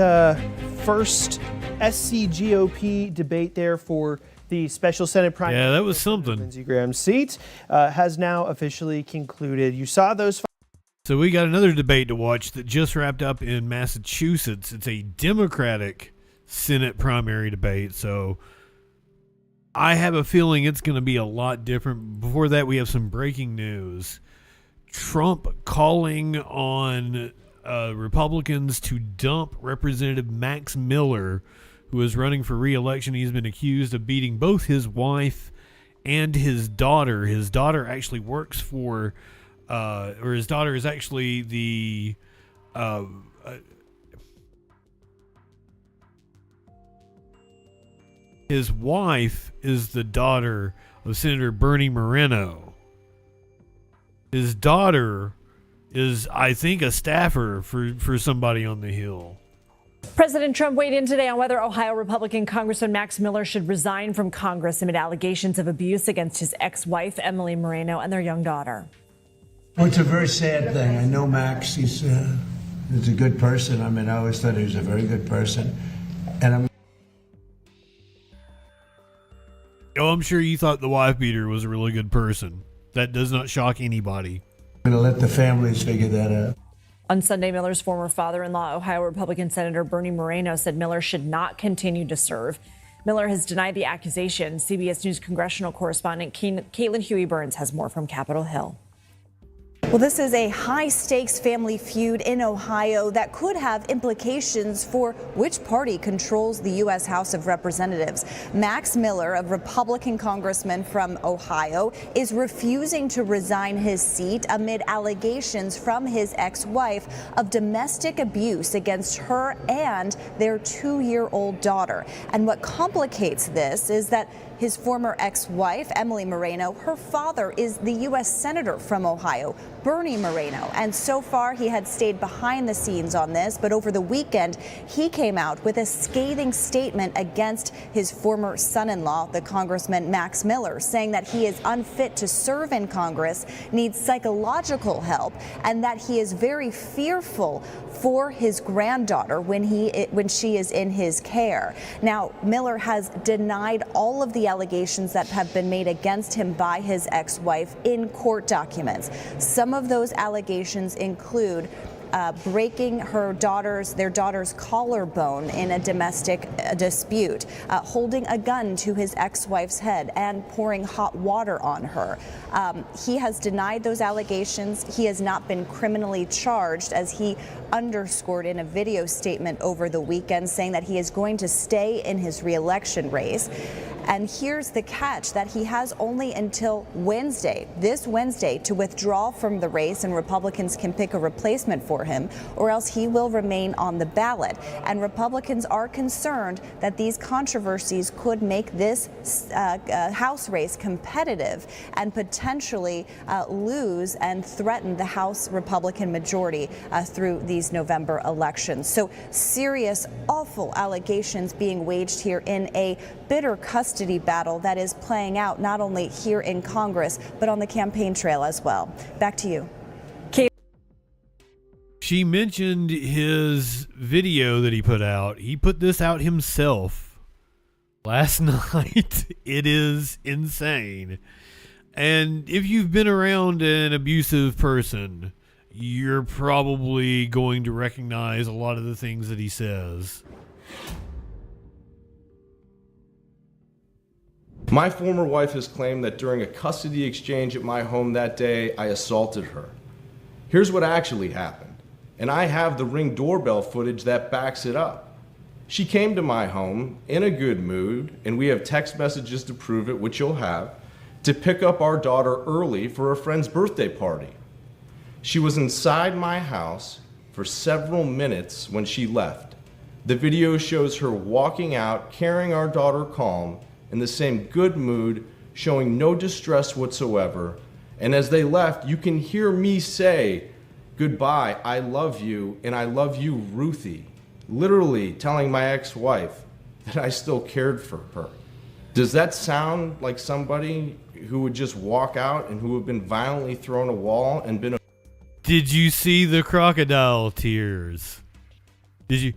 first SCGOP debate there for the special Senate primary. Yeah, that was something. Lindsey Graham's seat has now officially concluded. You saw those. So we got another debate to watch that just wrapped up in Massachusetts. It's a Democratic Senate primary debate. So I have a feeling it's going to be a lot different. Before that, we have some breaking news. Trump calling on Republicans to dump Representative Max Miller, who is running for re-election. He's been accused of beating both his wife and his daughter. His daughter actually works for, or his daughter is actually the, his wife is the daughter of Senator Bernie Moreno. His daughter is, I think, a staffer for somebody on the Hill. President Trump weighed in today on whether Ohio Republican Congressman Max Miller should resign from Congress amid allegations of abuse against his ex-wife, Emily Moreno, and their young daughter. Well, it's a very sad thing. I know Max. He's a good person. I mean, I always thought he was a very good person. And I'm sure you thought the wife beater was a really good person. That does not shock anybody. I'm going to let the families figure that out. On Sunday, Miller's former father-in-law, Ohio Republican Senator Bernie Moreno, said Miller should not continue to serve. Miller has denied the accusation. CBS News congressional correspondent Caitlin Huey-Burns has more from Capitol Hill. Well, this is a high-stakes family feud in Ohio that could have implications for which party controls the U.S. House of Representatives. Max Miller, a Republican congressman from Ohio, is refusing to resign his seat amid allegations from his ex-wife of domestic abuse against her and their 2-year-old daughter. And what complicates this is that his former ex-wife, Emily Moreno, her father is the U.S. Senator from Ohio, Bernie Moreno. And so far, he had stayed behind the scenes on this. But over the weekend, he came out with a scathing statement against his former son-in-law, the Congressman Max Miller, saying that he is unfit to serve in Congress, needs psychological help, and that he is very fearful for his granddaughter when she is in his care. Now, Miller has denied all of the allegations that have been made against him by his ex-wife in court documents. Some of those allegations include breaking their daughter's collarbone in a domestic dispute, holding a gun to his ex-wife's head, and pouring hot water on her. He has denied those allegations. He has not been criminally charged, as he underscored in a video statement over the weekend, saying that he is going to stay in his re-election race. And here's the catch, that he has only until this Wednesday, to withdraw from the race, and Republicans can pick a replacement for him, or else he will remain on the ballot. And Republicans are concerned that these controversies could make this House race competitive and potentially lose and threaten the House Republican majority through these November elections. So serious, awful allegations being waged here in a bitter custody battle that is playing out not only here in Congress, but on the campaign trail as well. Back to you. She mentioned his video that he put out. He put this out himself last night. It is insane. And if you've been around an abusive person, you're probably going to recognize a lot of the things that he says. My former wife has claimed that during a custody exchange at my home that day, I assaulted her. Here's what actually happened, and I have the Ring doorbell footage that backs it up. She came to my home in a good mood, and we have text messages to prove it, which you'll have, to pick up our daughter early for a friend's birthday party. She was inside my house for several minutes when she left. The video shows her walking out, carrying our daughter calm, in the same good mood, showing no distress whatsoever. And as they left, you can hear me say, "Goodbye, I love you, and I love you, Ruthie," literally telling my ex-wife that I still cared for her. Does that sound like somebody who would just walk out and who have been violently thrown a wall and been... Did you see the crocodile tears? Did you...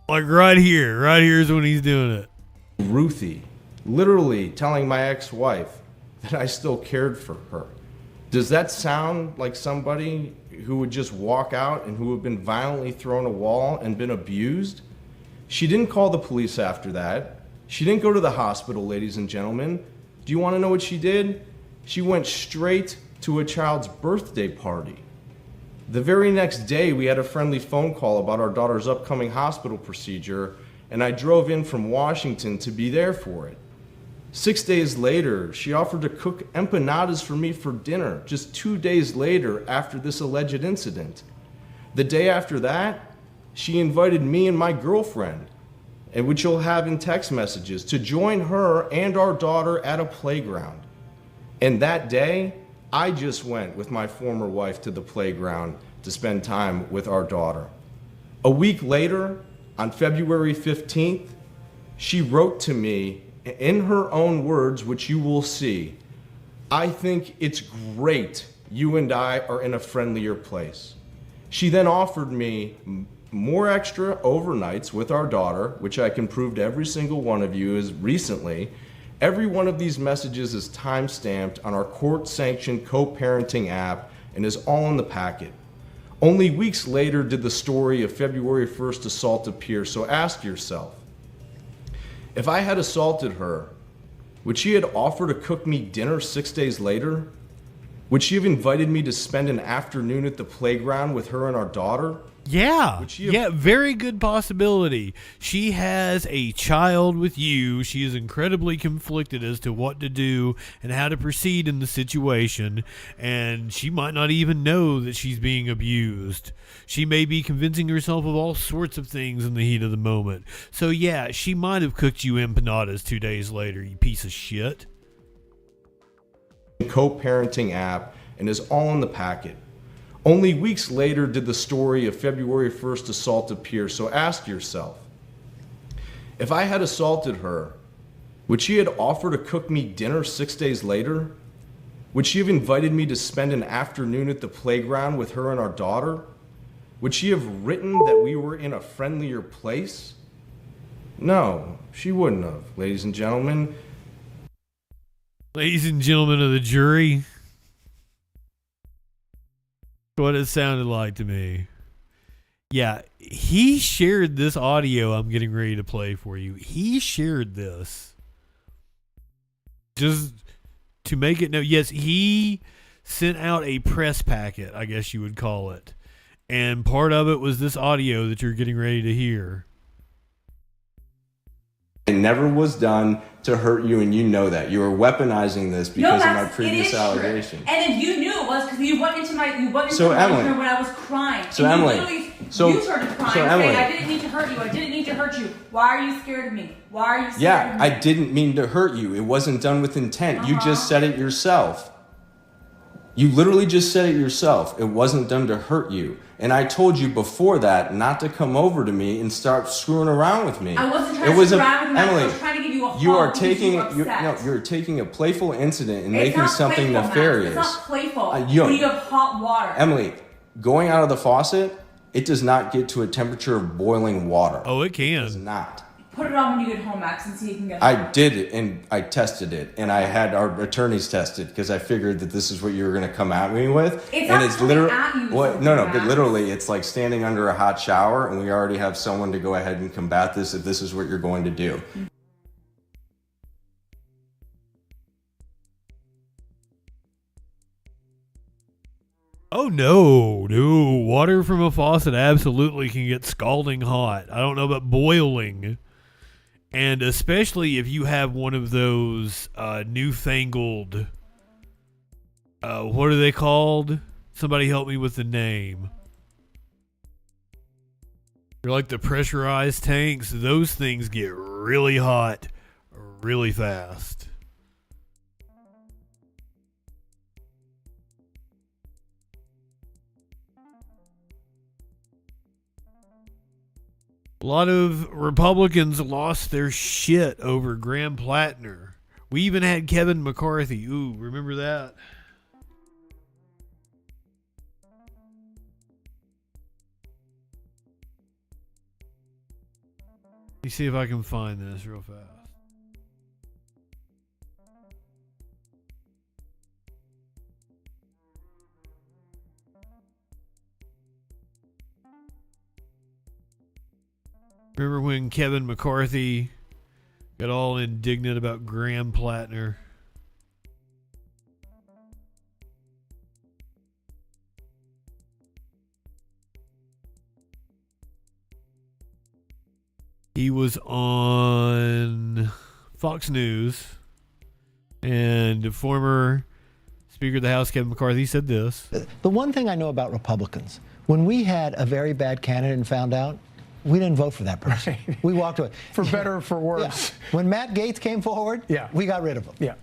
Like right here is when he's doing it. Ruthie, literally telling my ex-wife that I still cared for her. Does that sound like somebody who would just walk out and who have been violently thrown a wall and been abused? She didn't call the police after that. She didn't go to the hospital, ladies and gentlemen. Do you want to know what she did? She went straight to a child's birthday party. The very next day, we had a friendly phone call about our daughter's upcoming hospital procedure, and I drove in from Washington to be there for it. 6 days later, she offered to cook empanadas for me for dinner, just 2 days later after this alleged incident. The day after that, she invited me and my girlfriend, and which you'll have in text messages, to join her and our daughter at a playground. And that day, I just went with my former wife to the playground to spend time with our daughter. A week later, on February 15th, she wrote to me in her own words, which you will see, "I think it's great you and I are in a friendlier place." She then offered me more extra overnights with our daughter, which I can prove to every single one of you as recently. Every one of these messages is time-stamped on our court-sanctioned co-parenting app and is all in the packet. Only weeks later did the story of February 1st assault appear, so ask yourself, if I had assaulted her, would she have offered to cook me dinner 6 days later? Would she have invited me to spend an afternoon at the playground with her and our daughter? Yeah, very good possibility. She has a child with you. She is incredibly conflicted as to what to do and how to proceed in the situation, and she might not even know that she's being abused. She may be convincing herself of all sorts of things in the heat of the moment. So yeah, she might have cooked you empanadas 2 days later, you piece of shit. Co-parenting app and is all in the packet. Only weeks later did the story of February 1st assault appear, so ask yourself, if I had assaulted her, would she have offered to cook me dinner 6 days later? Would she have invited me to spend an afternoon at the playground with her and our daughter? Would she have written that we were in a friendlier place? No, she wouldn't have, ladies and gentlemen. Ladies and gentlemen of the jury, what it sounded like to me. Yeah, he shared this audio I'm getting ready to play for you. He shared this just to make it known. Yes, he sent out a press packet, I guess you would call it. And part of it was this audio that you're getting ready to hear. It never was done to hurt you, and you know that. You were weaponizing this because of my previous allegation. And then you knew it was because you went into my room when I was crying. So and Emily, you started crying Emily, saying, I didn't need to hurt you. I didn't need to hurt you. Why are you scared of me? Why are you scared yeah, of me? I didn't mean to hurt you. It wasn't done with intent. You just said it yourself. You literally just said it yourself. It wasn't done to hurt you. And I told you before that not to come over to me and start screwing around with me. I wasn't trying to screw around with you. Emily, I was trying to give you a hug. You're taking a playful incident and It's making not something playful, nefarious. Max. It's not playful. When you you have hot water. Emily, going out of the faucet, it does not get to a temperature of boiling water. Oh, it can. It does not. Put it on when you get home, Max, and see if you can get I did it, and I tested it, and I had our attorneys test it because I figured that this is what you were going to come at me with. It's and not it's literally at you. but literally, it's like standing under a hot shower, and we already have someone to go ahead and combat this if this is what you're going to do. Oh no, water from a faucet absolutely can get scalding hot. I don't know about boiling. And especially if you have one of those newfangled, what are they called? Somebody help me with the name. They're like the pressurized tanks. Those things get really hot really fast. A lot of Republicans lost their shit over Graham Plattner. We even had Kevin McCarthy. Ooh, remember that? Let me see if I can find this real fast. Remember when Kevin McCarthy got all indignant about Graham Plattner? He was on Fox News, and former Speaker of the House Kevin McCarthy said this. The one thing I know about Republicans, when we had a very bad candidate and found out, we didn't vote for that person. Right. We walked away. For better or for worse. Yeah. When Matt Gaetz came forward, we got rid of him. Yeah.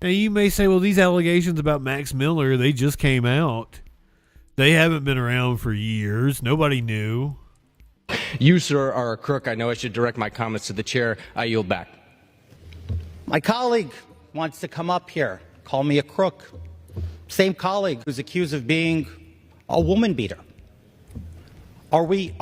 And you may say, well, these allegations about Max Miller, they just came out. They haven't been around for years. Nobody knew. You, sir, are a crook. I know I should direct my comments to the chair. I yield back. My colleague wants to come up here, call me a crook. Same colleague who's accused of being a woman beater. Are we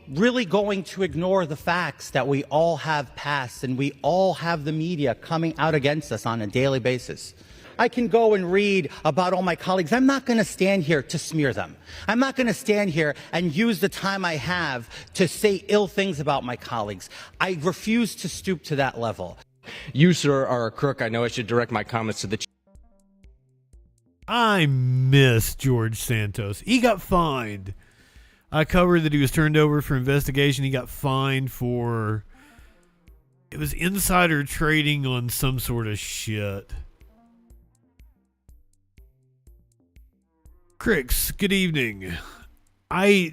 really going to ignore the facts that we all have passed and we all have the media coming out against us on a daily basis? I can go and read about all my colleagues. I'm not going to stand here to smear them. I'm not going to stand here and use the time I have to say ill things about my colleagues. I refuse to stoop to that level. You, sir, are a crook. I know I should direct my comments to the chair. I miss George Santos. He got fined. I covered that he was turned over for investigation. He got fined for, it was insider trading on some sort of shit. Cricks, good evening.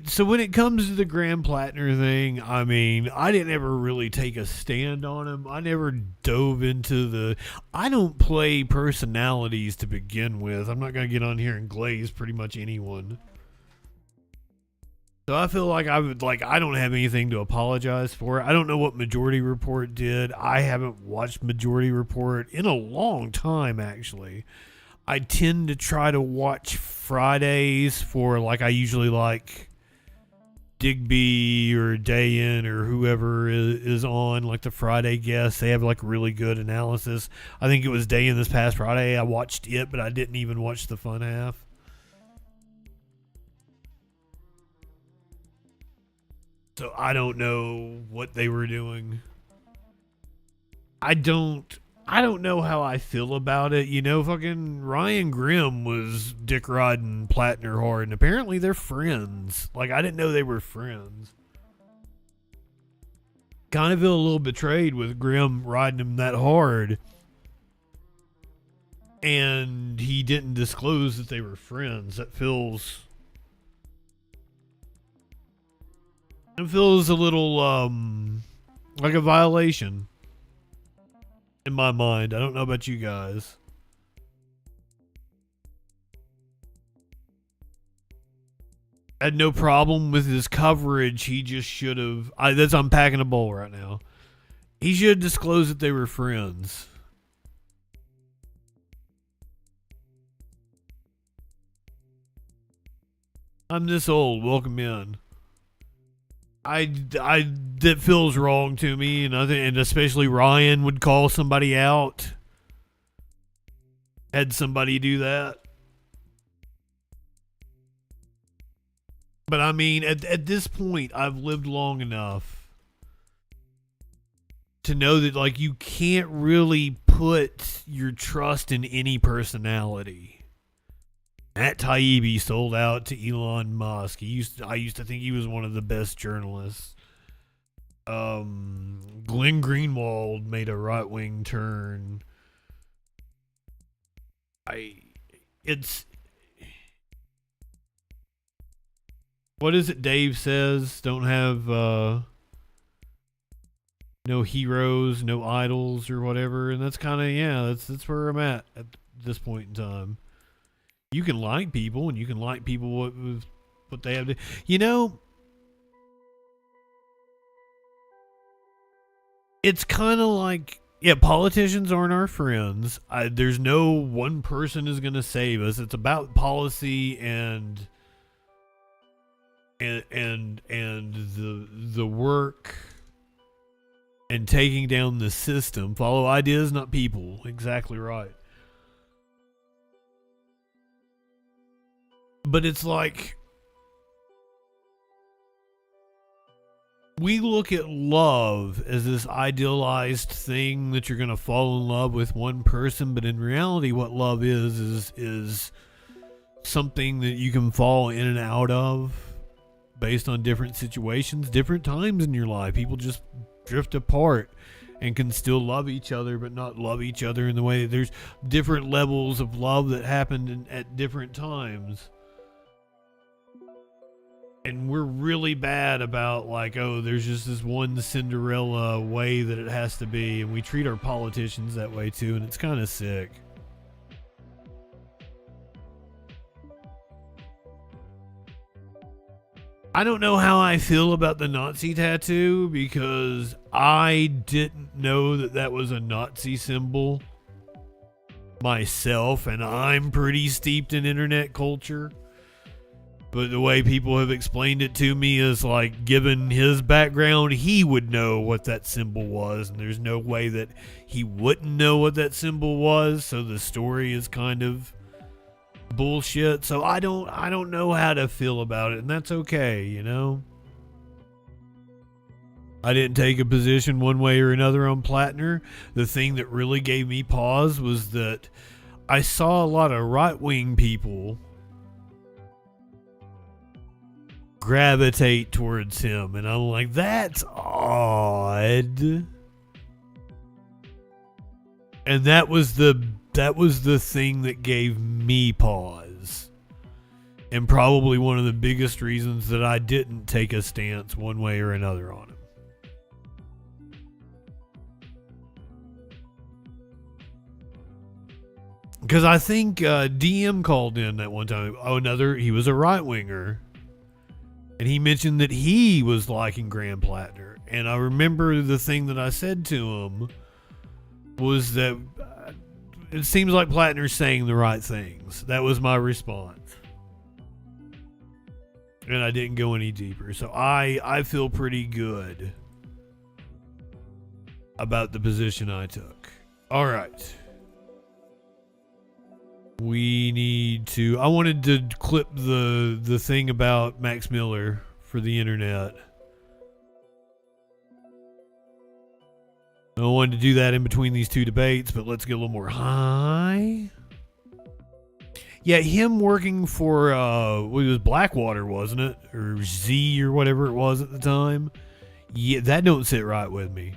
So when it comes to the Graham Plattner thing, I mean, I didn't ever really take a stand on him. I never dove into I don't play personalities to begin with. I'm not going to get on here and glaze pretty much anyone. So I feel like I don't have anything to apologize for. I don't know what Majority Report did. I haven't watched Majority Report in a long time, actually. I tend to try to watch Fridays for, I usually like Digby or Dayan or whoever is on, the Friday guests. They have, really good analysis. I think it was Dayan this past Friday. I watched it, but I didn't even watch the fun half. So I don't know what they were doing. I don't know how I feel about it. Fucking Ryan Grimm was dick riding Plattner hard, and apparently they're friends. I didn't know they were friends. kind of feel a little betrayed with Grimm riding him that hard. And he didn't disclose that they were friends. That feels a little like a violation in my mind. I don't know about you guys. I had no problem with his coverage. He just should have. I'm packing a bowl right now. He should have disclosed that they were friends. I'm this old. Welcome in. That feels wrong to me, and especially Ryan would call somebody out. Had somebody do that. But I mean, at this point, I've lived long enough to know that, like, you can't really put your trust in any personality. Matt Taibbi sold out to Elon Musk. I used to think he was one of the best journalists. Glenn Greenwald made a right-wing turn. What is it Dave says? Don't have no heroes, no idols or whatever. And that's kind of, that's where I'm at this point in time. You can like people, and you can like people what they have to. You know, it's kind of like, yeah, politicians aren't our friends. There's no one person is going to save us. It's about policy and the work and taking down the system. Follow ideas, not people. Exactly right. But it's like, we look at love as this idealized thing that you're going to fall in love with one person, but in reality what love is something that you can fall in and out of based on different situations, different times in your life. People just drift apart and can still love each other but not love each other in the way that there's different levels of love that happened at different times. And we're really bad about, like, oh, there's just this one Cinderella way that it has to be. And we treat our politicians that way too. And it's kind of sick. I don't know how I feel about the Nazi tattoo, because I didn't know that was a Nazi symbol myself. And I'm pretty steeped in internet culture. But the way people have explained it to me is, like, given his background, he would know what that symbol was. And there's no way that he wouldn't know what that symbol was. So the story is kind of bullshit. So I don't know how to feel about it. And that's okay, you know? I didn't take a position one way or another on Plattner. The thing that really gave me pause was that I saw a lot of right-wing people gravitate towards him, and I'm like, that's odd. And that was the thing that gave me pause, and probably one of the biggest reasons that I didn't take a stance one way or another on him. Because I think DM called in that one time. He was a right-winger. And he mentioned that he was liking Graham Plattner. And I remember the thing that I said to him was that it seems like Plattner's saying the right things. That was my response. And I didn't go any deeper. So I feel pretty good about the position I took. All right. We need to... I wanted to clip the thing about Max Miller for the internet. I wanted to do that in between these two debates, but let's get a little more high. Yeah, him working for... it was Blackwater, wasn't it? Or Z or whatever it was at the time. Yeah, that don't sit right with me.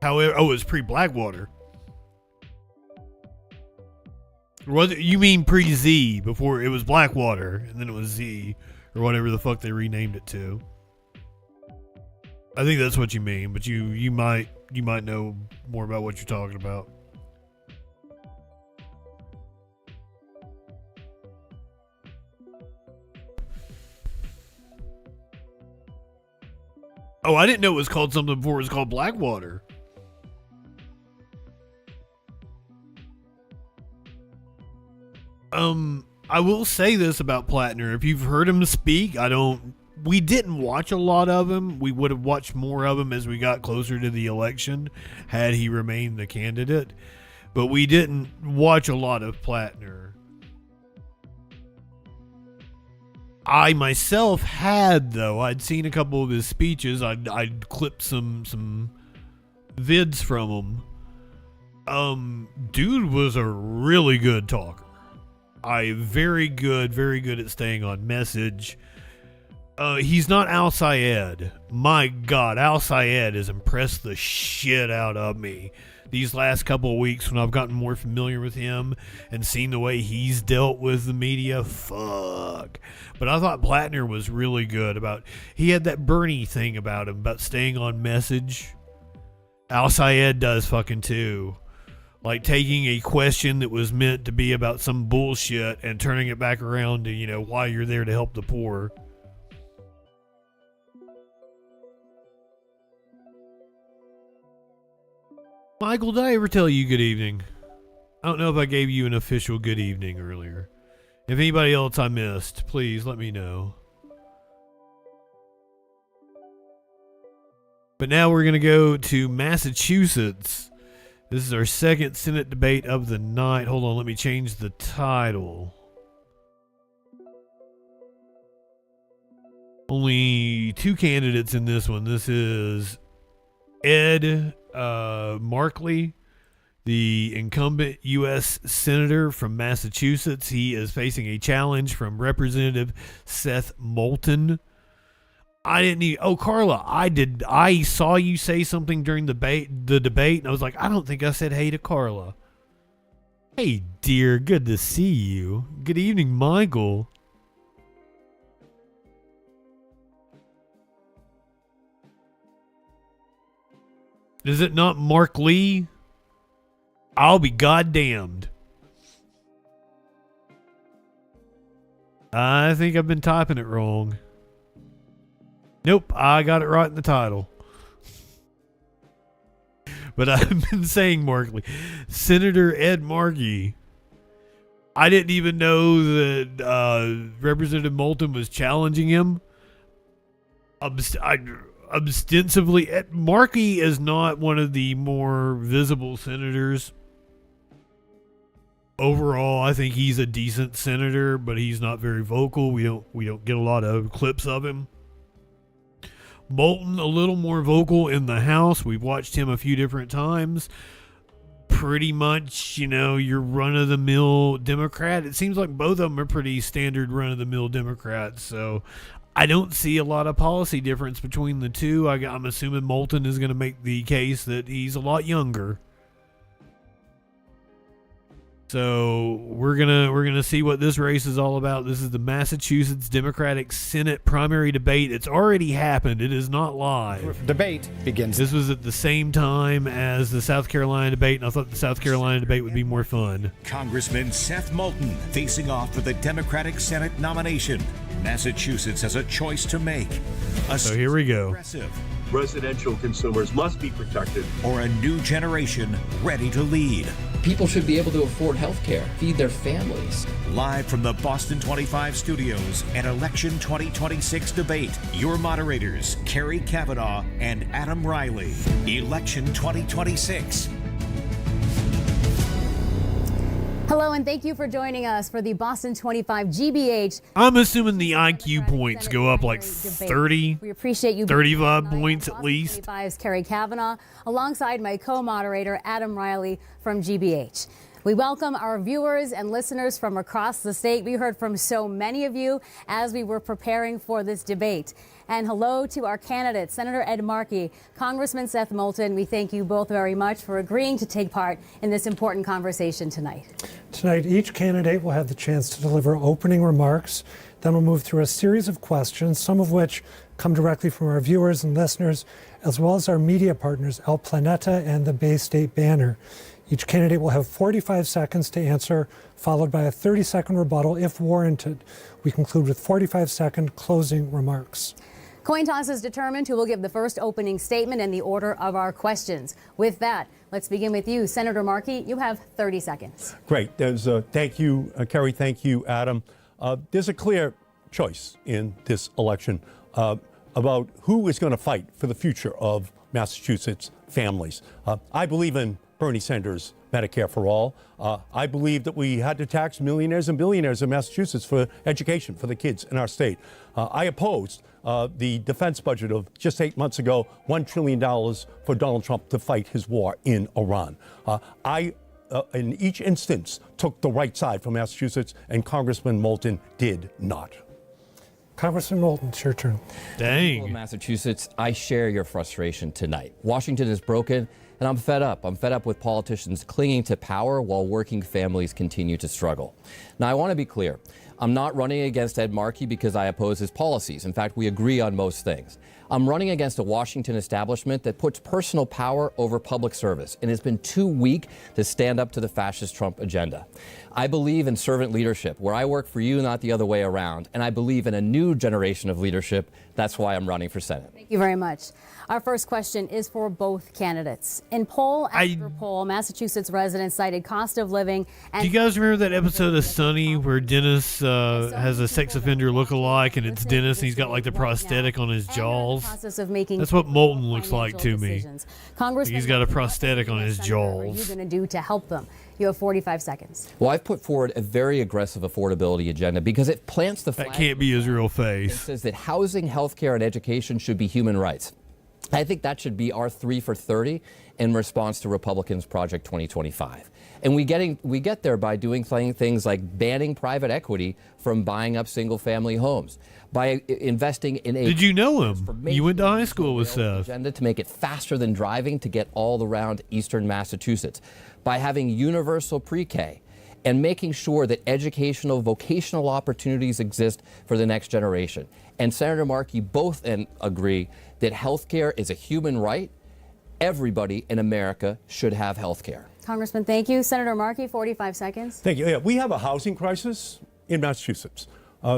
However, it's pre-Blackwater. You mean pre-Z, before it was Blackwater, and then it was Z, or whatever the fuck they renamed it to. I think that's what you mean, but you might know more about what you're talking about. Oh, I didn't know it was called something before it was called Blackwater. I will say this about Plattner. If you've heard him speak, we didn't watch a lot of him. We would have watched more of him as we got closer to the election, had he remained the candidate. But we didn't watch a lot of Plattner. I myself had, though. I'd seen a couple of his speeches. I'd clipped some vids from him. Dude was a really good talker. Very good at staying on message. He's not Al Sayed. My God, Al Sayed has impressed the shit out of me these last couple of weeks when I've gotten more familiar with him and seen the way he's dealt with the media. Fuck. But I thought Plattner was really good he had that Bernie thing about him, about staying on message. Al Sayed does fucking too. Like taking a question that was meant to be about some bullshit and turning it back around to, why you're there to help the poor. Michael, did I ever tell you good evening? I don't know if I gave you an official good evening earlier. If anybody else I missed, please let me know. But now we're going to go to Massachusetts. This is our second Senate debate of the night. Hold on, let me change the title. Only two candidates in this one. This is Ed Markey, the incumbent U.S. Senator from Massachusetts. He is facing a challenge from Representative Seth Moulton. Carla, I saw you say something during the debate, and I was like, I don't think I said hey to Carla. Hey, dear, good to see you. Good evening, Michael. Is it not Mark Lee? I'll be goddamned. I think I've been typing it wrong. Nope, I got it right in the title. But I've been saying Markey. Senator Ed Markey. I didn't even know that Representative Moulton was challenging him. Ostensibly, Markey is not one of the more visible senators. Overall, I think he's a decent senator, but he's not very vocal. We don't get a lot of clips of him. Moulton, a little more vocal in the House. We've watched him a few different times. Pretty much, your run-of-the-mill Democrat. It seems like both of them are pretty standard run-of-the-mill Democrats. So I don't see a lot of policy difference between the two. I'm assuming Moulton is going to make the case that he's a lot younger. So we're gonna see what this race is all about. This is the Massachusetts Democratic Senate primary debate. It's already happened. It is not live. Debate begins. This was at the same time as the South Carolina debate, and I thought the South Carolina debate would be more fun. Congressman Seth Moulton facing off for the Democratic Senate nomination. Massachusetts has a choice to make. So here we go. Residential consumers must be protected. Or a new generation ready to lead. People should be able to afford health care, feed their families. Live from the Boston 25 studios and Election 2026 debate, your moderators, Kerry Kavanaugh and Adam Riley. Election 2026. Hello, and thank you for joining us for the Boston 25 GBH. I'm assuming the IQ points go up like 30, We appreciate you 35 points at least. 25's Kerry Kavanaugh, alongside my co-moderator Adam Riley from GBH. We welcome our viewers and listeners from across the state. We heard from so many of you as we were preparing for this debate. And hello to our candidates, Senator Ed Markey, Congressman Seth Moulton. We thank you both very much for agreeing to take part in this important conversation tonight. Tonight, each candidate will have the chance to deliver opening remarks. Then we'll move through a series of questions, some of which come directly from our viewers and listeners, as well as our media partners, El Planeta and the Bay State Banner. Each candidate will have 45 seconds to answer, followed by a 30-second rebuttal if warranted. We conclude with 45-second closing remarks. Coin toss is determined who will give the first opening statement in the order of our questions. With that, let's begin with you, Senator Markey. You have 30 seconds. Great. Thank you, Kerry. Thank you, Adam. There's a clear choice in this election about who is going to fight for the future of Massachusetts families. I believe in Bernie Sanders' Medicare for all. I believe that we had to tax millionaires and billionaires in Massachusetts for education for the kids in our state. I opposed the defense budget of just 8 months ago, $1 trillion for Donald Trump to fight his war in Iran. I, in each instance, took the right side for Massachusetts, and Congressman Moulton did not. Congressman Moulton, it's your turn. Dang. Massachusetts, I share your frustration tonight. Washington is broken, and I'm fed up. I'm fed up with politicians clinging to power while working families continue to struggle. Now, I want to be clear. I'm not running against Ed Markey because I oppose his policies. In fact, we agree on most things. I'm running against a Washington establishment that puts personal power over public service and has been too weak to stand up to the fascist Trump agenda. I believe in servant leadership, where I work for you, not the other way around. And I believe in a new generation of leadership. That's why I'm running for Senate. Thank you very much. Our first question is for both candidates. In poll after poll, Massachusetts residents cited cost of living and... Do you guys remember that episode of Sunny where Dennis has a sex offender look-alike, and it's Dennis and he's got like the prosthetic on his jaws? Of making That's what Moulton looks like to me. Congressman, he's got a prosthetic on his jaws. What are you going to do to help them? You have 45 seconds. Well, I've put forward a very aggressive affordability agenda because it plants the flag. That can't be his real face. It says that housing, healthcare, and education should be human rights. I think that should be our 3 for 30 in response to Republicans' Project 2025. And we get there by doing things like banning private equity from buying up single-family homes, by investing in a... Did you know him? You went to high school with Seth. ...agenda to make it faster than driving to get all around eastern Massachusetts, by having universal pre-K and making sure that educational, vocational opportunities exist for the next generation. And Senator Markey both agree that health care is a human right. Everybody in America should have health care. Congressman, thank you. Senator Markey, 45 seconds. Thank you. Yeah, we have a housing crisis in Massachusetts.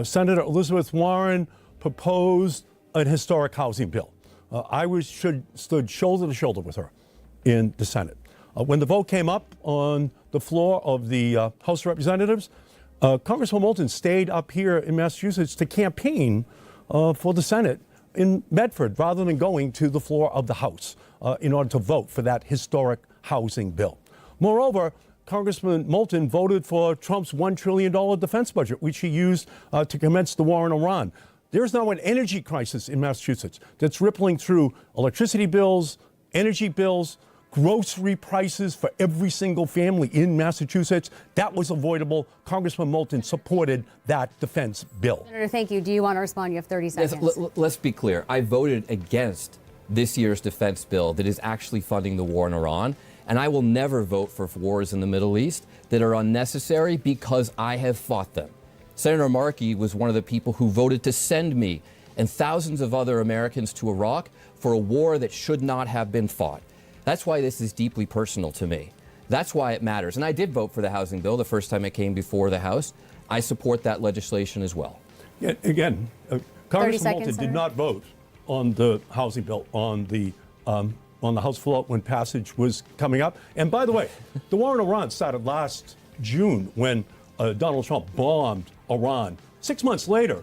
Senator Elizabeth Warren proposed an historic housing bill. I stood shoulder to shoulder with her in the Senate. When the vote came up on the floor of the House of Representatives, Congressman Moulton stayed up here in Massachusetts to campaign for the Senate in Medford rather than going to the floor of the House in order to vote for that historic housing bill. Moreover, Congressman Moulton voted for Trump's $1 trillion defense budget, which he used to commence the war in Iran. There's now an energy crisis in Massachusetts that's rippling through electricity bills, energy bills, grocery prices for every single family in Massachusetts. That was avoidable. Congressman Moulton supported that defense bill. Senator, thank you. Do you want to respond? You have 30 seconds. Yes, let's be clear. I voted against this year's defense bill that is actually funding the war in Iran. And I will never vote for wars in the Middle East that are unnecessary because I have fought them. Senator Markey was one of the people who voted to send me and thousands of other Americans to Iraq for a war that should not have been fought. That's why this is deeply personal to me. That's why it matters. And I did vote for the housing bill the first time it came before the House. I support that legislation as well. Yeah, again, Congressman Moulton did not vote on the housing bill on the House floor when passage was coming up. And by the way, the war in Iran started last June when Donald Trump bombed Iran. 6 months later,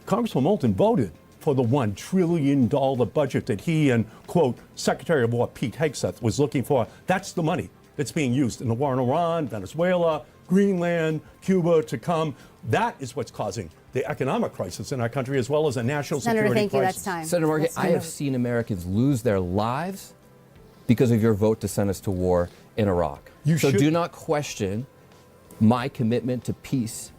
Congressman Moulton voted for the $1 trillion budget that he and, quote, Secretary of War Pete Hegseth was looking for. That's the money that's being used in the war in Iran, Venezuela, Greenland, Cuba to come. That is what's causing the economic crisis in our country, as well as a national Senator, security thank you. crisis. That's time. Senator Markey, I have seen Americans lose their lives because of your vote to send us to war in Iraq. So do not question my commitment to peace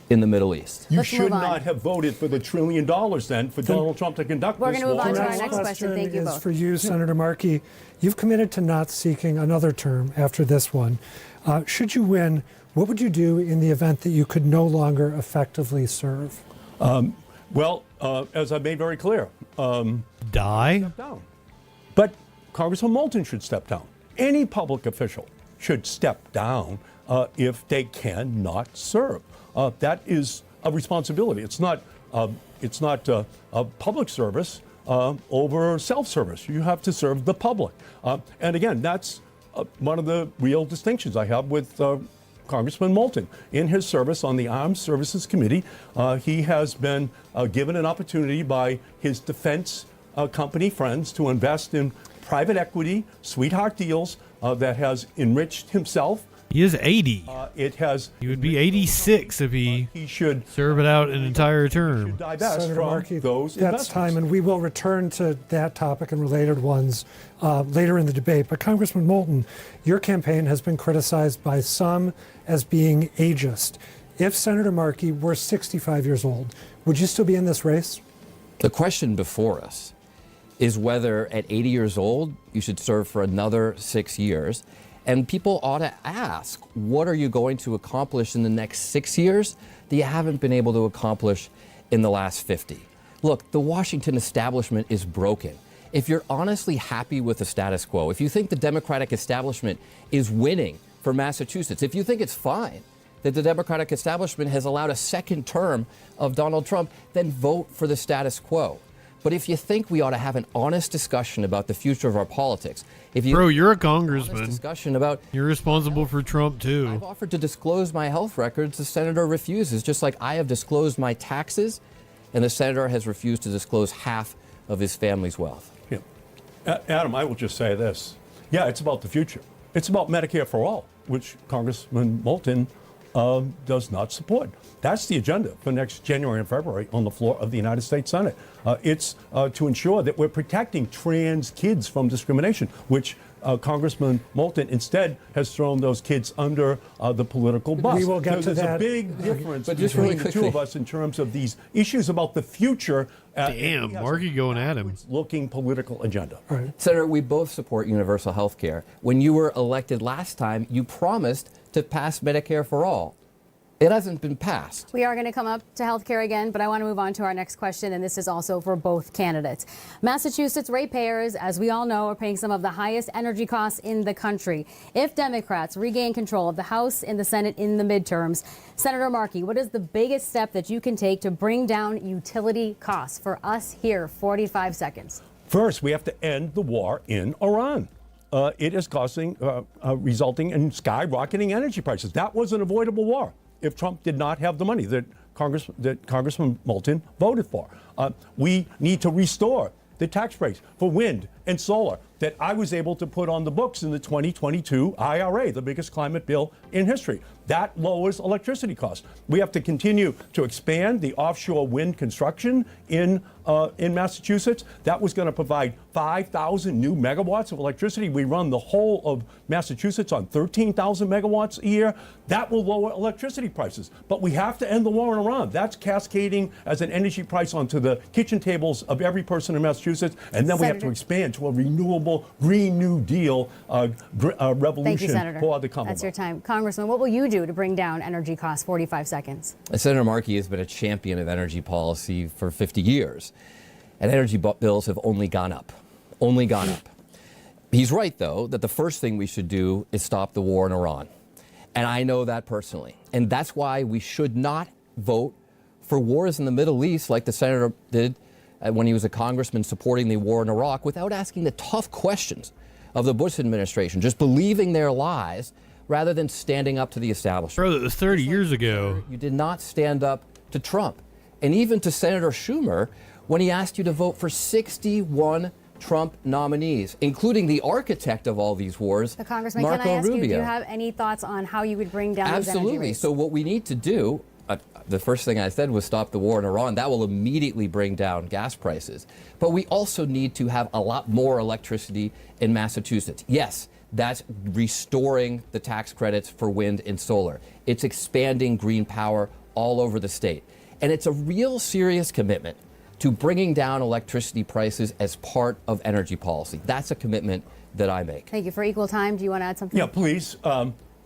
in the Middle East. You should not have voted for the $1 trillion then for Donald Trump to conduct We're this going to move war. on to our Next next question. Thank you is both. for you, Senator Markey. You've committed to not seeking another term after this one. Should you win, what would you do in the event that you could no longer effectively serve? As I made very clear, die? Step down. But Congressman Moulton should step down. Any public official should step down if they cannot serve. That is a responsibility. It's not a public service over self-service. You have to serve the public. And again, that's one of the real distinctions I have with Congressman Moulton. In his service on the Armed Services Committee, he has been given an opportunity by his defense company friends to invest in private equity, sweetheart deals that has enriched himself. He is 80. He would be 86 if he should serve it out an entire term. Senator Markey, those that's investments. time, and we will return to that topic and related ones later in the debate. But Congressman Moulton, your campaign has been criticized by some as being ageist. If Senator Markey were 65 years old, would you still be in this race? The question before us is whether at 80 years old you should serve for another 6 years. And people ought to ask, what are you going to accomplish in the next 6 years that you haven't been able to accomplish in the last 50? Look, the Washington establishment is broken. If you're honestly happy with the status quo, if you think the Democratic establishment is winning for Massachusetts, if you think it's fine that the Democratic establishment has allowed a second term of Donald Trump, then vote for the status quo. But if you think we ought to have an honest discussion about the future of our politics, Bro, you're a congressman. Discussion about you're responsible for Trump too. I've offered to disclose my health records. The senator refuses, just like I have disclosed my taxes, and the senator has refused to disclose half of his family's wealth. Yeah. Adam, I will just say this. Yeah, it's about the future. It's about Medicare for all, which Congressman Moulton does not support. That's the agenda for next January and February on the floor of the United States Senate. It's to ensure that we're protecting trans kids from discrimination, which Congressman Moulton instead has thrown those kids under the political bus. We will get to There's that. a big difference But just between really the two of us in terms of these issues about the future. Damn, Markey going at him. Looking political agenda. Senator, we both support universal health care. When you were elected last time, you promised to pass Medicare for all. It hasn't been passed. We are going to come up to healthcare again, but I want to move on to our next question, and this is also for both candidates. Massachusetts ratepayers, as we all know, are paying some of the highest energy costs in the country. If Democrats regain control of the House and the Senate in the midterms, Senator Markey, what is the biggest step that you can take to bring down utility costs for us here? 45 seconds. First, we have to end the war in Iran. It is resulting in skyrocketing energy prices. That was an avoidable war if Trump did not have the money that Congressman Moulton voted for. We need to restore the tax breaks for wind and solar that I was able to put on the books in the 2022 IRA, the biggest climate bill in history. That lowers electricity costs. We have to continue to expand the offshore wind construction in Massachusetts. That was going to provide 5,000 new megawatts of electricity. We run the whole of Massachusetts on 13,000 megawatts a year. That will lower electricity prices. But we have to end the war in Iran. That's cascading as an energy price onto the kitchen tables of every person in Massachusetts. And then we have to expand to a renewable Green New Deal revolution. Thank you, Senator. For the Commonwealth. That's your time. Congressman, what will you do to bring down energy costs? 45 seconds. Senator Markey has been a champion of energy policy for 50 years, and energy bills have only gone up. Only gone up. He's right, though, that the first thing we should do is stop the war in Iran. And I know that personally. And that's why we should not vote for wars in the Middle East like the senator did when he was a congressman supporting the war in Iraq without asking the tough questions of the Bush administration, just believing their lies rather than standing up to the establishment. Bro, that was 30 years ago. You did not stand up to Trump and even to Senator Schumer when he asked you to vote for $61 Trump nominees, including the architect of all these wars, So Congressman, Marco can I ask Rubio. you, do you have any thoughts on how you would bring down those energy Absolutely. rates? So what we need to do, the first thing I said was stop the war in Iran. That will immediately bring down gas prices. But we also need to have a lot more electricity in Massachusetts. Yes, that's restoring the tax credits for wind and solar. It's expanding green power all over the state. And it's a real serious commitment to bringing down electricity prices as part of energy policy. That's a commitment that I make. Thank you. For equal time, do you want to add something? Yeah, please.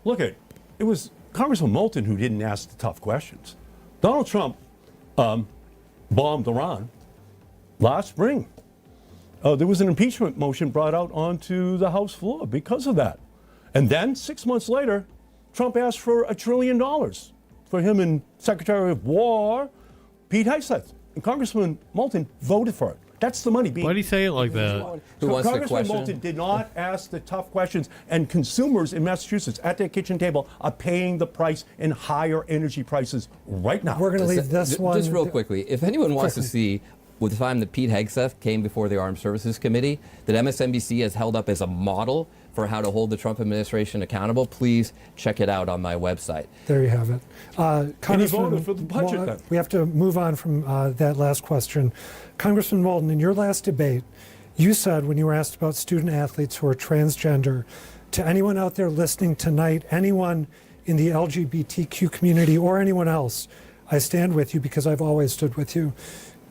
Look, it was Congressman Moulton who didn't ask the tough questions. Donald Trump bombed Iran last spring. There was an impeachment motion brought out onto the House floor because of that. And then 6 months later, Trump asked for $1 trillion for him and Secretary of War Pete Hegseth. And Congressman Moulton voted for it. That's the money being. Why do you say it like that? Who wants the Congressman question? Moulton did not ask the tough questions, and consumers in Massachusetts at their kitchen table are paying the price in higher energy prices right now. We're going to leave this one. Just real quickly, if anyone wants to see with the time that Pete Hegseth came before the Armed Services Committee, that MSNBC has held up as a model for how to hold the Trump administration accountable, please check it out on my website. There you have it. Congressman, voted for the budget then. we have to move on from that last question. Congressman Moulton, in your last debate, you said when you were asked about student athletes who are transgender, to anyone out there listening tonight, anyone in the LGBTQ community or anyone else, I stand with you because I've always stood with you.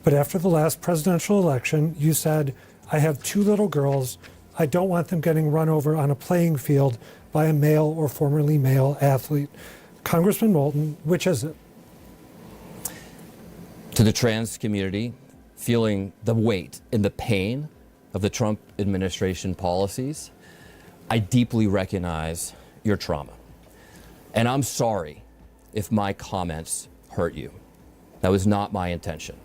But after the last presidential election, you said, I have 2 little girls. I don't want them getting run over on a playing field by a male or formerly male athlete. Congressman Moulton, which is it? To the trans community, feeling the weight and the pain of the Trump administration policies, I deeply recognize your trauma. And I'm sorry if my comments hurt you. That was not my intention.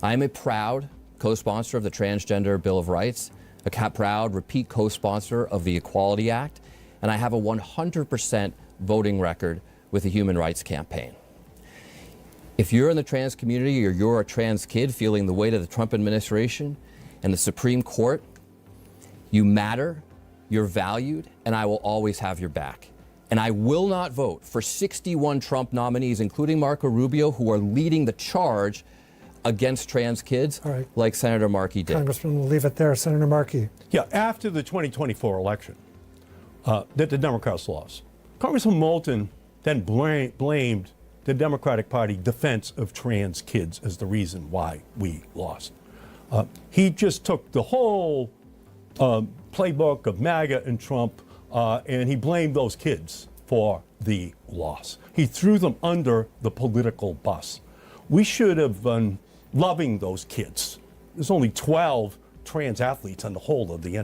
I am a proud co-sponsor of the Transgender Bill of Rights, a proud repeat co-sponsor of the Equality Act, and I have a 100% voting record with the Human Rights Campaign. If you're in the trans community or you're a trans kid feeling the weight of the Trump administration and the Supreme Court, you matter, you're valued, and I will always have your back. And I will not vote for 61 Trump nominees, including Marco Rubio, who are leading the charge against trans kids, like Senator Markey did. Congressman, we'll leave it there. Senator Markey. Yeah, after the 2024 election that the Democrats lost, Congressman Moulton then blamed the Democratic Party defense of trans kids as the reason why we lost. He just took the whole playbook of MAGA and Trump and he blamed those kids for the loss. He threw them under the political bus. We should have been loving those kids. There's only 12 trans athletes on the whole of the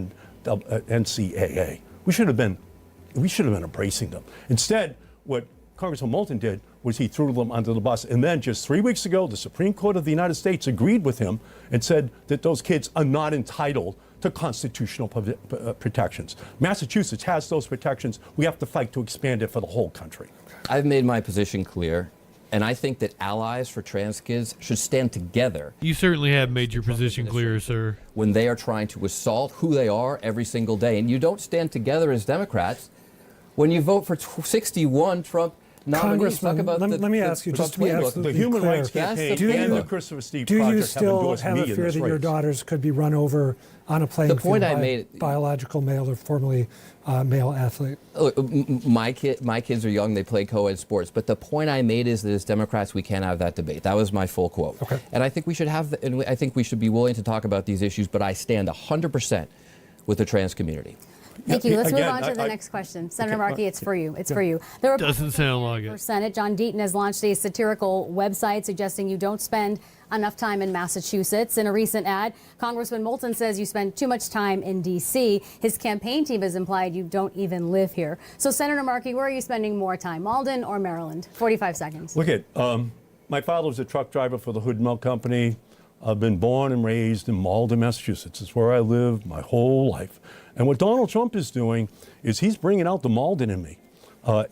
NCAA. We should have been embracing them. Instead, what Congressman Moulton did was he threw them under the bus. And then just 3 weeks ago, the Supreme Court of the United States agreed with him and said that those kids are not entitled to constitutional protections. Massachusetts has those protections. We have to fight to expand it for the whole country. I've made my position clear, and I think that allies for trans kids should stand together. You certainly have made your position clear, sir. When they are trying to assault who they are every single day. And you don't stand together as Democrats when you vote for 61 Trump nominees. Talk about let me ask you, just to be absolutely the Human clear, Rights Campaign and the Christopher Steve do Project you still have endorsed have me a in fear this that your race. daughters could be run over on a playing The point field I by made- a biological male or formerly male athlete? Look, my kids are young, they play co-ed sports, but the point I made is that as Democrats, we can't have that debate. That was my full quote. Okay. And I think we should have, and I think we should be willing to talk about these issues, but I stand 100% with the trans community. Thank you. Let's move Again, on to the I- next question. Senator Markey, it's for you. It's for you. The Doesn't sound like for it. Senate, John Deaton has launched a satirical website suggesting you don't spend enough time in Massachusetts. In a recent ad, Congressman Moulton says you spend too much time in D.C. His campaign team has implied you don't even live here. So, Senator Markey, where are you spending more time, Malden or Maryland? 45 seconds. Look at, my father was a truck driver for the Hood Milk Company. I've been born and raised in Malden, Massachusetts. It's where I lived my whole life. And what Donald Trump is doing is he's bringing out the Malden in me.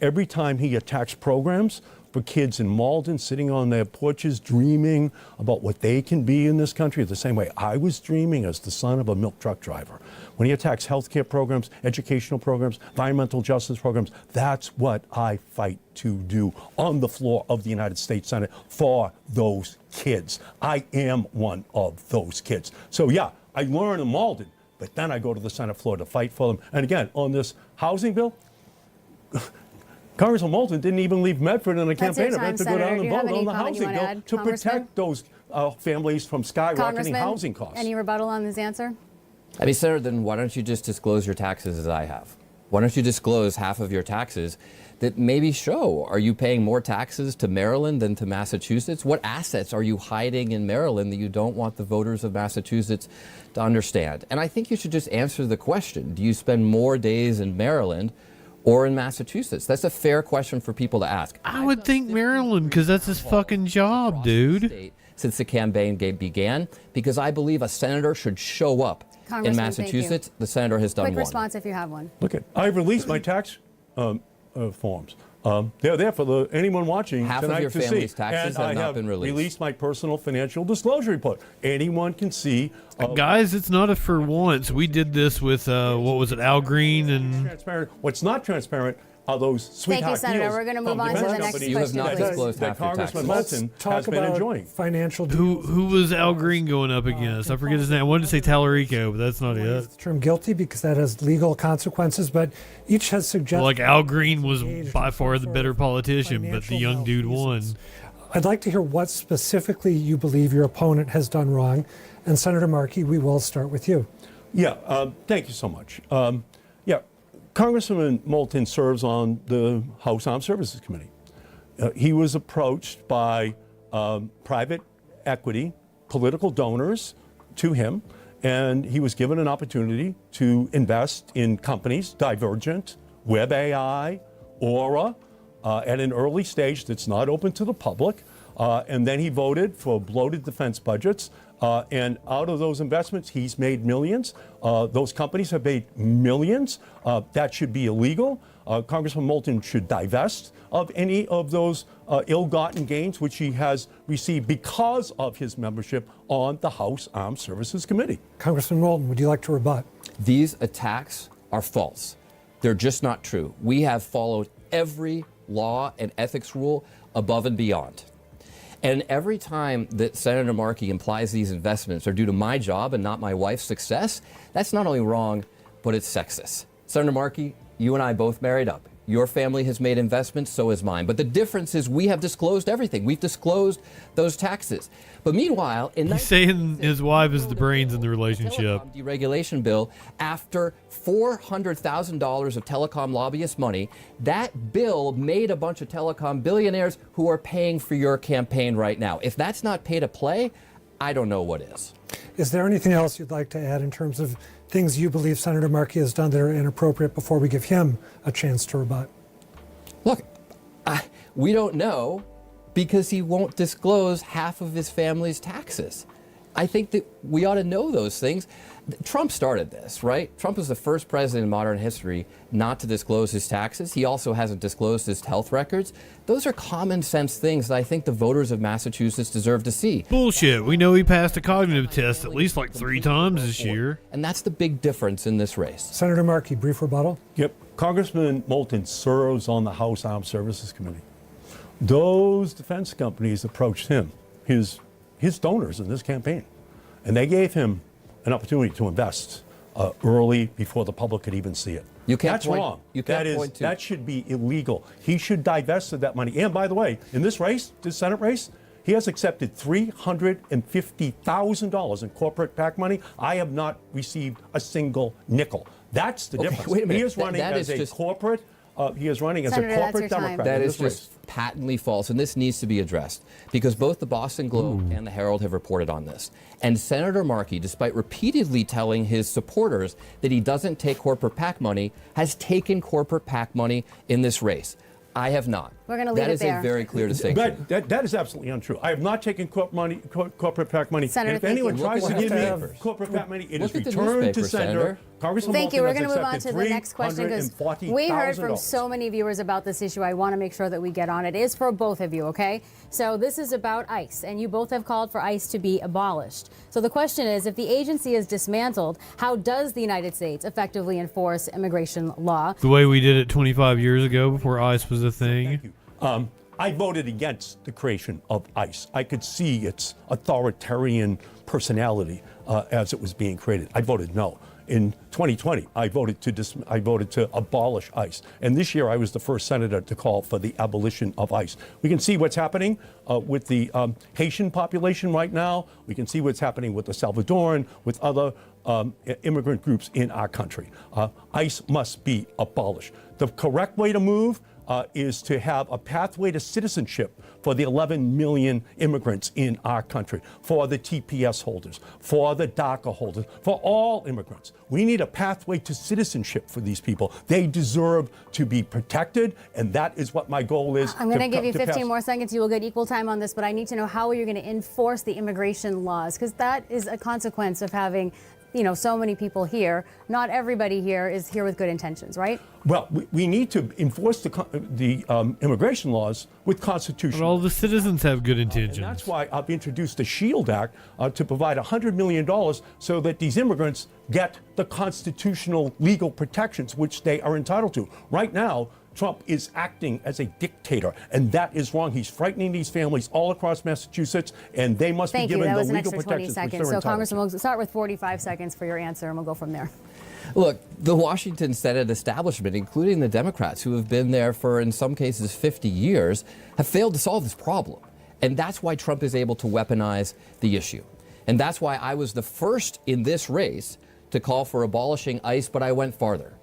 Every time he attacks programs for kids in Moulton sitting on their porches dreaming about what they can be in this country the same way I was dreaming as the son of a milk truck driver. When he attacks healthcare programs, educational programs, environmental justice programs, that's what I fight to do on the floor of the United States Senate for those kids. I am one of those kids. So yeah, I learn in Moulton, but then I go to the Senate floor to fight for them. And again, on this housing bill, Congressman Moulton didn't even leave Medford in a campaign event to go down and vote on the housing bill to protect those families from skyrocketing housing costs. Any rebuttal on this answer? I mean, Senator, then why don't you just disclose your taxes as I have? Why don't you disclose half of your taxes that maybe show, are you paying more taxes to Maryland than to Massachusetts? What assets are you hiding in Maryland that you don't want the voters of Massachusetts to understand? And I think you should just answer the question. Do you spend more days in Maryland or in Massachusetts? That's a fair question for people to ask. I would think Maryland, because that's his fucking job, dude. Since the campaign began, because I believe a senator should show up in Massachusetts. The senator has done Quick one. response if you have one. Look, I've released my tax forms. They're there for anyone watching Half tonight of your to family's see. taxes and have I not have been released. Released my personal financial disclosure report. Anyone can see. Guys, it's not a for once. We did this with, what was it, Al Green and... Transparent. What's not transparent are those sweetheart Thank you, Senator. deals We're going to move from on to the defense next companies You have not question. disclosed that half your Congressman taxes. Moulton has been enjoying. Financial Who was Al Green going up against? I forget his name. I wanted to say Tallarico, but that's not it. The term guilty because that has legal consequences, but each has suggested. Well, like Al Green was by far the better politician, but the young dude won. I'd like to hear what specifically you believe your opponent has done wrong. And Senator Markey, we will start with you. Yeah, thank you so much. Congressman Moulton serves on the House Armed Services Committee. He was approached by private equity, political donors to him, and he was given an opportunity to invest in companies, Divergent, WebAI, Aura, at an early stage that's not open to the public. And then he voted for bloated defense budgets. And out of those investments, he's made millions. Those companies have made millions. That should be illegal. Congressman Moulton should divest of any of those ill-gotten gains which he has received because of his membership on the House Armed Services Committee. Congressman Moulton, would you like to rebut? These attacks are false. They're just not true. We have followed every law and ethics rule above and beyond. And every time that Senator Markey implies these investments are due to my job and not my wife's success, that's not only wrong, but it's sexist. Senator Markey, you and I both married up. Your family has made investments, so has mine. But the difference is we have disclosed everything. We've disclosed those taxes. But meanwhile, he's saying his wife is the brains in the relationship. Deregulation bill, after $400,000 of telecom lobbyist money, that bill made a bunch of telecom billionaires who are paying for your campaign right now. If that's not pay to play, I don't know what is. Is there anything else you'd like to add in terms of things you believe Senator Markey has done that are inappropriate before we give him a chance to rebut? Look, we don't know because he won't disclose half of his family's taxes. I think that we ought to know those things. Trump started this, right? Trump was the first president in modern history not to disclose his taxes. He also hasn't disclosed his health records. Those are common sense things that I think the voters of Massachusetts deserve to see. Bullshit. We know he passed a cognitive test at least like 3 times this year. And that's the big difference in this race. Senator Markey, brief rebuttal. Yep. Congressman Moulton serves on the House Armed Services Committee. Those defense companies approached him, his donors in this campaign, and they gave him an opportunity to invest early before the public could even see it. You can't That's point, wrong. You can't point to. That should be illegal. He should divest of that money. And by the way, in this race, this Senate race, he has accepted $350,000 in corporate PAC money. I have not received a single nickel. That's the difference. Wait a minute. He is running as a corporate. He is running as Senator, a corporate Democrat. That is just patently false, and this needs to be addressed because both the Boston Globe and the Herald have reported on this. And Senator Markey, despite repeatedly telling his supporters that he doesn't take corporate PAC money, has taken corporate PAC money in this race. I have not. We're going to leave That it is there. a very clear distinction. That is absolutely untrue. I have not taken corporate PAC money. Senator, and if anyone thank you. tries to give me newspapers. corporate PAC money, it is Look at the returned to newspapers, Senator. Congressman Thank you. Moulton We're going has to move on to accepted the next question because we heard from $340,000. so many viewers about this issue. I want to make sure that we get on. It is for both of you, okay? So this is about ICE, and you both have called for ICE to be abolished. So the question is, if the agency is dismantled, how does the United States effectively enforce immigration law? The way we did it 25 years ago before ICE was a thing. I voted against the creation of ICE. I could see its authoritarian personality as it was being created. I voted no. In 2020, I voted to abolish ICE. And this year, I was the first senator to call for the abolition of ICE. We can see what's happening with the Haitian population right now. We can see what's happening with the Salvadoran, with other immigrant groups in our country. ICE must be abolished. The correct way to move is to have a pathway to citizenship for the 11 million immigrants in our country, for the TPS holders, for the DACA holders, for all immigrants. We need a pathway to citizenship for these people. They deserve to be protected, and that is what my goal is. I'm going to give you 15 pass. more seconds. You will get equal time on this, but I need to know how you're going to enforce the immigration laws, because that is a consequence of having, so many people here. Not everybody here is here with good intentions, right? Well, we need to enforce the immigration laws with constitution. But all the citizens have good intentions. And that's why I've introduced the SHIELD Act to provide $100 million so that these immigrants get the constitutional legal protections which they are entitled to. Right now, Trump is acting as a dictator, and that is wrong. He's frightening these families all across Massachusetts, and they must be given the legal protections which they're entitled to. So, Congressman, we'll start with 45 seconds for your answer, and we'll go from there. Look, the Washington Senate establishment, including the Democrats who have been there for, in some cases, 50 years, have failed to solve this problem. And that's why Trump is able to weaponize the issue. And that's why I was the first in this race to call for abolishing ICE, but I went farther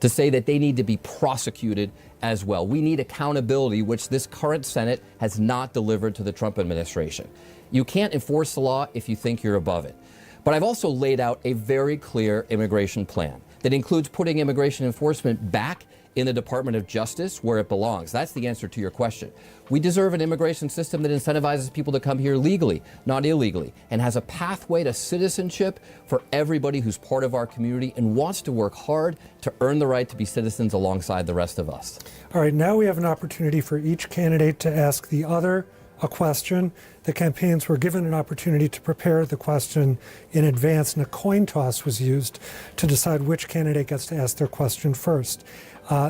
to say that they need to be prosecuted as well. We need accountability, which this current Senate has not delivered to the Trump administration. You can't enforce the law if you think you're above it. But I've also laid out a very clear immigration plan that includes putting immigration enforcement back in the Department of Justice where it belongs. That's the answer to your question. We deserve an immigration system that incentivizes people to come here legally, not illegally, and has a pathway to citizenship for everybody who's part of our community and wants to work hard to earn the right to be citizens alongside the rest of us. All right, now we have an opportunity for each candidate to ask the other a question. The campaigns were given an opportunity to prepare the question in advance, and a coin toss was used to decide which candidate gets to ask their question first.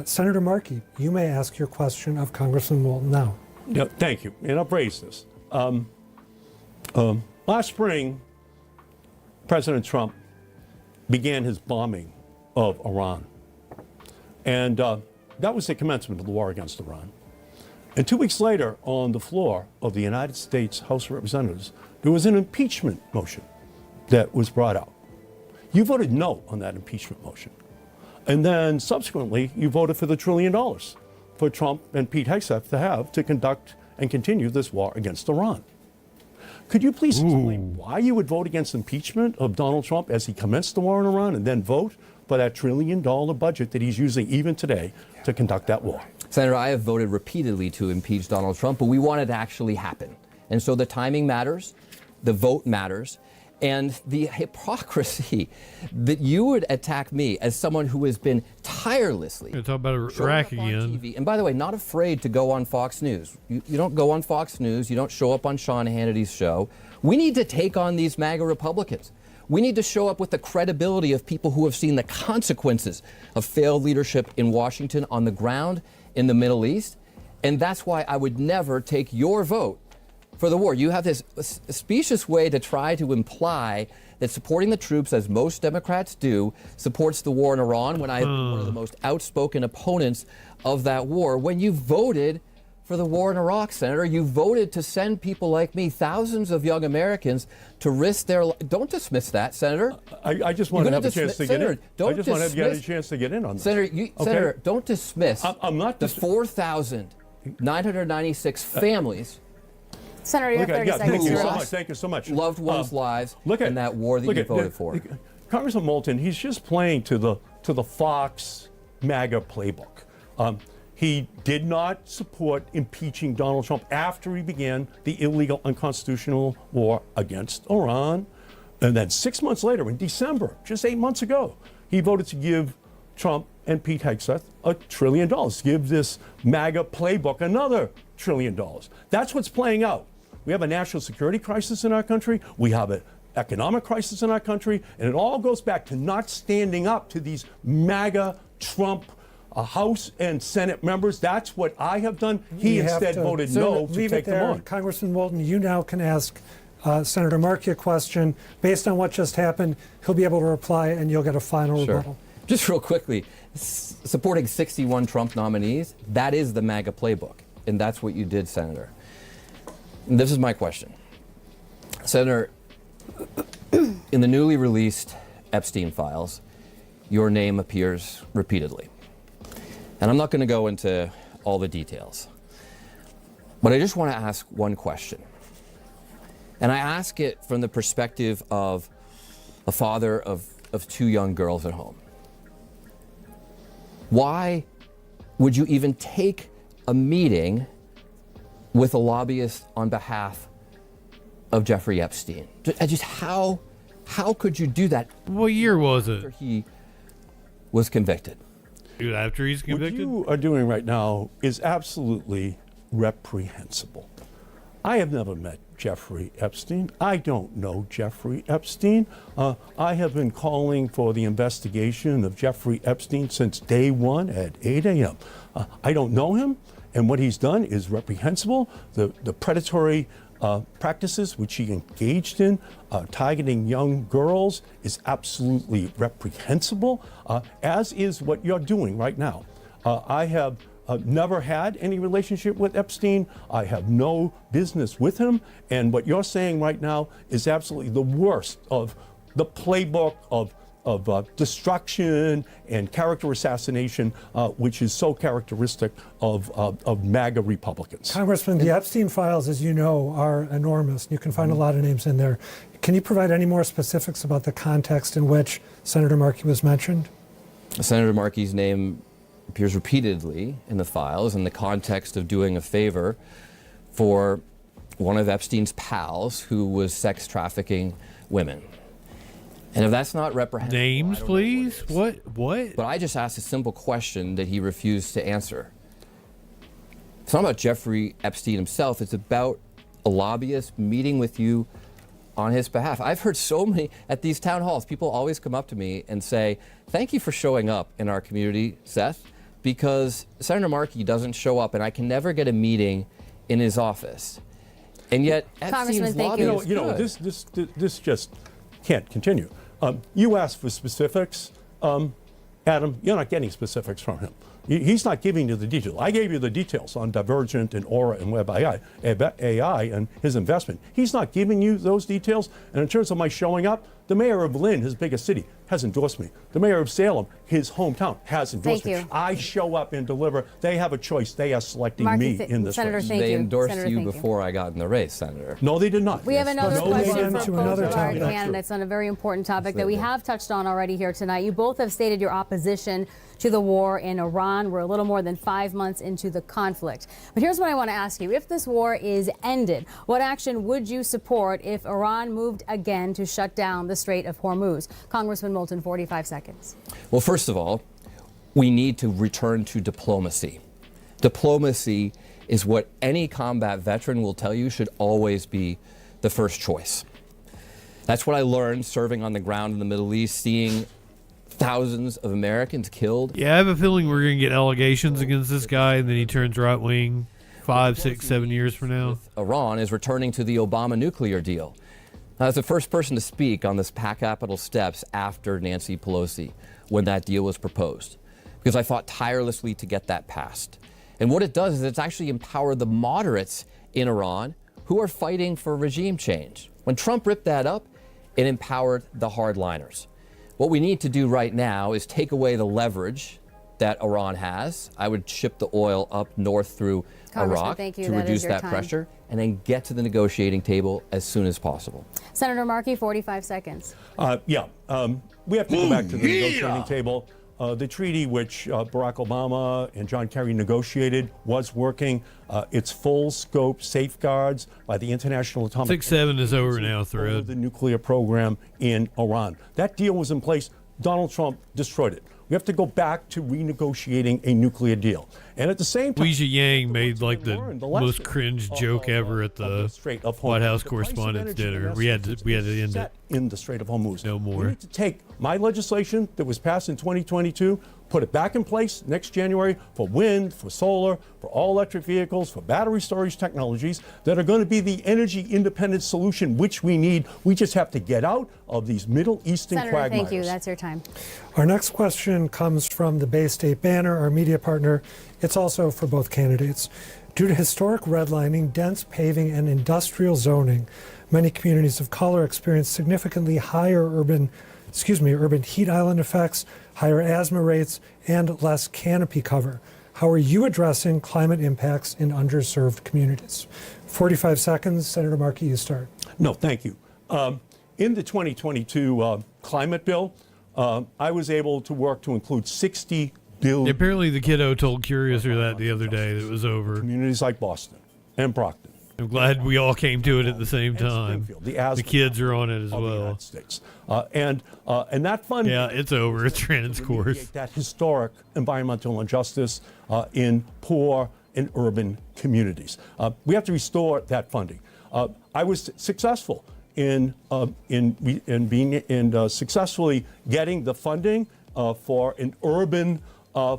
Senator Markey, you may ask your question of Congressman Moulton now. Yeah, thank you. And I'll raise this. Last spring, President Trump began his bombing of Iran. And that was the commencement of the war against Iran. And 2 weeks later, on the floor of the United States House of Representatives, there was an impeachment motion that was brought out. You voted no on that impeachment motion. And then subsequently, you voted for the $1 trillion for Trump and Pete Hegseth to have to conduct and continue this war against Iran. Could you please explain why you would vote against impeachment of Donald Trump as he commenced the war in Iran and then vote for that $1 trillion budget that he's using even today to conduct that war? Senator, I have voted repeatedly to impeach Donald Trump, but we want it to actually happen. And so the timing matters, the vote matters, and the hypocrisy that you would attack me as someone who has been tirelessly talk about Iraq again. TV, and by the way, not afraid to go on Fox News. You don't go on Fox News. You don't show up on Sean Hannity's show. We need to take on these MAGA Republicans. We need to show up with the credibility of people who have seen the consequences of failed leadership in Washington on the ground in the Middle East. And that's why I would never take your vote for the war. You have this specious way to try to imply that supporting the troops, as most Democrats do, supports the war in Iran, when I have been one of the most outspoken opponents of that war. When you voted for the war in Iraq, Senator, you voted to send people like me, thousands of young Americans, to risk their lives. Don't dismiss that, Senator. I just want to have a chance to get in. I just want to have a chance to get in on this. Senator, don't dismiss I'm not the 4,996 families. Senator, you have 30 seconds. Thank you so much. Loved ones' lives in that war that you voted for. Congressman Moulton, he's just playing to the Fox MAGA playbook. He did not support impeaching Donald Trump after he began the illegal, unconstitutional war against Iran. And then 6 months later, in December, just 8 months ago, he voted to give Trump and Pete Hegseth $1 trillion, give this MAGA playbook another $1 trillion. That's what's playing out. We have a national security crisis in our country. We have an economic crisis in our country. And it all goes back to not standing up to these MAGA Trump House and Senate members. That's what I have done. He instead voted no to take them on. Congressman Moulton, you now can ask Senator Markey a question. Based on what just happened, he'll be able to reply and you'll get a final rebuttal. Just real quickly, supporting 61 Trump nominees, that is the MAGA playbook. And that's what you did, Senator. And this is my question. Senator, in the newly released Epstein files, your name appears repeatedly. And I'm not going to go into all the details. But I just want to ask one question. And I ask it from the perspective of a father of 2 young girls at home. Why would you even take a meeting with a lobbyist on behalf of Jeffrey Epstein? Just how could you do that? What year was it? After he was convicted. Dude, after he's convicted? What you are doing right now is absolutely reprehensible. I have never met Jeffrey Epstein. I don't know Jeffrey Epstein. I have been calling for the investigation of Jeffrey Epstein since day one at 8 a.m. I don't know him, and what he's done is reprehensible. The predatory practices which he engaged in, targeting young girls, is absolutely reprehensible, as is what you're doing right now. I have never had any relationship with Epstein. I have no business with him. And what you're saying right now is absolutely the worst of the playbook of destruction and character assassination, which is so characteristic of MAGA Republicans. Congressman, the Epstein files, as you know, are enormous. You can find a lot of names in there. Can you provide any more specifics about the context in which Senator Markey was mentioned? Senator Markey's name appears repeatedly in the files in the context of doing a favor for one of Epstein's pals who was sex trafficking women. And if that's not reprehensible, names, please? What? But I just asked a simple question that he refused to answer. It's not about Jeffrey Epstein himself. It's about a lobbyist meeting with you on his behalf. I've heard so many at these town halls. People always come up to me and say, "Thank you for showing up in our community, Seth, because Senator Markey doesn't show up, and I can never get a meeting in his office." And yet, Epstein's lobbyist. You know, this just can't continue. You asked for specifics. Adam, you're not getting specifics from him. He's not giving you the details. I gave you the details on Divergent and Aura and Web AI and his investment. He's not giving you those details. And in terms of my showing up, the mayor of Lynn, his biggest city, has endorsed me. The mayor of Salem, his hometown, has endorsed me. I show up and deliver. They have a choice. They are selecting me in this race. They endorsed you before I got in the race, Senator. No, they did not. We have another question from both of our candidates on a very important topic that we have touched on already here tonight. You both have stated your opposition to the war in Iran. We're a little more than 5 months into the conflict. But here's what I want to ask you. If this war is ended, what action would you support if Iran moved again to shut down the Strait of Hormuz? Congressman Moulton, 45 seconds. Well, first of all, we need to return to diplomacy. Diplomacy is what any combat veteran will tell you should always be the first choice. That's what I learned serving on the ground in the Middle East, seeing thousands of Americans killed. Yeah, I have a feeling we're going to get allegations against this guy, and then he turns right wing 5, 6, 7 years from now. Iran is returning to the Obama nuclear deal. I was the first person to speak on this Capitol steps after Nancy Pelosi when that deal was proposed, because I fought tirelessly to get that passed. And what it does is it's actually empowered the moderates in Iran who are fighting for regime change. When Trump ripped that up, it empowered the hardliners. What we need to do right now is take away the leverage that Iran has. I would ship the oil up north through Iraq to reduce that pressure, and then get to the negotiating table as soon as possible. Senator Markey, 45 seconds. We have to go back to the negotiating table. The treaty which Barack Obama and John Kerry negotiated was working. Its full scope safeguards by the International Atomic 6-7 is over now, Thur. The nuclear program in Iran. That deal was in place. Donald Trump destroyed it. We have to go back to renegotiating a nuclear deal. And at the same time, Weijia Yang made like the most cringe joke ever at the White House Correspondents' Dinner. We had to end it. In the Strait of Hormuz. No more. We need to take my legislation that was passed in 2022, put it back in place next January for wind, for solar, for all electric vehicles, for battery storage technologies that are going to be the energy independent solution which we need. We just have to get out of these Middle Eastern Senator, quagmires. thank you. That's your time. Our next question comes from the Bay State Banner, our media partner. It's also for both candidates. Due to historic redlining, dense paving, and industrial zoning, many communities of color experience significantly higher urban heat island effects, higher asthma rates, and less canopy cover. How are you addressing climate impacts in underserved communities? 45 seconds. Senator Markey, you start. No, thank you. In the 2022 climate bill, I was able to work to include 60 billion. Apparently, the kiddo told Curiouser that the other day that it was over. Communities like Boston and Brockton. I'm glad we all came to it at the same time. The kids are on it as well. And that fund. Yeah, it's over. It's ran its course. That historic environmental injustice in poor and urban communities. We have to restore that funding. I was successful in successfully getting the funding for an urban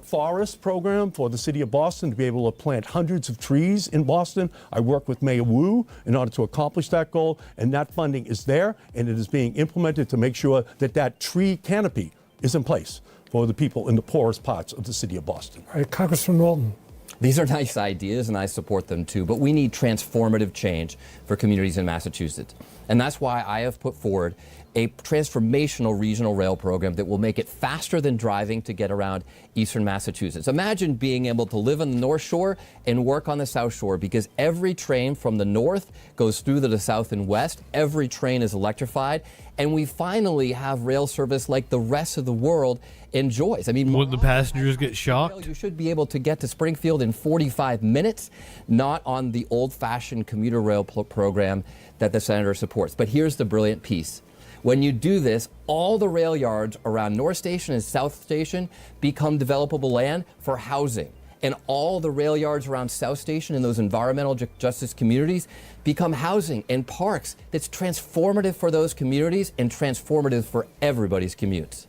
forest program for the city of Boston to be able to plant hundreds of trees in Boston. I work with Mayor Wu in order to accomplish that goal, and that funding is there, and it is being implemented to make sure that that tree canopy is in place for the people in the poorest parts of the city of Boston. All right, Congressman Moulton. These are nice ideas, and I support them too, but we need transformative change for communities in Massachusetts. And that's why I have put forward a transformational regional rail program that will make it faster than driving to get around eastern Massachusetts. Imagine being able to live on the North Shore and work on the South Shore, because every train from the north goes through to the south and west. Every train is electrified, and we finally have rail service like the rest of the world enjoys. I mean, wouldn't the passengers get shocked? You should be able to get to Springfield in 45 minutes, not on the old-fashioned commuter rail program that the senator supports. But here's the brilliant piece. When you do this, all the rail yards around North Station and South Station become developable land for housing. And all the rail yards around South Station and those environmental justice communities become housing and parks. That's transformative for those communities and transformative for everybody's commutes.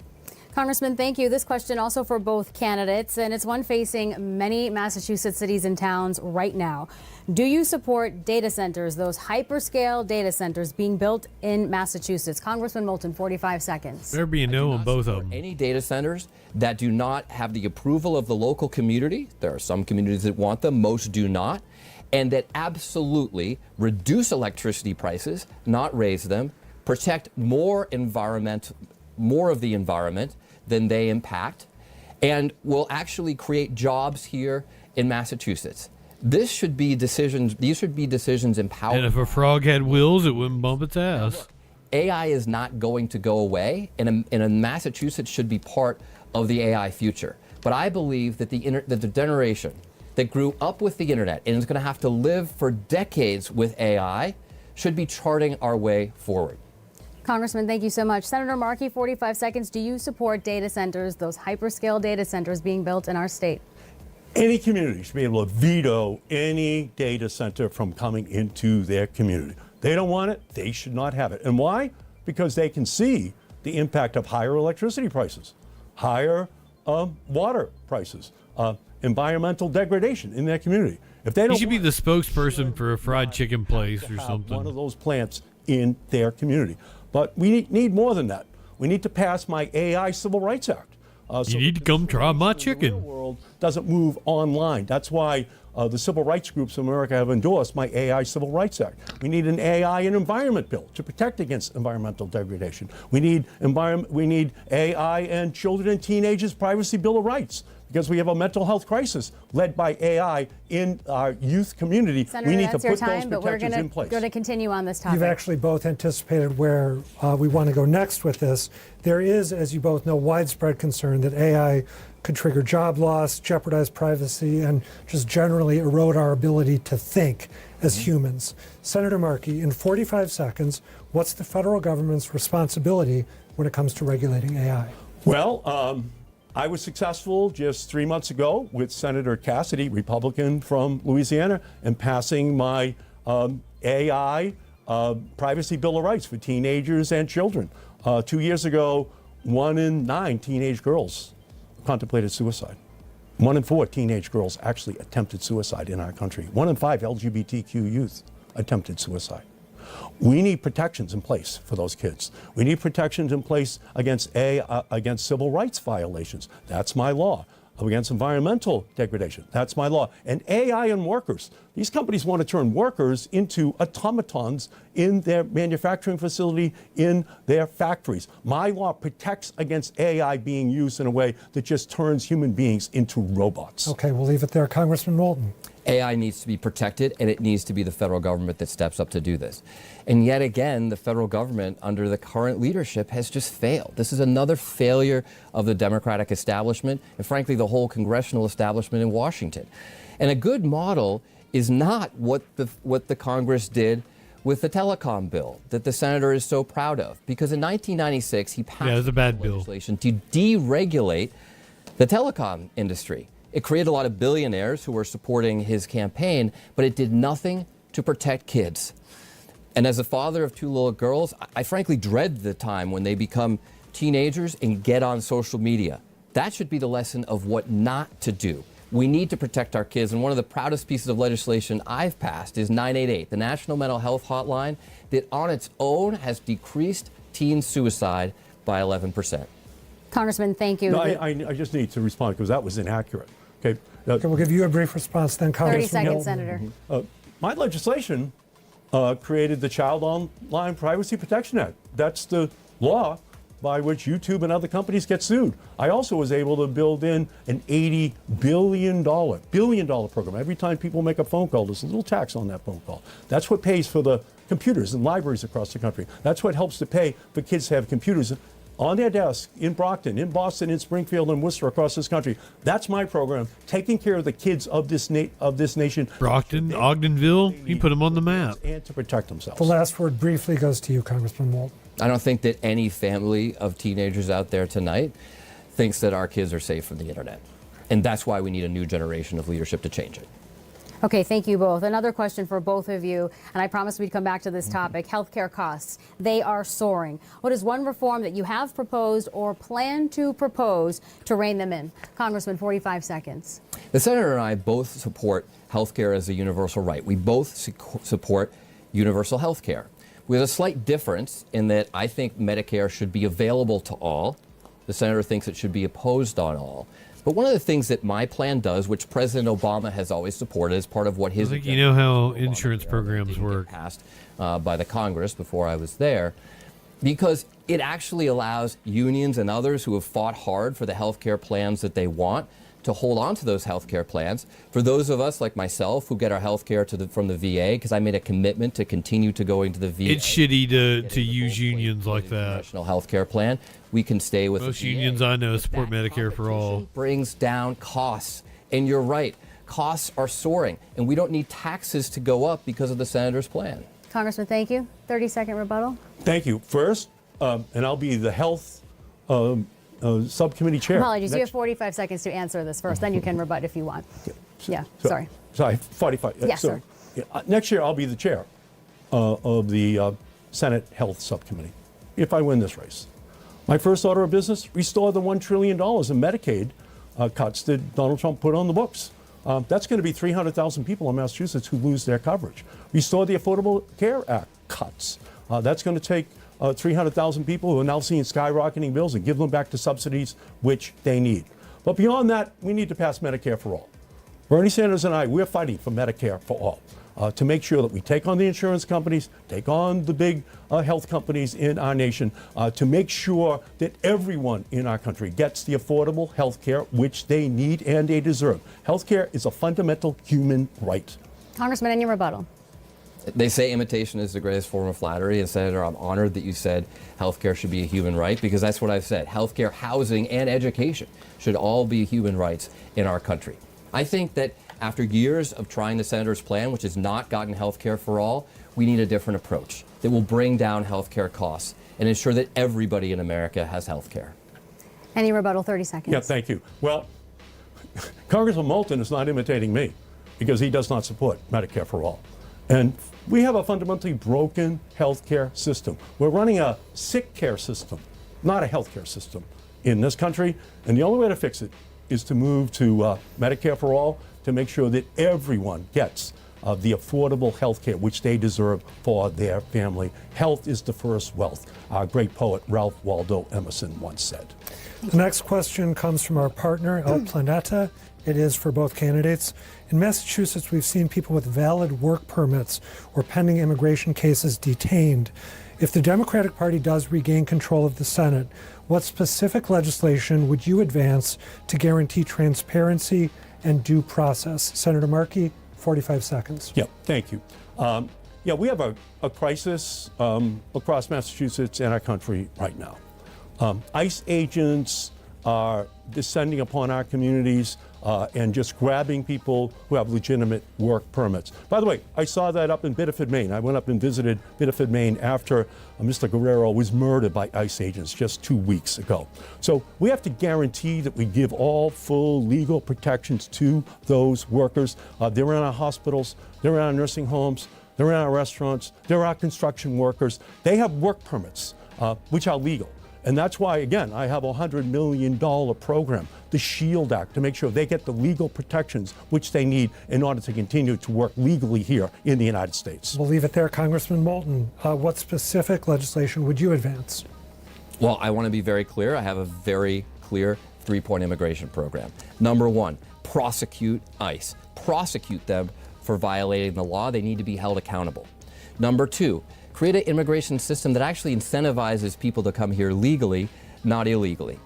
Congressman, thank you. This question also for both candidates, and it's one facing many Massachusetts cities and towns right now. Do you support data centers, those hyperscale data centers being built in Massachusetts? Congressman Moulton, 45 seconds. There be a no on both of them. Any data centers that do not have the approval of the local community, there are some communities that want them, most do not, and that absolutely reduce electricity prices, not raise them, protect more of the environment than they impact, and will actually create jobs here in Massachusetts. These should be decisions empowering. And if a frog had wheels, it wouldn't bump its ass. AI is not going to go away, and Massachusetts should be part of the AI future. But I believe that the generation that grew up with the internet and is going to have to live for decades with AI should be charting our way forward. Congressman, thank you so much. Senator Markey, 45 seconds. Do you support data centers, those hyperscale data centers being built in our state? Any community should be able to veto any data center from coming into their community. They don't want it, they should not have it. And why? Because they can see the impact of higher electricity prices, higher water prices, environmental degradation in their community. If they don't, he should be the spokesperson for a fried chicken place or something. One of those plants in their community. But we need more than that. We need to pass my AI Civil Rights Act. You need to come try my chicken. The world doesn't move online. That's why the civil rights groups in America have endorsed my AI Civil Rights Act. We need an AI and environment bill to protect against environmental degradation. We need AI and children and teenagers privacy bill of rights because we have a mental health crisis led by AI in our youth community. Senator, we need to that's your put time, those but we're protections in place. going to continue on this topic. You've actually both anticipated where we want to go next with this. There is, as you both know, widespread concern that AI could trigger job loss, jeopardize privacy, and just generally erode our ability to think as humans. Senator Markey, in 45 seconds, what's the federal government's responsibility when it comes to regulating AI? Well, I was successful just 3 months ago with Senator Cassidy, Republican from Louisiana, in passing my AI privacy bill of rights for teenagers and children. 2 years ago, 1 in 9 teenage girls contemplated suicide. 1 in 4 teenage girls actually attempted suicide in our country. 1 in 5 LGBTQ youth attempted suicide. We need protections in place for those kids. We need protections in place against civil rights violations. That's my law. Against environmental degradation. That's my law. And AI and workers. These companies want to turn workers into automatons in their manufacturing facility, in their factories. My law protects against AI being used in a way that just turns human beings into robots. Okay, we'll leave it there. Congressman Moulton. AI needs to be protected, and it needs to be the federal government that steps up to do this. And yet again, the federal government under the current leadership has just failed. This is another failure of the Democratic establishment and frankly the whole congressional establishment in Washington. And a good model is not what the Congress did with the telecom bill that the senator is so proud of. Because in 1996, he passed legislation to deregulate the telecom industry. It created a lot of billionaires who were supporting his campaign, but it did nothing to protect kids. And as a father of 2 little girls, I frankly dread the time when they become teenagers and get on social media. That should be the lesson of what not to do. We need to protect our kids, and one of the proudest pieces of legislation I've passed is 988, the National Mental Health Hotline, that on its own has decreased teen suicide by 11%. Congressman, thank you. No, I just need to respond because that was inaccurate. Okay, we'll give you a brief response then, Congressman 30 seconds, Moulton. Senator. My legislation created the Child Online Privacy Protection Act. That's the law by which YouTube and other companies get sued. I also was able to build in an $80 billion program. Every time people make a phone call, there's a little tax on that phone call. That's what pays for the computers in libraries across the country. That's what helps to pay for kids to have computers on their desk in Brockton, in Boston, in Springfield, and Worcester across this country. That's my program, taking care of the kids of this nation. Brockton, Ogdenville, you put them on the map. And to protect themselves. The last word briefly goes to you, Congressman Moulton. I don't think that any family of teenagers out there tonight thinks that our kids are safe from the internet. And that's why we need a new generation of leadership to change it. Okay, thank you both. Another question for both of you, and I promised we'd come back to this topic. Healthcare costs, they are soaring. What is one reform that you have proposed or plan to propose to rein them in? Congressman, 45 seconds. The senator and I both support healthcare as a universal right. We both support universal healthcare. We have a slight difference in that I think Medicare should be available to all. The senator thinks it should be imposed on all. But one of the things that my plan does, which President Obama has always supported as part of what his... I think you know how insurance programs work. ...passed by the Congress before I was there, because it actually allows unions and others who have fought hard for the health care plans that they want to hold on to those health care plans. For those of us like myself who get our health care from the VA, because I made a commitment to continue to going to the VA. It's shitty to use unions like that. National health care plan. We can stay with most the VA. unions I know support Medicare for all. Brings down costs, and you're right. Costs are soaring, and we don't need taxes to go up because of the senator's plan. Congressman, thank you. 30-second rebuttal. Thank you. First, and I'll be the health subcommittee chair. Apologies. You have 45 seconds to answer this first. Then you can rebut if you want. Yeah, sorry. Sorry, 45. Yes, sir. Next year, I'll be the chair of the Senate Health Subcommittee if I win this race. My first order of business, restore the $1 trillion in Medicaid cuts that Donald Trump put on the books. That's going to be 300,000 people in Massachusetts who lose their coverage. Restore the Affordable Care Act cuts. That's going to take 300,000 people who are now seeing skyrocketing bills and give them back the subsidies which they need. But beyond that, we need to pass Medicare for all. Bernie Sanders and I, we're fighting for Medicare for all. to make sure that we take on the insurance companies, take on the big health companies in our nation, to make sure that everyone in our country gets the affordable health care which they need and they deserve. Health care is a fundamental human right. Congressman, any rebuttal? They say imitation is the greatest form of flattery, and Senator, I'm honored that you said healthcare should be a human right, because that's what I've said. Healthcare, housing, and education should all be human rights in our country. I think that after years of trying the senator's plan, which has not gotten healthcare for all, we need a different approach that will bring down healthcare costs and ensure that everybody in America has healthcare. Any rebuttal, 30 seconds. Yeah, thank you. Well, Congressman Moulton is not imitating me because he does not support Medicare for all. And we have a fundamentally broken healthcare system. We're running a sick care system, not a healthcare system in this country. And the only way to fix it is to move to Medicare for all, to make sure that everyone gets the affordable health care which they deserve for their family. Health is the first wealth, our great poet Ralph Waldo Emerson once said. The next question comes from our partner, El Planeta. It is for both candidates. In Massachusetts, we've seen people with valid work permits or pending immigration cases detained. If the Democratic Party does regain control of the Senate, what specific legislation would you advance to guarantee transparency and due process? Senator Markey, 45 seconds. Yeah, thank you. Yeah, we have a crisis across Massachusetts and our country right now. ICE agents are descending upon our communities and just grabbing people who have legitimate work permits. By the way, I saw that up in Biddeford, Maine. I went up and visited Biddeford, Maine after Mr. Guerrero was murdered by ICE agents just 2 weeks ago. So we have to guarantee that we give all full legal protections to those workers. They're in our hospitals, they're in our nursing homes, they're in our restaurants, they're our construction workers. They have work permits, which are legal. And that's why, again, I have a $100 million program, the SHIELD Act, to make sure they get the legal protections which they need in order to continue to work legally here in the United States. We'll leave it there. Congressman Moulton, what specific legislation would you advance? Well, I want to be very clear. I have a very clear three-point immigration program. Number one, prosecute ICE. Prosecute them for violating the law. They need to be held accountable. Number two, create an immigration system that actually incentivizes people to come here legally, not illegally.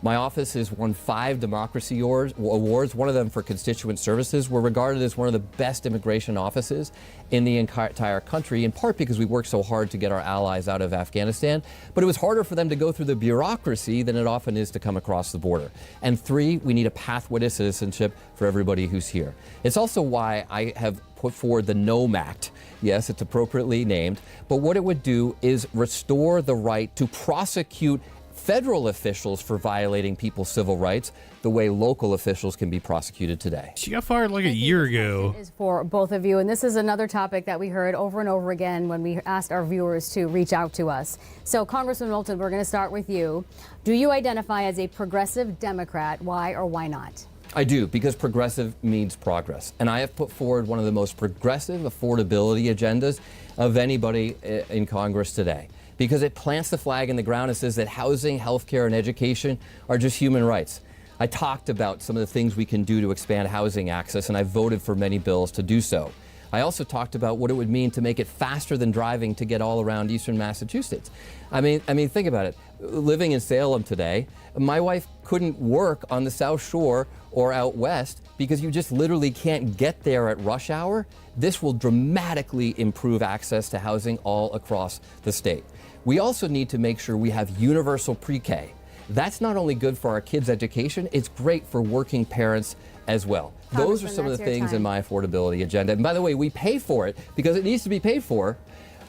My office has won 5 democracy awards, one of them for constituent services. We're regarded as one of the best immigration offices in the entire country, in part because we worked so hard to get our allies out of Afghanistan. But it was harder for them to go through the bureaucracy than it often is to come across the border. And 3, we need a pathway to citizenship for everybody who's here. It's also why I have put forward the NOME Act. Yes, it's appropriately named, but what it would do is restore the right to prosecute federal officials for violating people's civil rights the way local officials can be prosecuted today. She got fired like a year ago. Is for both of you, and this is another topic that we heard over and over again when we asked our viewers to reach out to us. So, Congressman Moulton, we're going to start with you. Do you identify as a progressive Democrat? Why or why not? I do, because progressive means progress. And I have put forward one of the most progressive affordability agendas of anybody in Congress today, because it plants the flag in the ground and says that housing, healthcare, and education are just human rights. I talked about some of the things we can do to expand housing access, and I voted for many bills to do so. I also talked about what it would mean to make it faster than driving to get all around eastern Massachusetts. I mean, think about it. Living in Salem today, my wife couldn't work on the South Shore or out west because you just literally can't get there at rush hour. This will dramatically improve access to housing all across the state. We also need to make sure we have universal pre-K. That's not only good for our kids' education, it's great for working parents as well. Those are some of the things in my affordability agenda. And by the way, we pay for it because it needs to be paid for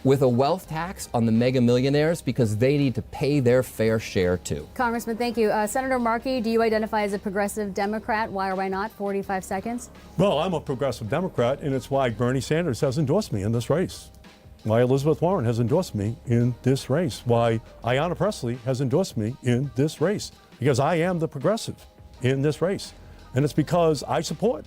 with a wealth tax on the mega millionaires because they need to pay their fair share too. Congressman, thank you. Senator Markey, do you identify as a progressive Democrat? Why or why not? 45 seconds. Well, I'm a progressive Democrat, and it's why Bernie Sanders has endorsed me in this race. Why Elizabeth Warren has endorsed me in this race. Why Ayanna Pressley has endorsed me in this race. Because I am the progressive in this race. And it's because I support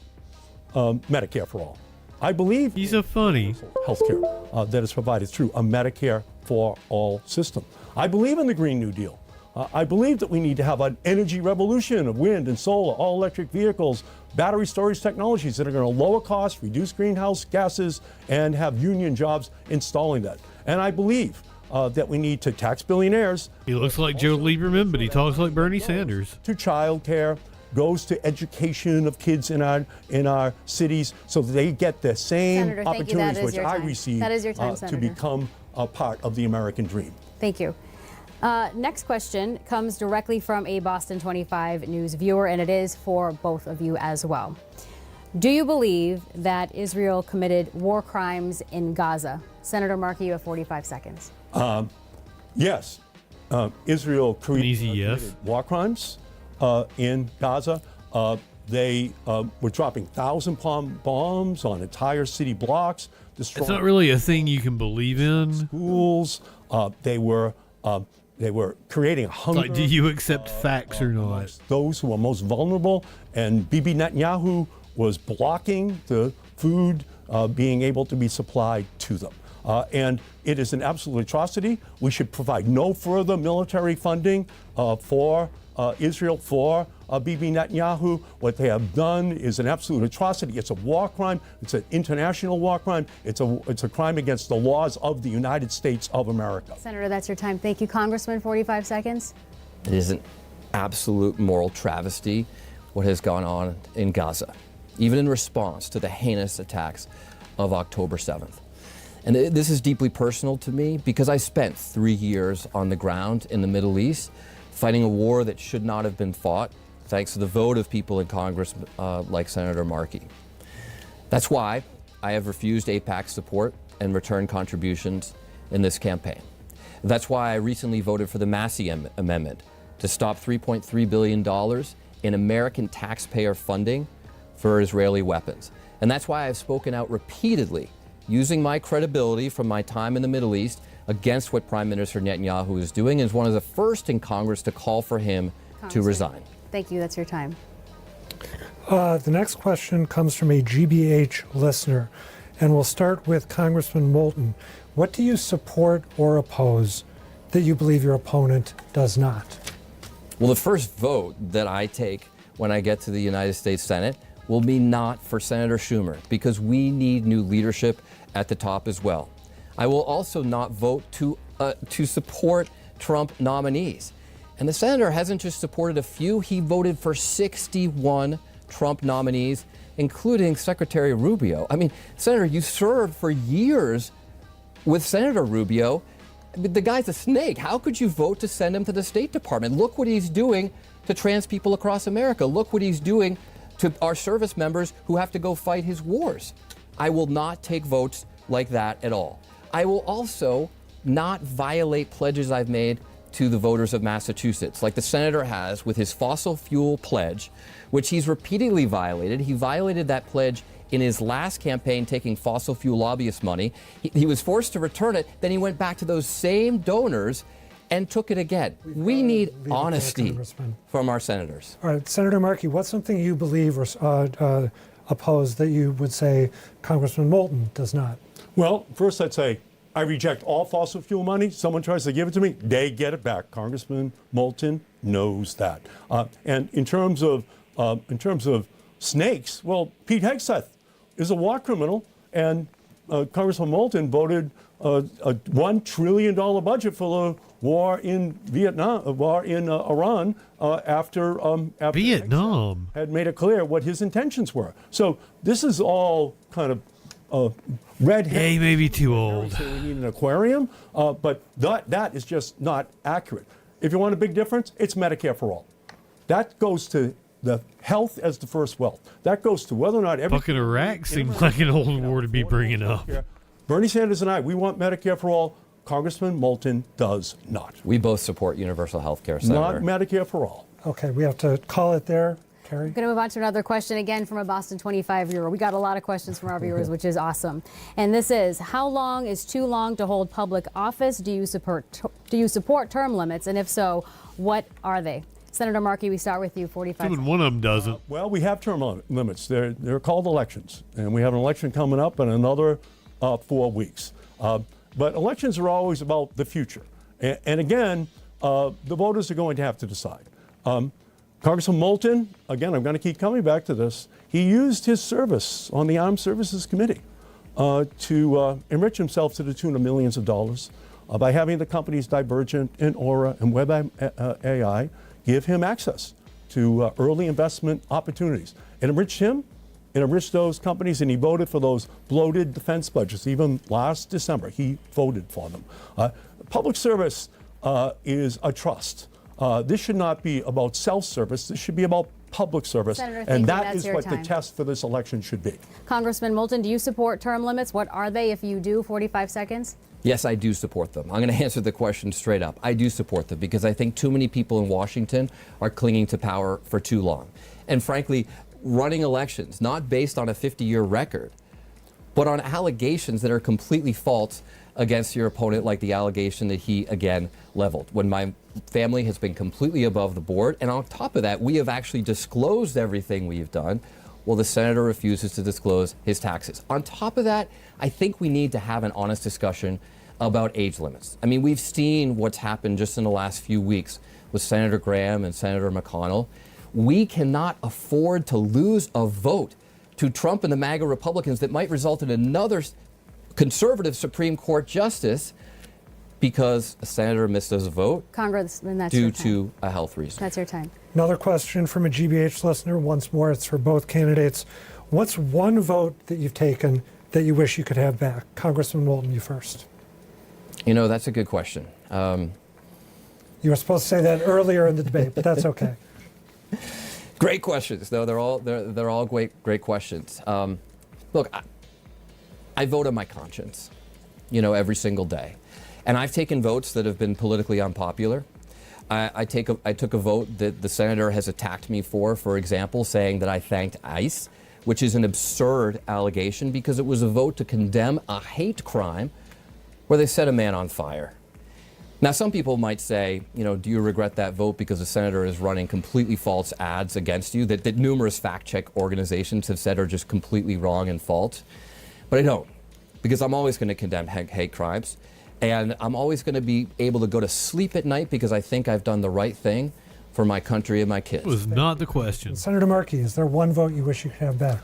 Medicare for all. I believe he's a funny healthcare that is provided through a Medicare for all system. I believe in the Green New Deal. I believe that we need to have an energy revolution of wind and solar, all electric vehicles, battery storage technologies that are going to lower costs, reduce greenhouse gases, and have union jobs installing that. And I believe that we need to tax billionaires. He looks like Joe Lieberman, but he talks like Bernie Sanders. To child care, goes to education of kids in our cities so that they get the same Senator, thank you. opportunities That is which your I time. received That is your time, to Senator. become a part of the American dream. Thank you. Next question comes directly from a Boston 25 News viewer, and it is for both of you as well. Do you believe that Israel committed war crimes in Gaza? Senator Markey, you have 45 seconds. Yes, Israel committed war crimes in Gaza. They were dropping 1,000-pound bombs on entire city blocks. It's not really a thing you can believe in. Schools. They were creating a hunger. Like, do you accept facts or not? Those who are most vulnerable, and Bibi Netanyahu was blocking the food being able to be supplied to them. And it is an absolute atrocity. We should provide no further military funding for Israel, for Bibi Netanyahu. What they have done is an absolute atrocity. It's a war crime. It's an international war crime. It's a crime against the laws of the United States of America. Senator, that's your time. Thank you. Congressman, 45 seconds. It is an absolute moral travesty what has gone on in Gaza, even in response to the heinous attacks of October 7th. And this is deeply personal to me because I spent 3 years on the ground in the Middle East fighting a war that should not have been fought, thanks to the vote of people in Congress like Senator Markey. That's why I have refused AIPAC support and returned contributions in this campaign. That's why I recently voted for the Massey Amendment to stop $3.3 billion in American taxpayer funding for Israeli weapons. And that's why I've spoken out repeatedly, using my credibility from my time in the Middle East against what Prime Minister Netanyahu is doing, and is one of the first in Congress to call for him to resign. Thank you. That's your time. The next question comes from a GBH listener, and we'll start with Congressman Moulton. What do you support or oppose that you believe your opponent does not? Well, the first vote that I take when I get to the United States Senate will be not for Senator Schumer, because we need new leadership at the top as well. I will also not vote to support Trump nominees. And the senator hasn't just supported a few, he voted for 61 Trump nominees, including Secretary Rubio. I mean, Senator, you served for years with Senator Rubio. The guy's a snake. How could you vote to send him to the State Department? Look what he's doing to trans people across America. Look what he's doing to our service members who have to go fight his wars. I will not take votes like that at all. I will also not violate pledges I've made to the voters of Massachusetts, like the senator has with his fossil fuel pledge, which he's repeatedly violated. He violated that pledge in his last campaign, taking fossil fuel lobbyist money. He was forced to return it. Then he went back to those same donors and took it again. We need honesty from our senators. All right, Senator Markey, what's something you believe or oppose that you would say Congressman Moulton does not? Well, first I'd say I reject all fossil fuel money. Someone tries to give it to me, they get it back. Congressman Moulton knows that. And in terms of snakes, well, Pete Hegseth is a war criminal, and Congressman Moulton voted a $1 trillion budget for the war in Vietnam, war in Iran, after Vietnam had made it clear what his intentions were. So this is all kind of red herring. Yeah, he may be too old. We need an aquarium, but that is just not accurate. If you want a big difference, it's Medicare for all. That goes to the health as the first wealth. That goes to whether or not every fucking Iraq seems like an old war to be bringing up. Bernie Sanders and I, we want Medicare for all. Congressman Moulton does not. We both support universal health care, Senator. Not Medicare for all. Okay, we have to call it there. Carrie? We're going to move on to another question again from a Boston 25 viewer. We got a lot of questions from our viewers, which is awesome. And this is, how long is too long to hold public office? Do you support term limits? And if so, what are they? Senator Markey, we start with you, 45 seconds. One of them doesn't. Well, we have term limits. They're called elections. And we have an election coming up in another 4 weeks. But elections are always about the future. And again, the voters are going to have to decide. Congressman Moulton, again, I'm going to keep coming back to this. He used his service on the Armed Services Committee to enrich himself to the tune of millions of dollars by having the companies Divergent and Aura and Web AI give him access to early investment opportunities. It enriched him, it enriched those companies, and he voted for those bloated defense budgets. Even last December, he voted for them. Public service is a trust. This should not be about self-service. This should be about public service. Senator, and that that's is your what time. the test for this election should be. Congressman Moulton, do you support term limits? What are they if you do? 45 seconds? Yes, I do support them. I'm going to answer the question straight up. I do support them because I think too many people in Washington are clinging to power for too long. And frankly, running elections, not based on a 50-year record, but on allegations that are completely false against your opponent, like the allegation that he, again, leveled. When my family has been completely above the board, and on top of that, we have actually disclosed everything we've done. Well, the senator refuses to disclose his taxes. On top of that, I think we need to have an honest discussion about age limits. I mean, we've seen what's happened just in the last few weeks with Senator Graham and Senator McConnell. We cannot afford to lose a vote to Trump and the MAGA Republicans that might result in another conservative Supreme Court justice because a senator missed a vote Congressman, that's due your time. to a health reason. That's your time. Another question from a GBH listener. Once more, it's for both candidates. What's one vote that you've taken that you wish you could have back? Congressman Moulton, you first. You know, that's a good question. You were supposed to say that earlier in the debate, but that's okay. Great questions, though. They're all great questions. Look, I vote on my conscience, you know, every single day. And I've taken votes that have been politically unpopular. I took a vote that the senator has attacked me for example, saying that I thanked ICE, which is an absurd allegation because it was a vote to condemn a hate crime where they set a man on fire. Now, some people might say, you know, do you regret that vote because the senator is running completely false ads against you that numerous fact-check organizations have said are just completely wrong and false? But I don't, because I'm always going to condemn hate crimes, and I'm always going to be able to go to sleep at night because I think I've done the right thing for my country and my kids. That was not the question. Senator Markey, is there one vote you wish you could have back?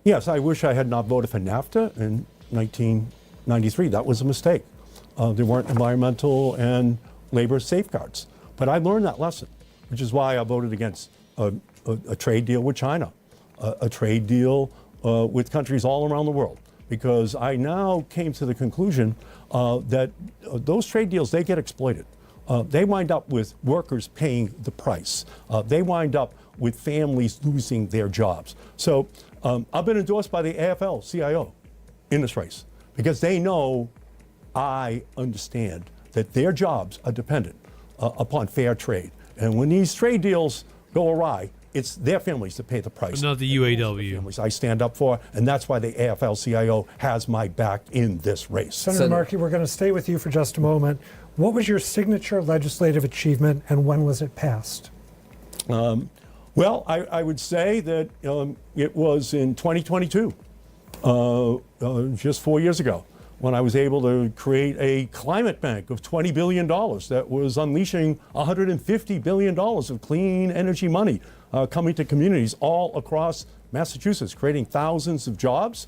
Yes, I wish I had not voted for NAFTA in 1993. That was a mistake. There weren't environmental and labor safeguards. But I learned that lesson, which is why I voted against a trade deal with China, a trade deal with countries all around the world, because I now came to the conclusion that those trade deals, they get exploited. They wind up with workers paying the price. They wind up with families losing their jobs. So I've been endorsed by the AFL-CIO in this race because they know I understand that their jobs are dependent upon fair trade. And when these trade deals go awry, it's their families that pay the price. But not the UAW. Families I stand up for, and that's why the AFL-CIO has my back in this race. Senator Markey, we're going to stay with you for just a moment. What was your signature legislative achievement, and when was it passed? Well, I would say that it was in 2022, just 4 years ago, when I was able to create a climate bank of $20 billion that was unleashing $150 billion of clean energy money coming to communities all across Massachusetts, creating thousands of jobs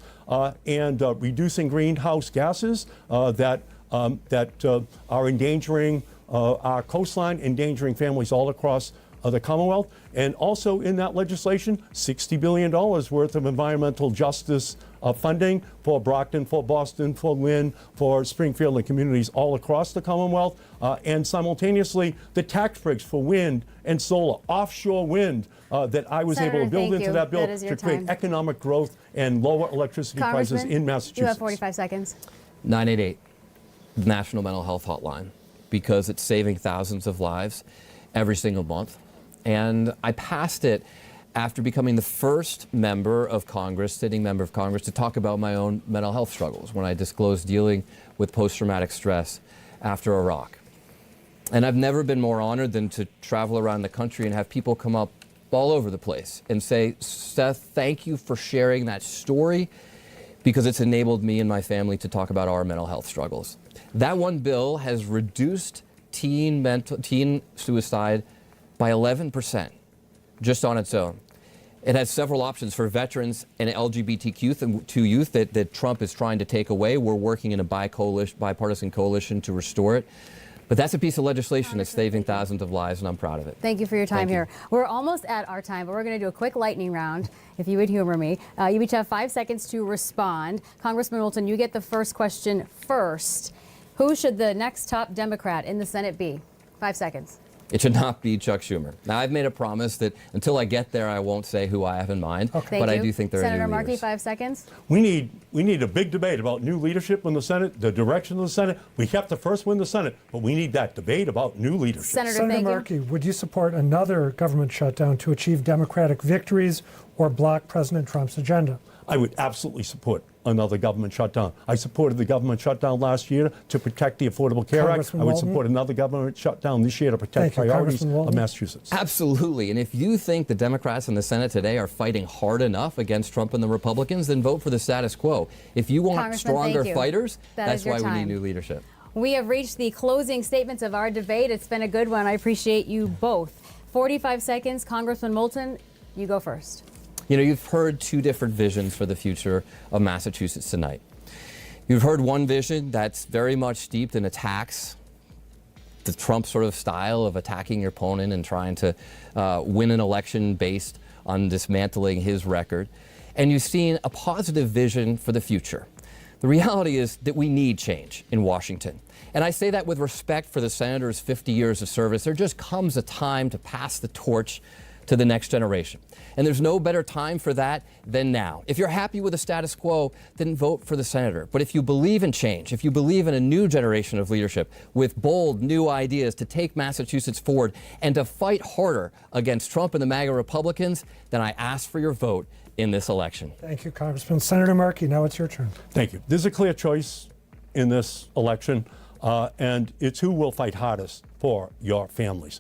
and reducing greenhouse gases that are endangering our coastline, endangering families all across the Commonwealth. And also in that legislation, $60 billion worth of environmental justice funding for Brockton, for Boston, for Lynn, for Springfield and communities all across the Commonwealth. And simultaneously, the tax breaks for wind and solar, offshore wind that I was able to build into that bill to create economic growth and lower electricity prices in Massachusetts. You have 45 seconds. 988, the National Mental Health Hotline, because it's saving thousands of lives every single month. And I passed it after becoming the first member of Congress, sitting member of Congress, to talk about my own mental health struggles when I disclosed dealing with post-traumatic stress after Iraq. And I've never been more honored than to travel around the country and have people come up all over the place and say, Seth, thank you for sharing that story, because it's enabled me and my family to talk about our mental health struggles. That one bill has reduced teen suicide by 11% just on its own. It has several options for veterans and LGBTQ youth that Trump is trying to take away. We're working in a bipartisan coalition to restore it. But that's a piece of legislation that's saving thousands of lives, and I'm proud of it. Thank you for your time here. We're almost at our time, but we're going to do a quick lightning round, if you would humor me. You each have 5 seconds to respond. Congressman Moulton, you get the first question first. Who should the next top Democrat in the Senate be? 5 seconds. It should not be Chuck Schumer. Now, I've made a promise that until I get there, I won't say who I have in mind, but I do think there are Senator new Markey, leaders. 5 seconds. We need a big debate about new leadership in the Senate, the direction of the Senate. We kept the first win in the Senate, but we need that debate about new leadership. Senator Markey, would you support another government shutdown to achieve Democratic victories or block President Trump's agenda? I would absolutely support another government shutdown. I supported the government shutdown last year to protect the Affordable Care Act. I would support another government shutdown this year to protect priorities of Massachusetts. Absolutely. And if you think the Democrats in the Senate today are fighting hard enough against Trump and the Republicans, then vote for the status quo. If you want stronger fighters, that's why we need new leadership. We have reached the closing statements of our debate. It's been a good one. I appreciate you both. 45 seconds. Congressman Moulton, you go first. You know, you've heard two different visions for the future of Massachusetts tonight. You've heard one vision that's very much steeped in attacks, the Trump sort of style of attacking your opponent and trying to win an election based on dismantling his record. And you've seen a positive vision for the future. The reality is that we need change in Washington. And I say that with respect for the senator's 50 years of service. There just comes a time to pass the torch to the next generation. And there's no better time for that than now. If you're happy with the status quo, then vote for the senator. But if you believe in change, if you believe in a new generation of leadership with bold new ideas to take Massachusetts forward and to fight harder against Trump and the MAGA Republicans, then I ask for your vote in this election. Thank you, Congressman. Senator Markey, now it's your turn. Thank you. There's a clear choice in this election, and it's who will fight hardest for your families.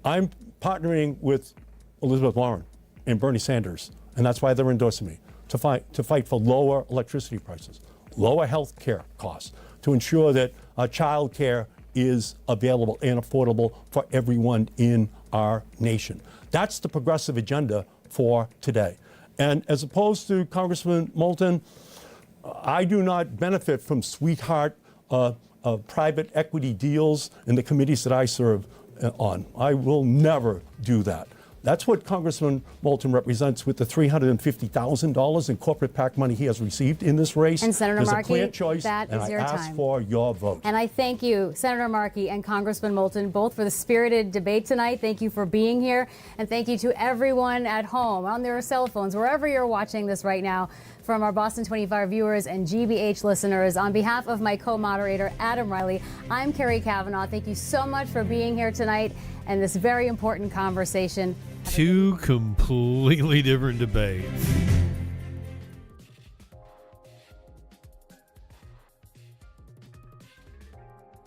I'm partnering with Elizabeth Warren and Bernie Sanders, and that's why they're endorsing me, to fight for lower electricity prices, lower health care costs, to ensure that child care is available and affordable for everyone in our nation. That's the progressive agenda for today. And as opposed to Congressman Moulton, I do not benefit from sweetheart private equity deals in the committees that I serve on. I will never do that. That's what Congressman Moulton represents with the $350,000 in corporate PAC money he has received in this race. And Senator There's Markey, a clear choice, that and is I your ask time. for your vote. And I thank you, Senator Markey and Congressman Moulton, both for the spirited debate tonight. Thank you for being here. And thank you to everyone at home, on their cell phones, wherever you're watching this right now, from our Boston 25 viewers and GBH listeners. On behalf of my co-moderator, Adam Riley, I'm Carrie Kavanaugh. Thank you so much for being here tonight and this very important conversation. Two completely different debates.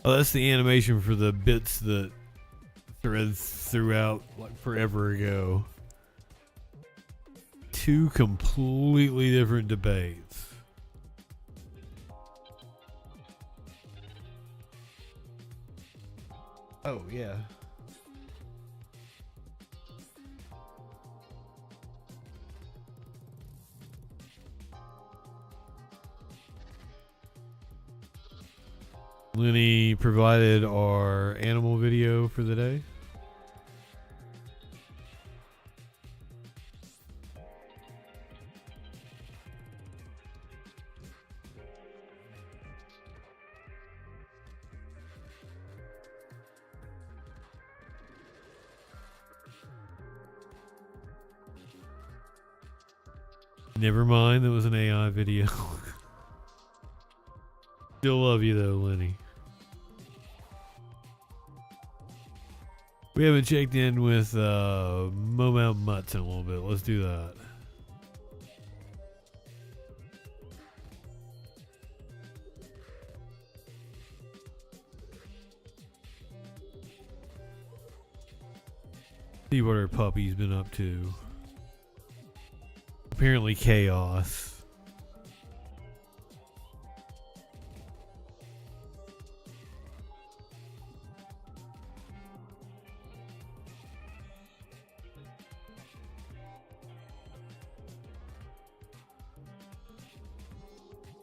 Oh, that's the animation for the bits that Thread threw out like forever ago. Two completely different debates. Oh, yeah. Lenny provided our animal video for the day. Never mind, that was an AI video. Still love you though, Lenny. We haven't checked in with Mo Mutts in a little bit. Let's do that. See what our puppy's been up to. Apparently chaos.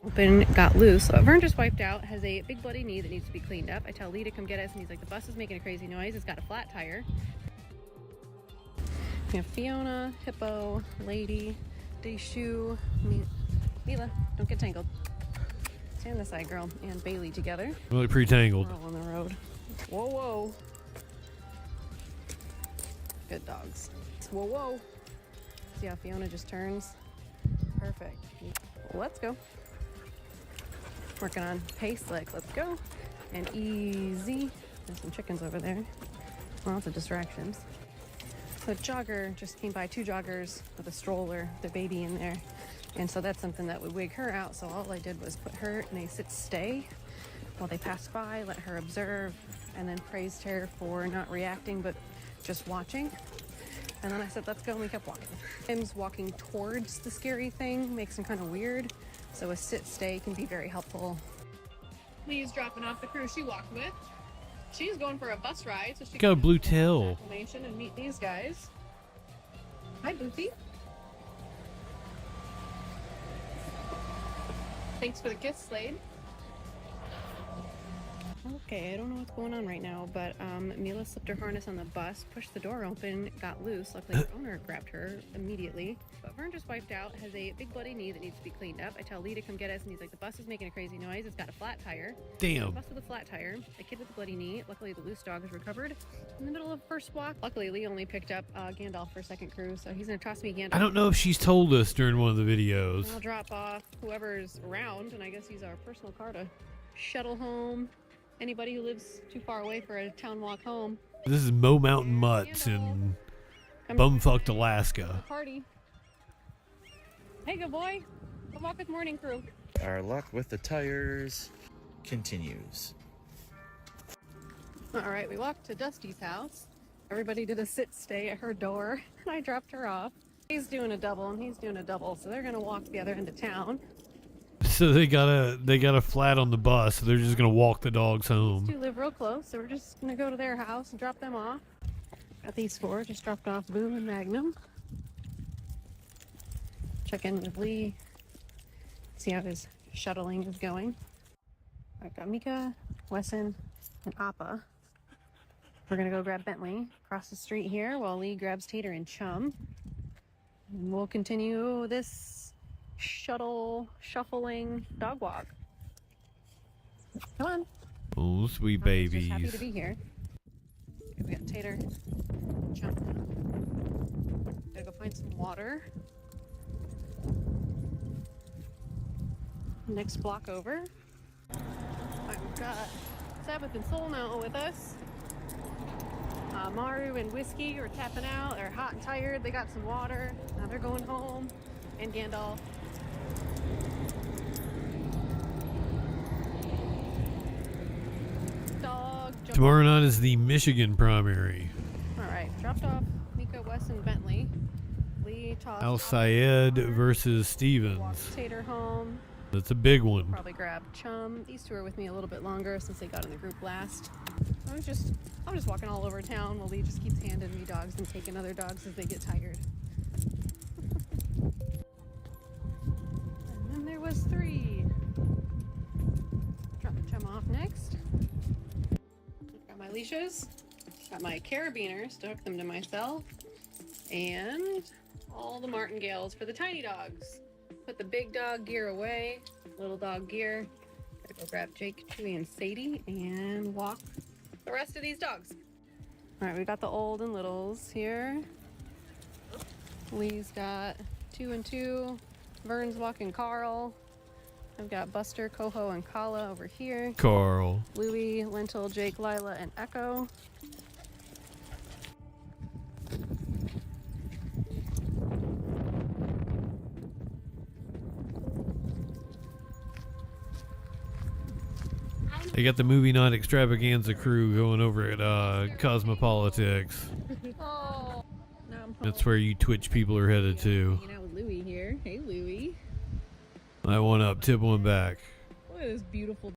Open got loose. So Vern just wiped out, has a big bloody knee that needs to be cleaned up. I tell Lee to come get us, and he's like, the bus is making a crazy noise. It's got a flat tire. We have Fiona, Hippo, Lady, Deshu, Mila, don't get tangled. Stay on this side, girl, and Bailey together. Really pre-tangled. We're all on the road. Whoa, whoa. Good dogs. Whoa, whoa. See how Fiona just turns? Perfect. Let's go. Working on pace, like, let's go. And easy. There's some chickens over there. Lots of distractions. So jogger just came by, 2 joggers with a stroller, the baby in there. And so that's something that would wig her out. So all I did was put her in a sit-stay while they passed by, let her observe, and then praised her for not reacting, but just watching. And then I said, let's go, and we kept walking. Tim's walking towards the scary thing makes him kind of weird. So a sit-stay can be very helpful. Lee's dropping off the crew she walked with. She's going for a bus ride, so she Got a can blue tail. acclimation and meet these guys. Hi, Boofy. Thanks for the kiss, Slade. Okay, I don't know what's going on right now, but Mila slipped her harness on the bus, pushed the door open, got loose. Luckily, her owner grabbed her immediately. But Vern just wiped out, has a big bloody knee that needs to be cleaned up. I tell Lee to come get us, and he's like, the bus is making a crazy noise. It's got a flat tire. Damn. A bus with a flat tire, a kid with a bloody knee. Luckily, the loose dog is recovered in the middle of first walk. Luckily, Lee only picked up Gandalf for second crew, so he's going to toss me Gandalf. I don't know if she's told us during one of the videos. I'll drop off whoever's around, and I guess use our personal car to shuttle home anybody who lives too far away for a town walk home. This is Mo Mountain Mutts in bumfucked Alaska. Party. Hey, good boy. Come walk with morning crew. Our luck with the tires continues. All right, we walked to Dusty's house. Everybody did a sit-stay at her door, and I dropped her off. He's doing a double, and he's doing a double, so they're gonna walk the other end of town. So they got a flat on the bus, so they're just gonna walk the dogs home. These 2 live real close, so we're just gonna go to their house and drop them off. Got these 4, just dropped off Boom and Magnum. Check in with Lee, see how his shuttling is going. I've got Mika, Wesson, and Appa. We're gonna go grab Bentley across the street here while Lee grabs Tater and Chum. And we'll continue this shuffling dog walk. Come on. Oh, sweet I'm babies. just happy to be here. Okay, we got Tater, Chum. Gotta go find some water. Next block over. I've got Sabbath and Soul now with us. Maru and Whiskey are tapping out. They're hot and tired. They got some water. Now they're going home. And Gandalf. Dog. Tomorrow night is the Michigan primary. All right, dropped off Mika, Wes, and Bentley. Lee tossed Al Sayed versus Stevens. Tater home. That's a big one. Probably grab Chum. These 2 are with me a little bit longer since they got in the group last. I'm just walking all over town while Lee just keeps handing me dogs and taking other dogs as they get tired. And then there was 3. Drop Chum off next. Got my leashes. Got my carabiners to hook them to myself. And all the martingales for the tiny dogs. Put the big dog gear away, little dog gear. Gotta go grab Jake, Chewy, and Sadie and walk the rest of these dogs. All right, we got the old and littles here. Lee's got 2 and 2. Vern's walking Carl. I've got Buster, Coho, and Kala over here. Carl. Louie, Lentil, Jake, Lila, and Echo. They got the movie night extravaganza crew going over at Cosmopolitics. Oh, That's where you Twitch people are headed to. hanging out with Louie here. Hey, Louie. I one up, tip one back. Look at this beautiful